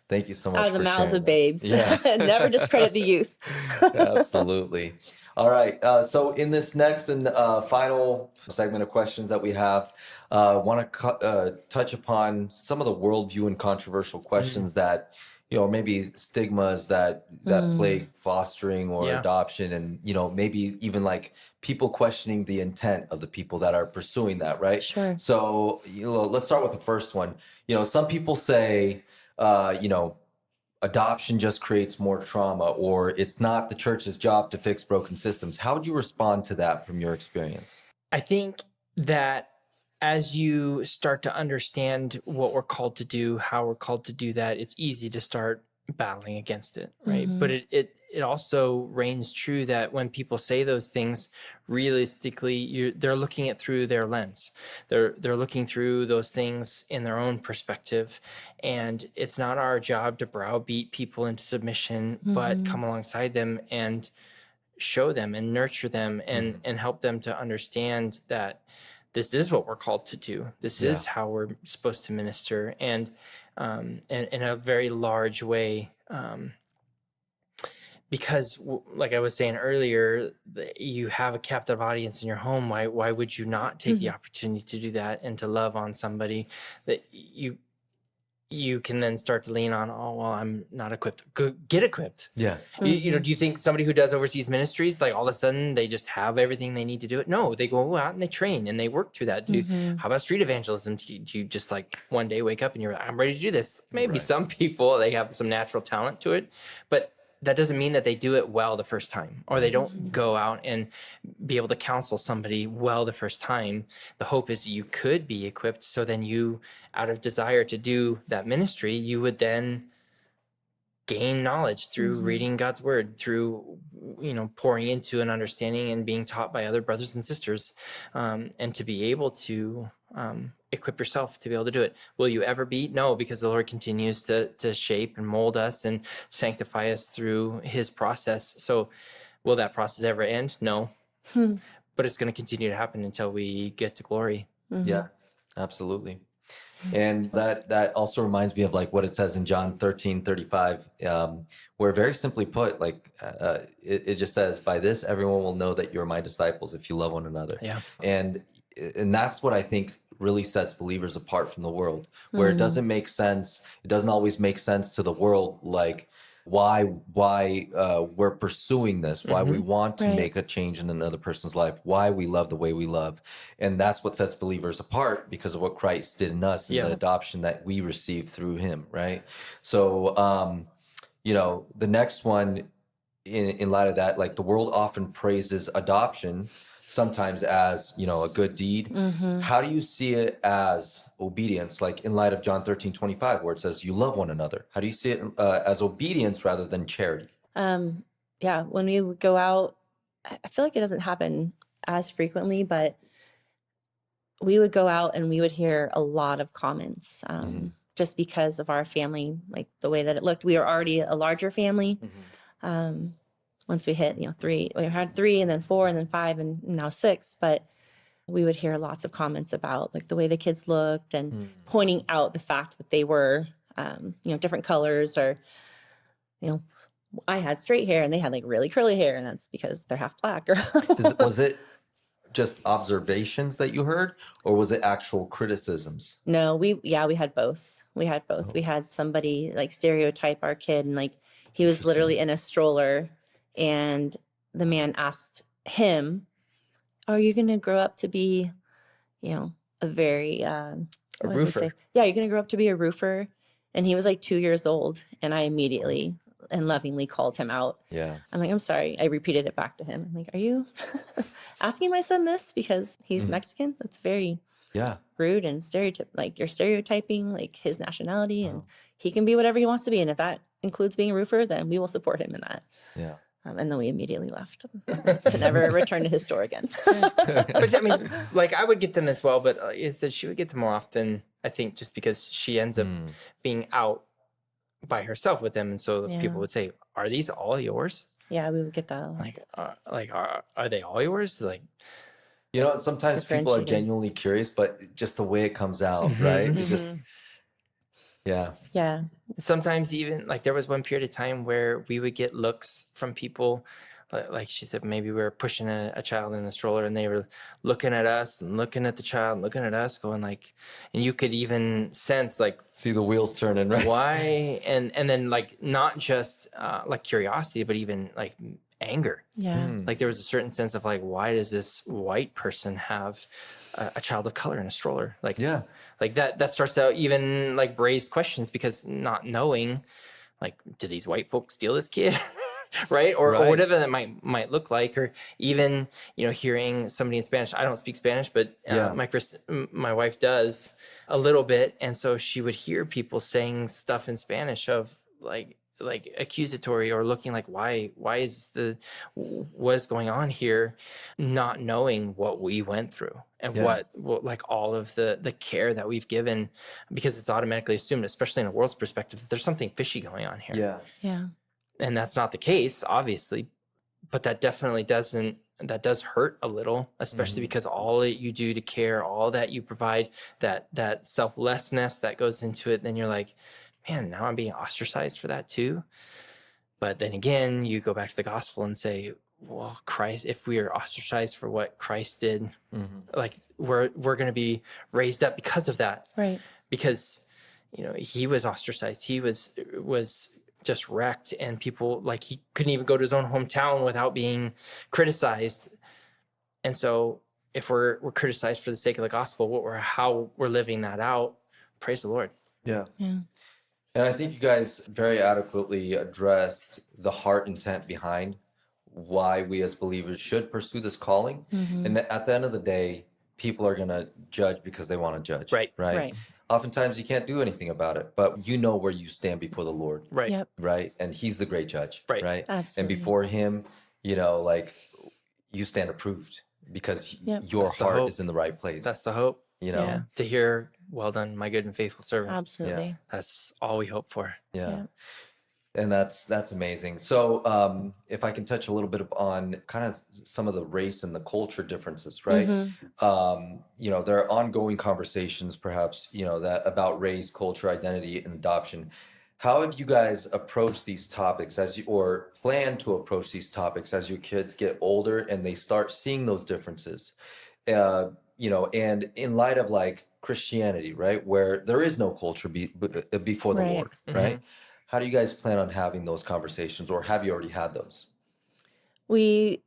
Thank you so much. Out of the mouths of babes. Never discredit the youth. Absolutely. All right. So in this next and final segment of questions that we have, want to touch upon some of the worldview and controversial questions that, maybe stigmas that plague fostering or adoption, and, maybe even like people questioning the intent of the people that are pursuing that, right? Sure. So, let's start with the first one. Some people say, adoption just creates more trauma, or it's not the church's job to fix broken systems. How would you respond to that from your experience? I think that as you start to understand what we're called to do, how we're called to do that, it's easy to start battling against it, right? But it also reigns true that when people say those things, realistically, they're looking at through their lens. They're looking through those things in their own perspective, and it's not our job to browbeat people into submission, but come alongside them and show them and nurture them and help them to understand that this is what we're called to do. This is how we're supposed to minister, and in a very large way. Because like I was saying earlier, you have a captive audience in your home. Why would you not take the opportunity to do that and to love on somebody that you can then start to lean on? Oh, well, I'm not equipped. Get equipped. Yeah. You know, do you think somebody who does overseas ministries, like all of a sudden they just have everything they need to do it? No, they go out and they train and they work through that. How about street evangelism? Do you just like one day wake up and you're like, I'm ready to do this? Maybe some people, they have some natural talent to it, but that doesn't mean that they do it well the first time, or they don't go out and be able to counsel somebody well the first time. The hope is you could be equipped, so then you, out of desire to do that ministry, you would then gain knowledge through reading God's word, through, you know, pouring into an understanding and being taught by other brothers and sisters, and to be able to equip yourself to be able to do it. Will you ever be? No, because the Lord continues to shape and mold us and sanctify us through his process. So will that process ever end? No, but it's going to continue to happen until we get to glory. Yeah, absolutely. And that also reminds me of like what it says in John 13:35, where very simply put, like it just says, by this, everyone will know that you're my disciples if you love one another. Yeah. And that's what I think really sets believers apart from the world, where it doesn't make sense. It doesn't always make sense to the world, like why we're pursuing this, why we want to make a change in another person's life, why we love the way we love. And that's what sets believers apart, because of what Christ did in us and the adoption that we received through him, right? So you know, the next one, in light of that, like the world often praises adoption sometimes as, you know, a good deed. How do you see it as obedience, like in light of John 13:25, where it says you love one another? How do you see it as obedience rather than charity? Yeah, when we would go out, I feel like it doesn't happen as frequently, but we would go out and we would hear a lot of comments, just because of our family, like the way that it looked. We were already a larger family. Once we hit, you know, 3, we had 3 and then 4 and then 5 and now 6, but we would hear lots of comments about like the way the kids looked and pointing out the fact that they were, you know, different colors, or, you know, I had straight hair and they had like really curly hair, and that's because they're half black. Was it just observations that you heard, or was it actual criticisms? No, we had both. We had both. We had somebody like stereotype our kid, and like he was literally in a stroller, and the man asked him, are you going to grow up to be, you know, a very, a roofer? Yeah, you're going to grow up to be a roofer. And he was like 2 years old. And I immediately and lovingly called him out. Yeah. I'm like, I'm sorry. I repeated it back to him. I'm like, are you asking my son this because he's Mexican? That's very rude and like you're stereotyping like his nationality, and he can be whatever he wants to be. And if that includes being a roofer, then we will support him in that. Yeah. And then we immediately left and never returned to his store again. But I mean, like I would get them as well, but it said she would get them more often, I think, just because she ends up being out by herself with them. And so people would say, are these all yours? Yeah, we would get that. Are they all yours? Like, you know, sometimes people are genuinely curious, but just the way it comes out, right? It just, yeah. Sometimes even like there was one period of time where we would get looks from people, like she said, maybe we were pushing a child in the stroller and they were looking at us and looking at the child and looking at us, going like, and you could even sense like, see the wheels turning, right? Why? And then like not just like curiosity, but even like anger. Yeah. Like there was a certain sense of like, why does this white person have a child of color in a stroller? Like, like that starts to even like raise questions, because not knowing, like, do these white folks steal this kid? Right? Or whatever that might look like, or even, you know, hearing somebody in Spanish. I don't speak Spanish, but my wife does a little bit. And so she would hear people saying stuff in Spanish of like like accusatory or looking like, why is what is going on here, not knowing what we went through and what like all of the care that we've given, because it's automatically assumed, especially in a world's perspective, that there's something fishy going on here. Yeah. And that's not the case, obviously, but that definitely does hurt a little, especially because all that you do to care, all that you provide, that selflessness that goes into it, then you're like, man, now I'm being ostracized for that too. But then again, you go back to the gospel and say, well, Christ, if we are ostracized for what Christ did, like we're going to be raised up because of that. Right. Because, he was ostracized. He was just wrecked, and people, like, he couldn't even go to his own hometown without being criticized. And so if we're criticized for the sake of the gospel, how we're living that out, praise the Lord. Yeah. And I think you guys very adequately addressed the heart intent behind why we as believers should pursue this calling. And at the end of the day, people are going to judge because they want to judge. Right. Oftentimes you can't do anything about it, but you know where you stand before the Lord. Right. Yep. Right. And he's the great judge. Right. Absolutely. And before him, like you stand approved because your heart is in the right place. That's the hope. To hear, well done, my good and faithful servant. Absolutely. That's all we hope for. Yeah. And that's amazing. So if I can touch a little bit on kind of some of the race and the culture differences, right? There are ongoing conversations perhaps, that about race, culture, identity, and adoption. How have you guys approached these topics or plan to approach these topics as your kids get older and they start seeing those differences? And in light of like Christianity, right, where there is no culture before the Lord, right? How do you guys plan on having those conversations, or have you already had those? We,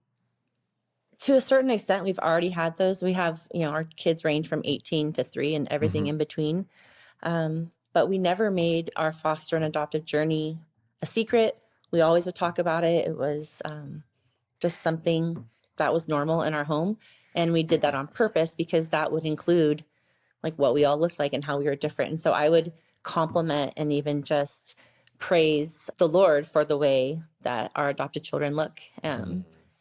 to a certain extent, we've already had those. We have, our kids range from 18 to 3 and everything in between. But we never made our foster and adoptive journey a secret. We always would talk about it. It was just something that was normal in our home. And we did that on purpose because that would include like what we all looked like and how we were different. And so I would compliment and even just praise the Lord for the way that our adopted children look,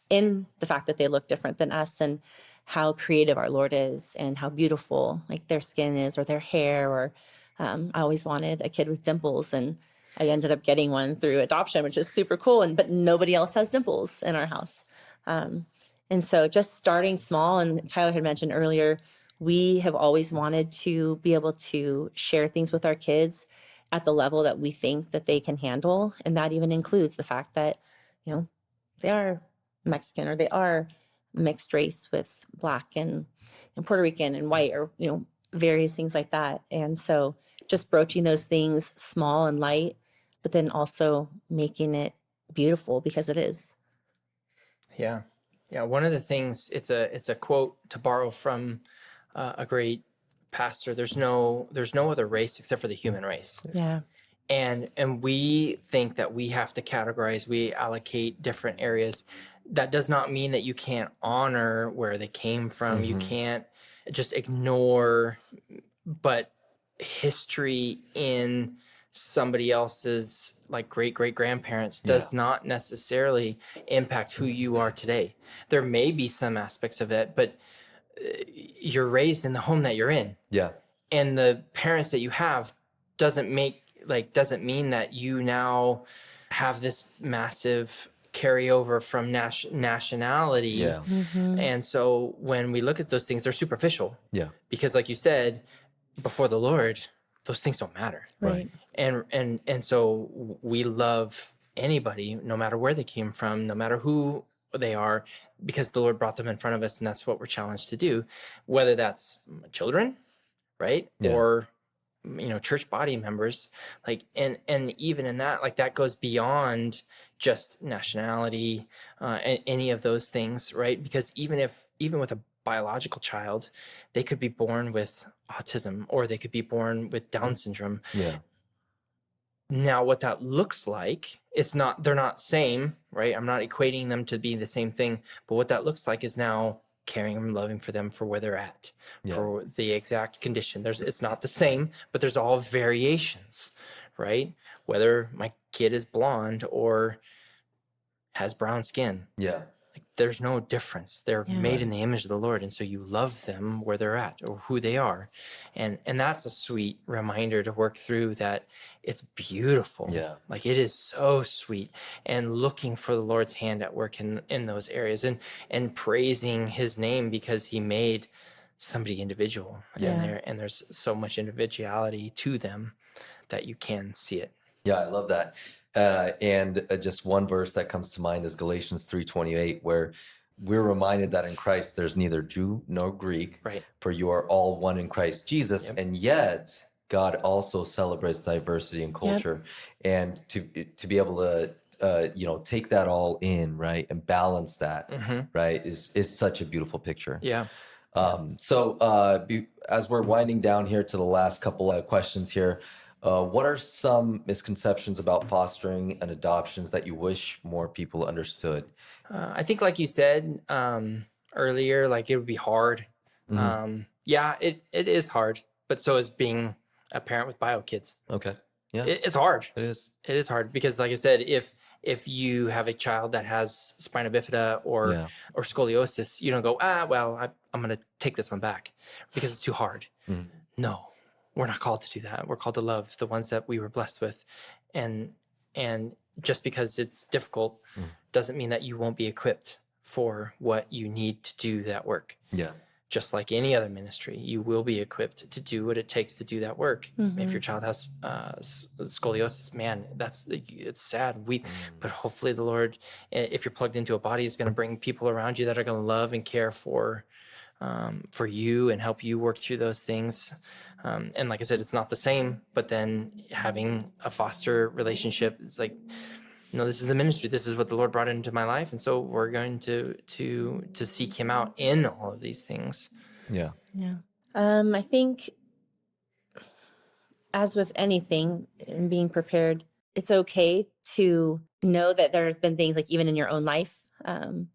in the fact that they look different than us, and how creative our Lord is, and how beautiful like their skin is, or their hair, or I always wanted a kid with dimples, and I ended up getting one through adoption, which is super cool. But nobody else has dimples in our house. And so just starting small, and Tyler had mentioned earlier, we have always wanted to be able to share things with our kids at the level that we think that they can handle. And that even includes the fact that, they are Mexican, or they are mixed race with Black and Puerto Rican and white, or, various things like that. And so just broaching those things small and light, but then also making it beautiful, because it is. Yeah. One of the things, it's a quote to borrow from a great pastor. There's no other race except for the human race. Yeah. And we think that we have to categorize, we allocate different areas. That does not mean that you can't honor where they came from. You can't just ignore, but history in somebody else's like great grandparents does not necessarily impact who you are today. There may be some aspects of it, but you're raised in the home that you're in. Yeah. And the parents that you have doesn't mean that you now have this massive carryover from nationality. Yeah. And so when we look at those things, they're superficial. Yeah. Because like you said, before the Lord, those things don't matter. Right. And so we love anybody, no matter where they came from, no matter who they are, because the Lord brought them in front of us, and that's what we're challenged to do, whether that's children, right? Yeah. Or church body members, like, and even in that, like, that goes beyond just nationality, and any of those things, right? Because even with a biological child, they could be born with autism, or they could be born with Down syndrome. Yeah. Now, what that looks like, they're not same, right? I'm not equating them to be the same thing, but what that looks like is now caring and loving for them for where they're at, for the exact condition. It's not the same, but there's all variations, right? Whether my kid is blonde or has brown skin. Yeah. Like, there's no difference. They're Yeah. made in the image of the Lord. And so you love them where they're at or who they are. And that's a sweet reminder to work through, that it's beautiful. Yeah. Like, it is so sweet. And looking for the Lord's hand at work in those areas, and praising his name because he made somebody individual. Yeah. And there's so much individuality to them that you can see it. Yeah, I love that. And just one verse that comes to mind is Galatians 3:28, where we're reminded that in Christ there's neither Jew nor Greek, Right. for you are all one in Christ Jesus. Yep. And yet God also celebrates diversity in culture. And to be able to take that all in, right, and balance that, right, is such a beautiful picture. Yeah. As we're winding down here to the last couple of questions here, what are some misconceptions about fostering and adoptions that you wish more people understood? I think, like you said earlier, like, it would be hard. Yeah, it is hard, but so is being a parent with bio kids. Okay. Yeah. It's hard. It is. It is hard because, like I said, if you have a child that has spina bifida or scoliosis, you don't go, well, I'm going to take this one back because it's too hard. No, we're not called to do that. We're called to love the ones that we were blessed with. And just because it's difficult doesn't mean that you won't be equipped for what you need to do that work. Yeah. Just like any other ministry, you will be equipped to do what it takes to do that work. If your child has scoliosis, man, it's sad. But hopefully the Lord, if you're plugged into a body, is going to bring people around you that are going to love and care for you and help you work through those things. And like I said, it's not the same, but then having a foster relationship, it's like, this is the ministry. This is what the Lord brought into my life. And so we're going to seek him out in all of these things. Yeah. Yeah. I think, as with anything, in being prepared, it's okay to know that there's been things, like, even in your own life. And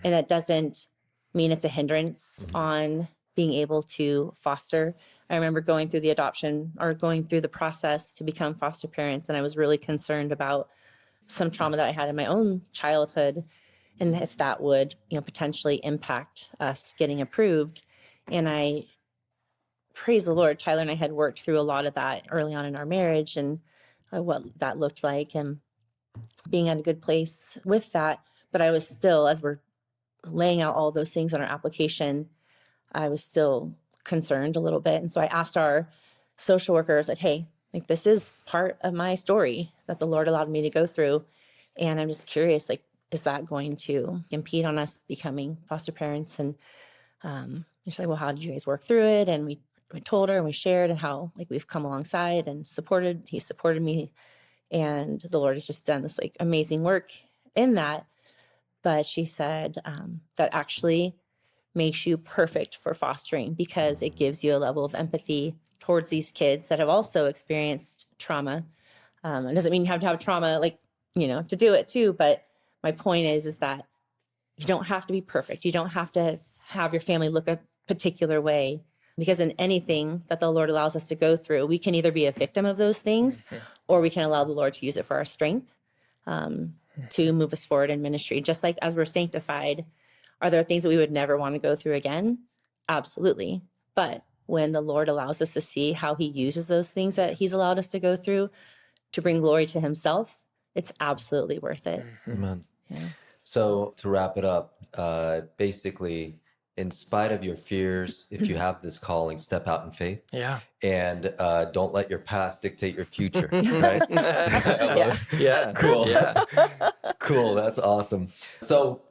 that doesn't mean it's a hindrance on being able to foster. I remember going through the process to become foster parents, and I was really concerned about some trauma that I had in my own childhood, and if that would, potentially impact us getting approved. And I praise the Lord, Tyler and I had worked through a lot of that early on in our marriage, and what that looked like, and being at a good place with that. But I was still, as we're laying out all those things on our application, I was still concerned a little bit. And so I asked our social workers, like, hey, like, this is part of my story that the Lord allowed me to go through. And I'm just curious, like, is that going to impede on us becoming foster parents? And she's like, well, how did you guys work through it? And we told her, and we shared, and how, like, we've come alongside and he supported me. And the Lord has just done this, like, amazing work in that. But she said that actually makes you perfect for fostering, because it gives you a level of empathy towards these kids that have also experienced trauma. It doesn't mean you have to have trauma, like, to do it too. But my point is that you don't have to be perfect. You don't have to have your family look a particular way, because in anything that the Lord allows us to go through, we can either be a victim of those things, or we can allow the Lord to use it for our strength, to move us forward in ministry. Just like as we're sanctified, are there things that we would never want to go through again? Absolutely. But when the Lord allows us to see how he uses those things that he's allowed us to go through to bring glory to himself, it's absolutely worth it. Amen. Yeah. So to wrap it up, basically, in spite of your fears, if you have this calling, step out in faith. Yeah. And don't let your past dictate your future. Right? Yeah. Cool. Yeah. Cool. That's awesome. So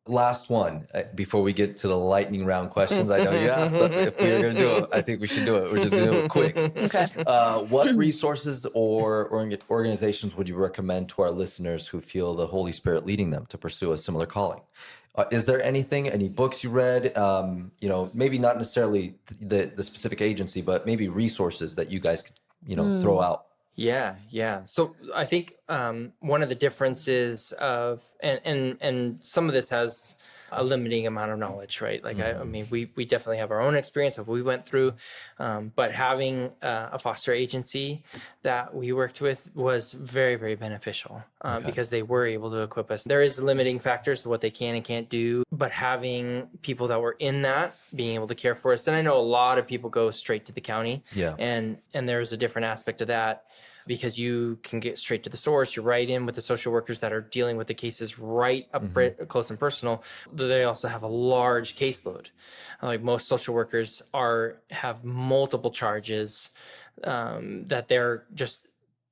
last one before we get to the lightning round questions. I know you asked if we were going to do it. I think we should do it. We're just going to do it quick. Okay. What resources or organizations would you recommend to our listeners who feel the Holy Spirit leading them to pursue a similar calling? Is there any books you read, maybe not necessarily the specific agency, but maybe resources that you guys could, throw out? Yeah. So I think one of the differences of, and some of this has a limiting amount of knowledge, right? Like, I mean, we definitely have our own experience of what we went through, but having a foster agency that we worked with was very, very beneficial because they were able to equip us. There is limiting factors to what they can and can't do, but having people that were in that, being able to care for us. And I know a lot of people go straight to the county, and there's a different aspect of that, because you can get straight to the source. You're right in with the social workers that are dealing with the cases right up close and personal. They also have a large caseload. Like most social workers have multiple charges that they're just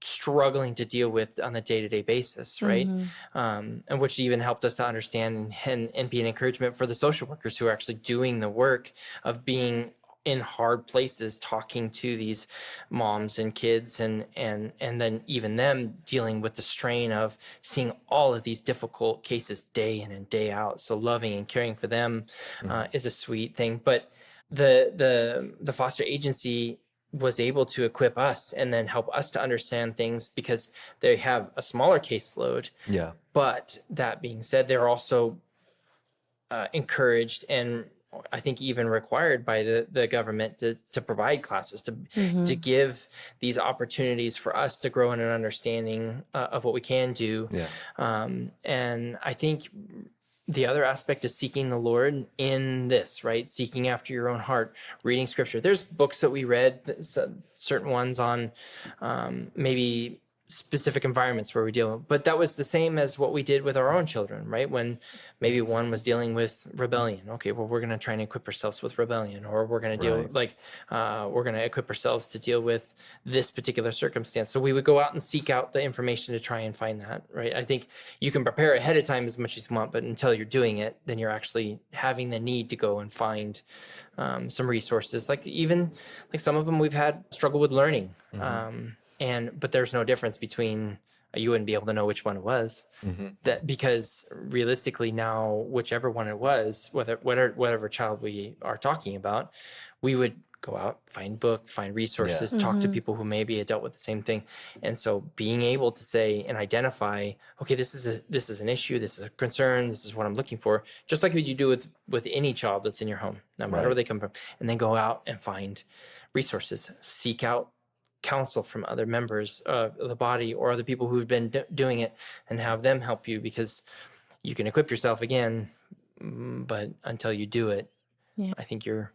struggling to deal with on a day-to-day basis, right? And which even helped us to understand and be an encouragement for the social workers who are actually doing the work of being in hard places, talking to these moms and kids, and then even them dealing with the strain of seeing all of these difficult cases day in and day out. So loving and caring for them is a sweet thing. But the foster agency was able to equip us and then help us to understand things because they have a smaller caseload. Yeah. But that being said, they're also encouraged and I think even required by the government to provide classes, to give these opportunities for us to grow in an understanding of what we can do. And I think the other aspect is seeking the Lord in this, right? Seeking after your own heart, reading scripture. There's books that we read, certain ones on maybe specific environments where we deal with, but that was the same as what we did with our own children, right? When maybe one was dealing with rebellion. Okay, well, we're going to try and equip ourselves with rebellion, or we're going to deal we're going to equip ourselves to deal with this particular circumstance. So we would go out and seek out the information to try and find that, right? I think you can prepare ahead of time as much as you want, but until you're doing it, then you're actually having the need to go and find some resources. Like even like some of them we've had struggle with learning. But there's no difference between you wouldn't be able to know which one it was, that because realistically now, whichever one it was, whatever child we are talking about, we would go out, find resources, talk to people who maybe had dealt with the same thing. And so being able to say and identify, okay, this is an issue, this is a concern, this is what I'm looking for, just like what you do with any child that's in your home, no matter where they come from, and then go out and find resources, seek out counsel from other members of the body or other people who've been doing it, and have them help you, because you can equip yourself again, but until you do it, I think you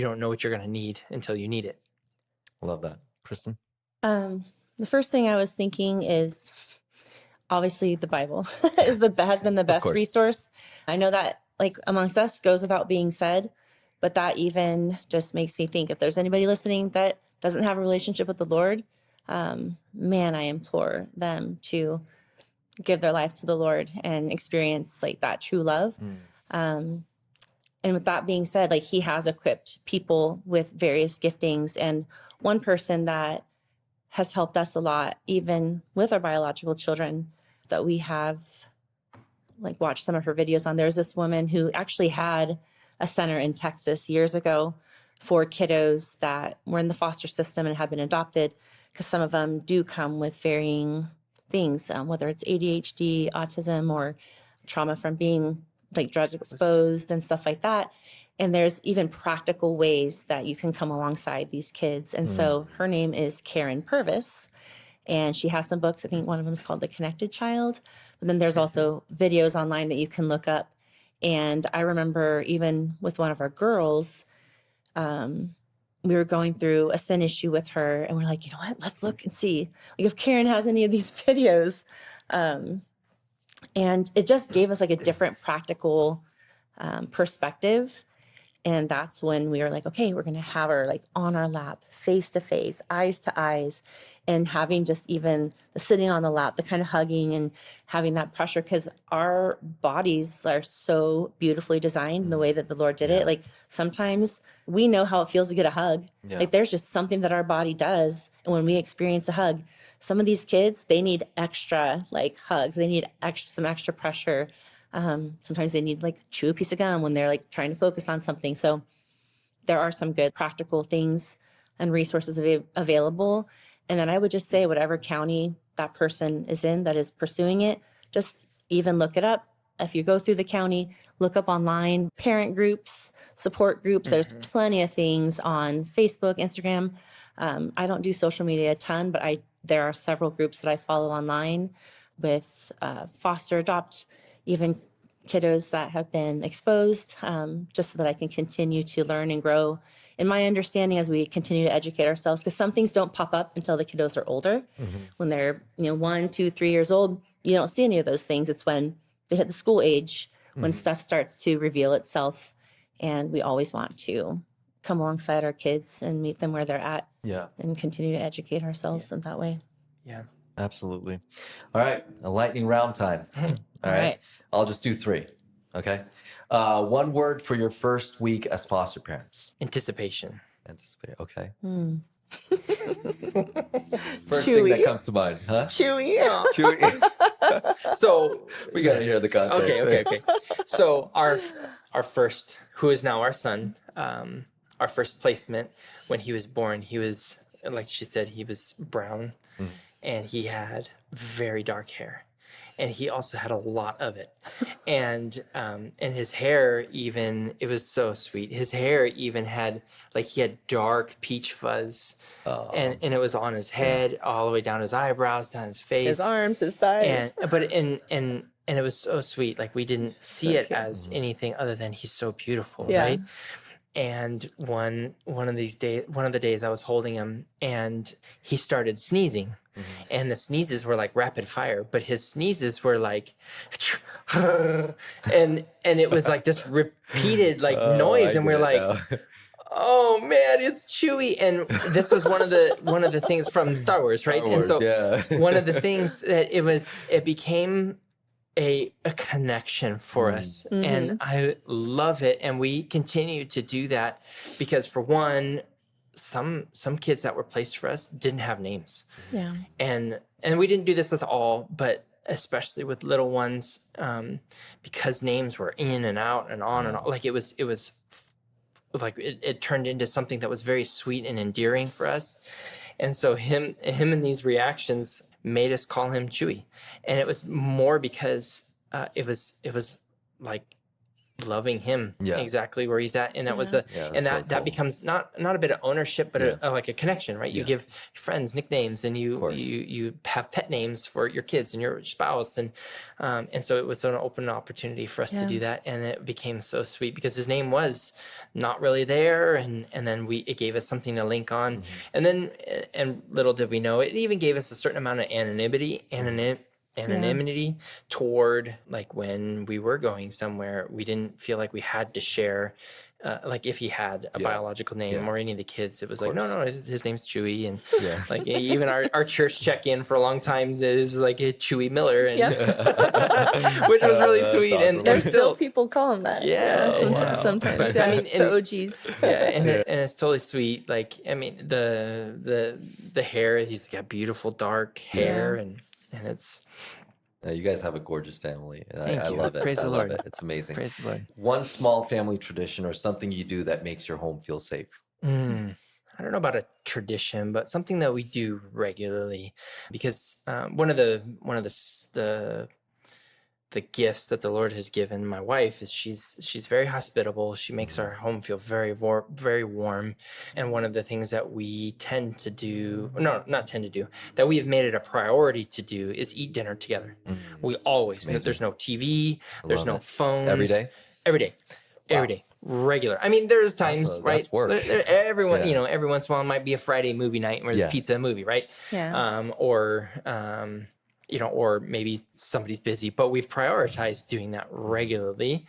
don't know what you're going to need until you need it. Love that. Kristin? The first thing I was thinking is obviously the Bible has been the best resource. I know that like amongst us goes without being said, but that even just makes me think if there's anybody listening that doesn't have a relationship with the Lord, man, I implore them to give their life to the Lord and experience like that true love. And with that being said, like he has equipped people with various giftings. And one person that has helped us a lot, even with our biological children, that we have like watched some of her videos on. There's this woman who actually had a center in Texas years ago for kiddos that were in the foster system and had been adopted, because some of them do come with varying things, whether it's ADHD, autism, or trauma from being like drug exposed and stuff like that. And there's even practical ways that you can come alongside these kids. And so her name is Karen Purvis, and she has some books. I think one of them is called The Connected Child. But then there's also videos online that you can look up. And I remember even with one of our girls, we were going through a sin issue with her, and we're like, you know what, let's look and see like if Karen has any of these videos. And it just gave us like a different practical perspective. And that's when we were like, okay, we're going to have her like on our lap, face to face, eyes to eyes, and having just even the sitting on the lap, the kind of hugging and having that pressure, because our bodies are so beautifully designed in the way that the Lord did it. Like sometimes we know how it feels to get a hug. Like there's just something that our body does. And when we experience a hug, some of these kids, they need extra like hugs. They need some extra pressure. Sometimes they need like chew a piece of gum when they're like trying to focus on something. So there are some good practical things and resources available. And then I would just say whatever county that person is in that is pursuing it, just even look it up. if you go through the county, look up online, parent groups, support groups. There's plenty of things on Facebook, Instagram. I don't do social media a ton, but there are several groups that I follow online with foster, adopt, even kiddos that have been exposed, just so that I can continue to learn and grow in my understanding as we continue to educate ourselves, because some things don't pop up until the kiddos are older. When they're 1, 2, 3 years old, you don't see any of those things. It's when they hit the school age when stuff starts to reveal itself, and we always want to come alongside our kids and meet them where they're at, and continue to educate ourselves in that way. Yeah, absolutely. All right, a lightning round time. All right, I'll just do 3. Okay. One word for your first week as foster parents. Anticipation. Anticipate. Okay. Chewy. First thing that comes to mind, huh? Chewy. Chewy. So we gotta hear the context. Okay. So our first, who is now our son, our first placement, when he was born, he was, like she said, he was brown, and he had very dark hair. And he also had a lot of it. And his hair even, it was so sweet. His hair even had, like, he had dark peach fuzz. And it was on his head, all the way down his eyebrows, down his face. His arms, his thighs. And it was so sweet. Like, we didn't see it as anything other than he's so beautiful, right? And one of the days I was holding him, and he started sneezing. And the sneezes were like rapid fire, but his sneezes were like, and it was like this repeated like noise, and we're like, oh man, it's Chewy. And this was one of the things from Star Wars, right? Star Wars, and so one of the things that it became a connection for us, and I love it, and we continue to do that because, for one, some kids that were placed for us didn't have names, and we didn't do this with all, but especially with little ones, because names were in and out and on and on. Like, it was like it turned into something that was very sweet and endearing for us. And so him and these reactions made us call him Chewy. And it was more because it was like loving him exactly where he's at. And that was that becomes not a bit of ownership, but like a connection, right? You give friends nicknames, and you have pet names for your kids and your spouse. And so it was an open opportunity for us to do that. And it became so sweet because his name was not really there. And then it gave us something to link on. And then, and little did we know, it even gave us a certain amount of anonymity toward, like, when we were going somewhere, we didn't feel like we had to share, like, if he had a biological name or any of the kids, it was like, no, his name's Chewy. And like, even our church check-in for a long time is like a Chewy Miller, and which was really sweet. Awesome. And there's still people call him that. Sometimes. But, I mean, the OGs. And it's totally sweet. Like, I mean, the hair, he's got beautiful dark hair, and it's... you guys have a gorgeous family. Thank you. Love it. Praise the Lord. Love it. It's amazing. Praise the Lord. One small family tradition or something you do that makes your home feel safe. I don't know about a tradition, but something that we do regularly, because one of the gifts that the Lord has given my wife is she's very hospitable. She makes our home feel very warm. And one of the things that we that we have made it a priority to do is eat dinner together. We always, there's no TV, there's no phones. Every day? Every day. Regular. I mean, there's times, right? That's work. Everyone, every once in a while it might be a Friday movie night where there's pizza and movie, right? Or maybe somebody's busy, but we've prioritized doing that regularly,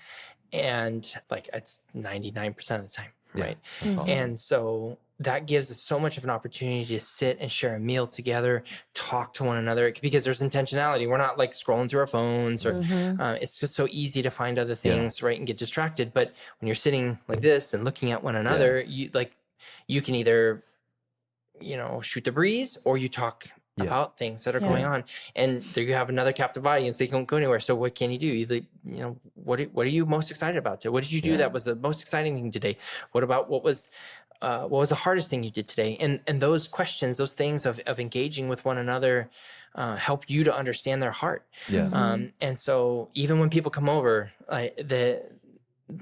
and like it's 99% of the time, right? Awesome. And so that gives us so much of an opportunity to sit and share a meal together, talk to one another, because there's intentionality. We're not like scrolling through our phones, or it's just so easy to find other things, right, and get distracted. But when you're sitting like this and looking at one another, you can either, shoot the breeze, or you talk about things that are going on, and there you have another captive audience. They don't go anywhere. So what can you do? Either, what are you most excited about today? What did you do that was the most exciting thing today? What about what was what was the hardest thing you did today? And those questions, those things of engaging with one another, help you to understand their heart. Yeah. And so even when people come over,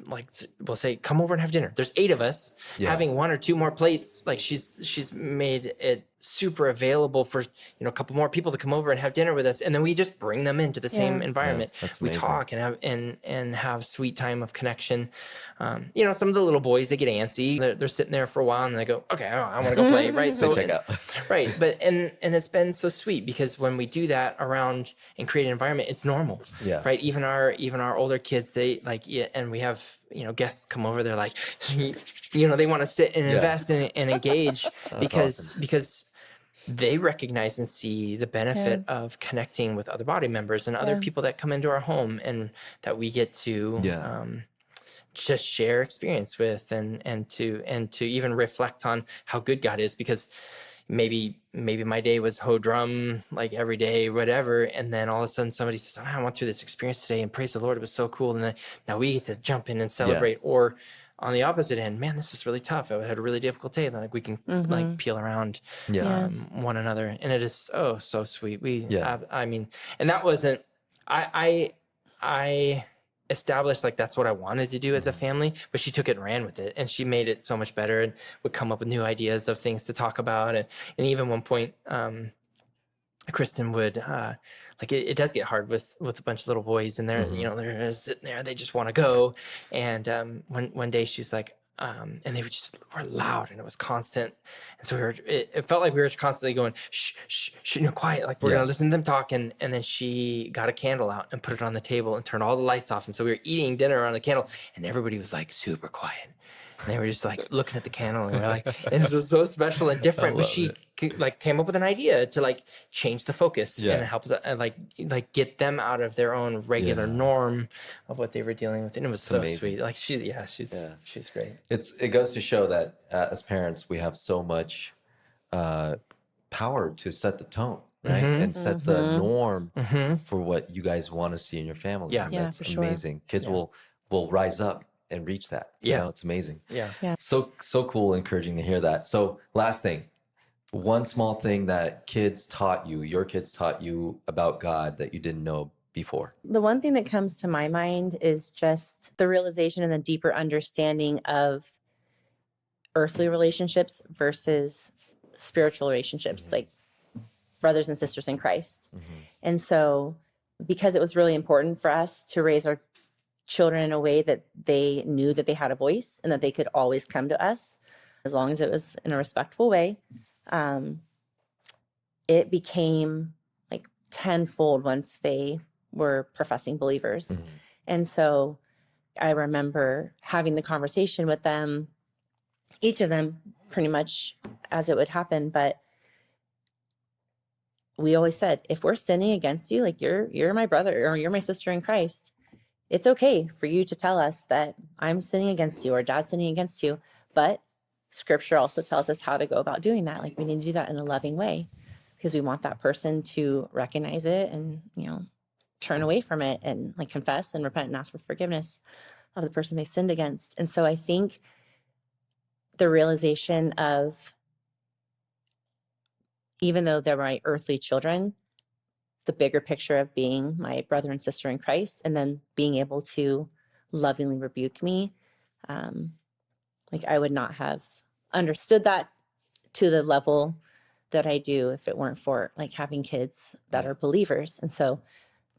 we'll say, come over and have dinner. There's 8 of us. Having 1 or 2 more plates, like she's made it super available for, a couple more people to come over and have dinner with us. And then we just bring them into the same environment. That's we amazing. talk and have sweet time of connection. Some of the little boys, they get antsy. They're sitting there for a while and they go, okay, I want to go play. Right. So check out. Right. But, and it's been so sweet because when we do that around and create an environment, it's normal. Yeah. Right. Even our older kids, they like, and we have, guests come over, they're like, they want to sit and invest and engage because they recognize and see the benefit of connecting with other body members and other people that come into our home and that we get to just share experience with and to even reflect on how good God is, because maybe my day was drum like every day, whatever. And then all of a sudden somebody says, I went through this experience today and praise the Lord, it was so cool. And then now we get to jump in and celebrate. Or on the opposite end, man, this was really tough. I had a really difficult day. Like we can like peel around one another. And it is so sweet. And that wasn't, I established like that's what I wanted to do as a family, but she took it and ran with it, and she made it so much better and would come up with new ideas of things to talk about. And even one point, Kristen would it does get hard with a bunch of little boys, and they're sitting there, they just want to go. And one day she was like, and they were loud and it was constant. And so it felt like we were constantly going, shh, quiet. Like we're going to listen to them talk. And then she got a candle out and put it on the table and turned all the lights off. And so we were eating dinner around the candle and everybody was like super quiet. And they were just like looking at the candle and we're like, and this was so special and different. But she came up with an idea to change the focus and help get them out of their own regular norm of what they were dealing with. And it was so amazing. Sweet. She's great. It goes to show that as parents, we have so much power to set the tone, right? And set the norm for what you guys want to see in your family. Yeah. And that's amazing. Kids will rise up and reach that. It's amazing. Yeah. So cool, encouraging to hear that. So last thing, one small thing that your kids taught you about God that you didn't know before. The one thing that comes to my mind is just the realization and the deeper understanding of earthly relationships versus spiritual relationships, like brothers and sisters in Christ. And so because it was really important for us to raise our children in a way that they knew that they had a voice and that they could always come to us as long as it was in a respectful way, it became like tenfold once they were professing believers. And so I remember having the conversation with them, each of them pretty much as it would happen, but we always said, if we're sinning against you, like you're my brother or you're my sister in Christ, it's okay for you to tell us that I'm sinning against you or Dad's sinning against you. But Scripture also tells us how to go about doing that. Like we need to do that in a loving way because we want that person to recognize it and, turn away from it and like confess and repent and ask for forgiveness of the person they sinned against. And so I think the realization of, even though they're my earthly children, the bigger picture of being my brother and sister in Christ, and then being able to lovingly rebuke me. I would not have understood that to the level that I do if it weren't for having kids that are believers. And so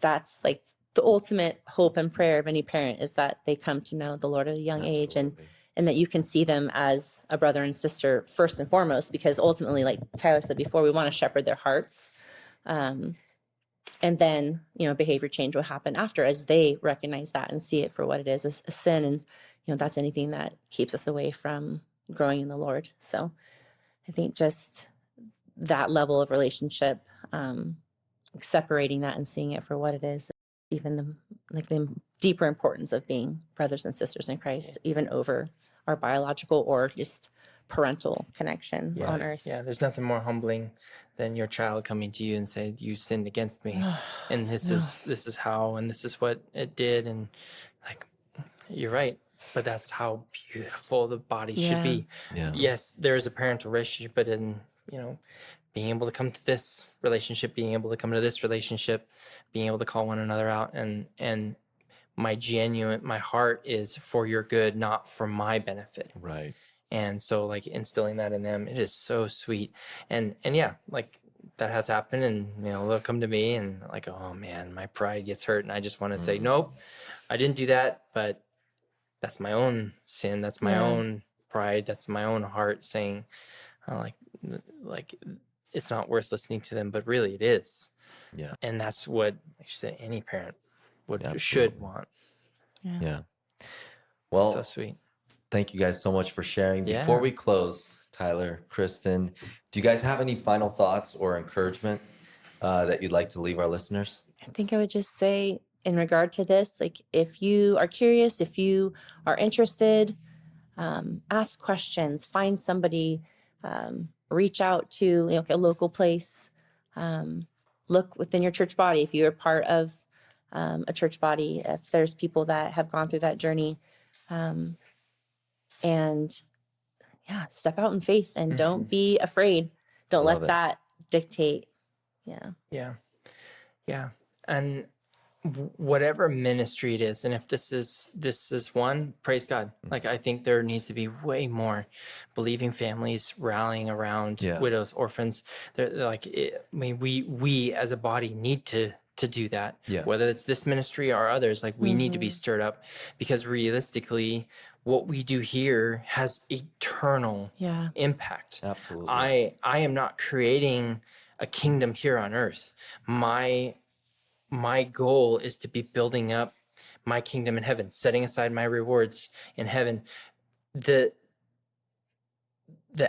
that's the ultimate hope and prayer of any parent is that they come to know the Lord at a young age and that you can see them as a brother and sister first and foremost, because ultimately, like Tyler said before, we want to shepherd their hearts. And then, behavior change will happen after as they recognize that and see it for what it is, as a sin. And, that's anything that keeps us away from growing in the Lord. So I think just that level of relationship, separating that and seeing it for what it is, even the deeper importance of being brothers and sisters in Christ, even over our biological or just parental connection on earth. Yeah, there's nothing more humbling than your child coming to you and saying, you sinned against me and this is how, and this is what it did. And you're right. but that's how beautiful the body should Yeah. be. Yeah. Yes, there is a parental relationship, but in, being able to come to this relationship, being able to come to this relationship, being able to call one another out, and my heart is for your good, not for my benefit. Right. And so like instilling that in them, it is so sweet. And yeah, like that has happened, and they'll come to me and like, oh man, my pride gets hurt, and I just want to say, nope, I didn't do that, but that's my own sin, that's my own pride, that's my own heart saying, like it's not worth listening to them, but really it is. Yeah. And that's what, like you said, any parent Absolutely. should want. Yeah. Well, So sweet. thank you guys so much for sharing. Yeah. Before we close, Tyler, Kristin, do you guys have any final thoughts or encouragement that you'd like to leave our listeners? I think I would just say, in regard to this, like, if you are curious, if you are interested, ask questions, find somebody, reach out to a local place, look within your church body. If you're a part of a church body, if there's people that have gone through that journey, and step out in faith, and don't be afraid. Don't let that dictate. Yeah. And whatever ministry it is, and if this is one, praise God. Like, I think there needs to be way more believing families rallying around widows, orphans. They're like, we as a body need to do that. Whether it's this ministry or others, like we need to be stirred up, because realistically, what we do here has eternal impact. Absolutely. I am not creating a kingdom here on earth. My goal is to be building up my kingdom in heaven, setting aside my rewards in heaven. The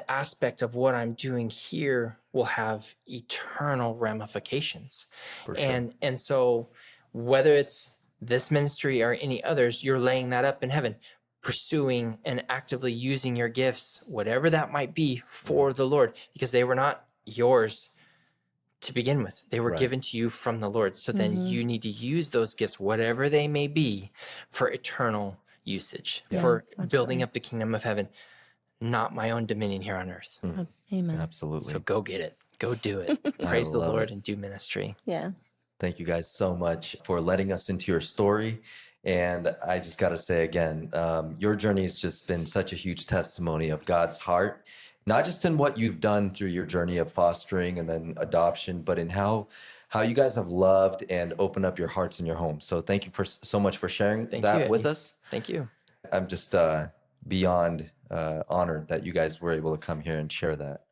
aspect of what I'm doing here will have eternal ramifications. For sure. And so whether it's this ministry or any others, you're laying that up in heaven, pursuing and actively using your gifts, whatever that might be, for the Lord, because they were not yours to begin with. They were given to you from the Lord. So then you need to use those gifts, whatever they may be, for eternal usage, for building up the kingdom of heaven, not my own dominion here on earth. Amen. Absolutely. So go get it. Go do it. Praise the Lord and do ministry. Yeah. Thank you guys so much for letting us into your story. And I just got to say again, your journey has just been such a huge testimony of God's heart, not just in what you've done through your journey of fostering and then adoption, but in how you guys have loved and opened up your hearts and your home. So thank you so much for sharing that with us. Thank you. I'm just beyond honored that you guys were able to come here and share that.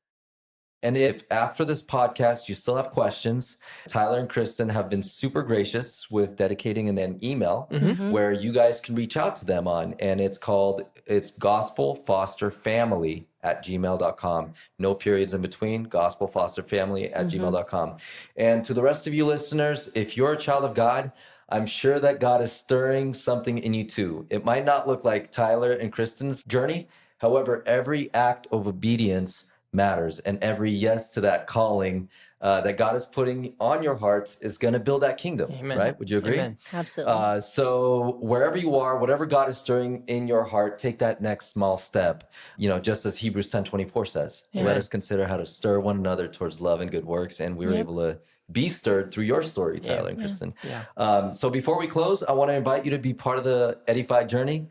And if after this podcast you still have questions, Tyler and Kristin have been super gracious with dedicating an email where you guys can reach out to them on. And it's gospelfosterfamily@gmail.com. No periods in between, gospelfosterfamily@gmail.com. And to the rest of you listeners, if you're a child of God, I'm sure that God is stirring something in you too. It might not look like Tyler and Kristin's journey. However, every act of obedience matters, and every yes to that calling that God is putting on your heart is going to build that kingdom. Amen. Right? Would you agree? Amen. Absolutely. So wherever you are, whatever God is stirring in your heart, take that next small step. Just as Hebrews 10:24 says, let us consider how to stir one another towards love and good works. And we were able to be stirred through your story, Tyler and Kristin. So before we close, I want to invite you to be part of the Eddiefied journey.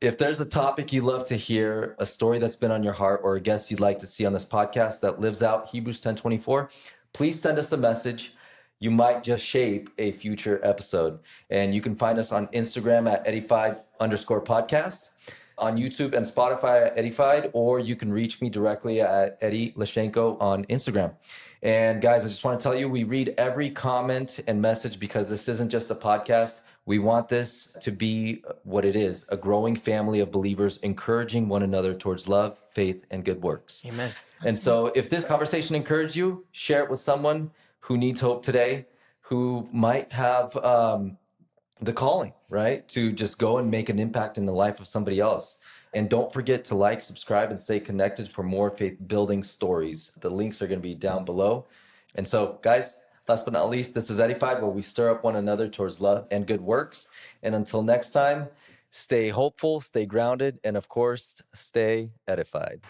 If there's a topic you'd love to hear, a story that's been on your heart, or a guest you'd like to see on this podcast that lives out Hebrews 10:24, please send us a message. You might just shape a future episode. And you can find us on Instagram at Eddiefied_podcast, on YouTube and Spotify at Eddiefied, or you can reach me directly at Eddie Lashenko on Instagram. And guys, I just want to tell you, we read every comment and message because this isn't just a podcast. We want this to be what it is, a growing family of believers encouraging one another towards love, faith, and good works. Amen. And so if this conversation encouraged you, share it with someone who needs hope today, who might have the calling, right, to just go and make an impact in the life of somebody else. And don't forget to like, subscribe, and stay connected for more faith-building stories. The links are going to be down below. And so, guys, last but not least, this is Eddiefied, where we stir up one another towards love and good works. And until next time, Stay hopeful, stay grounded, and of course, stay edified.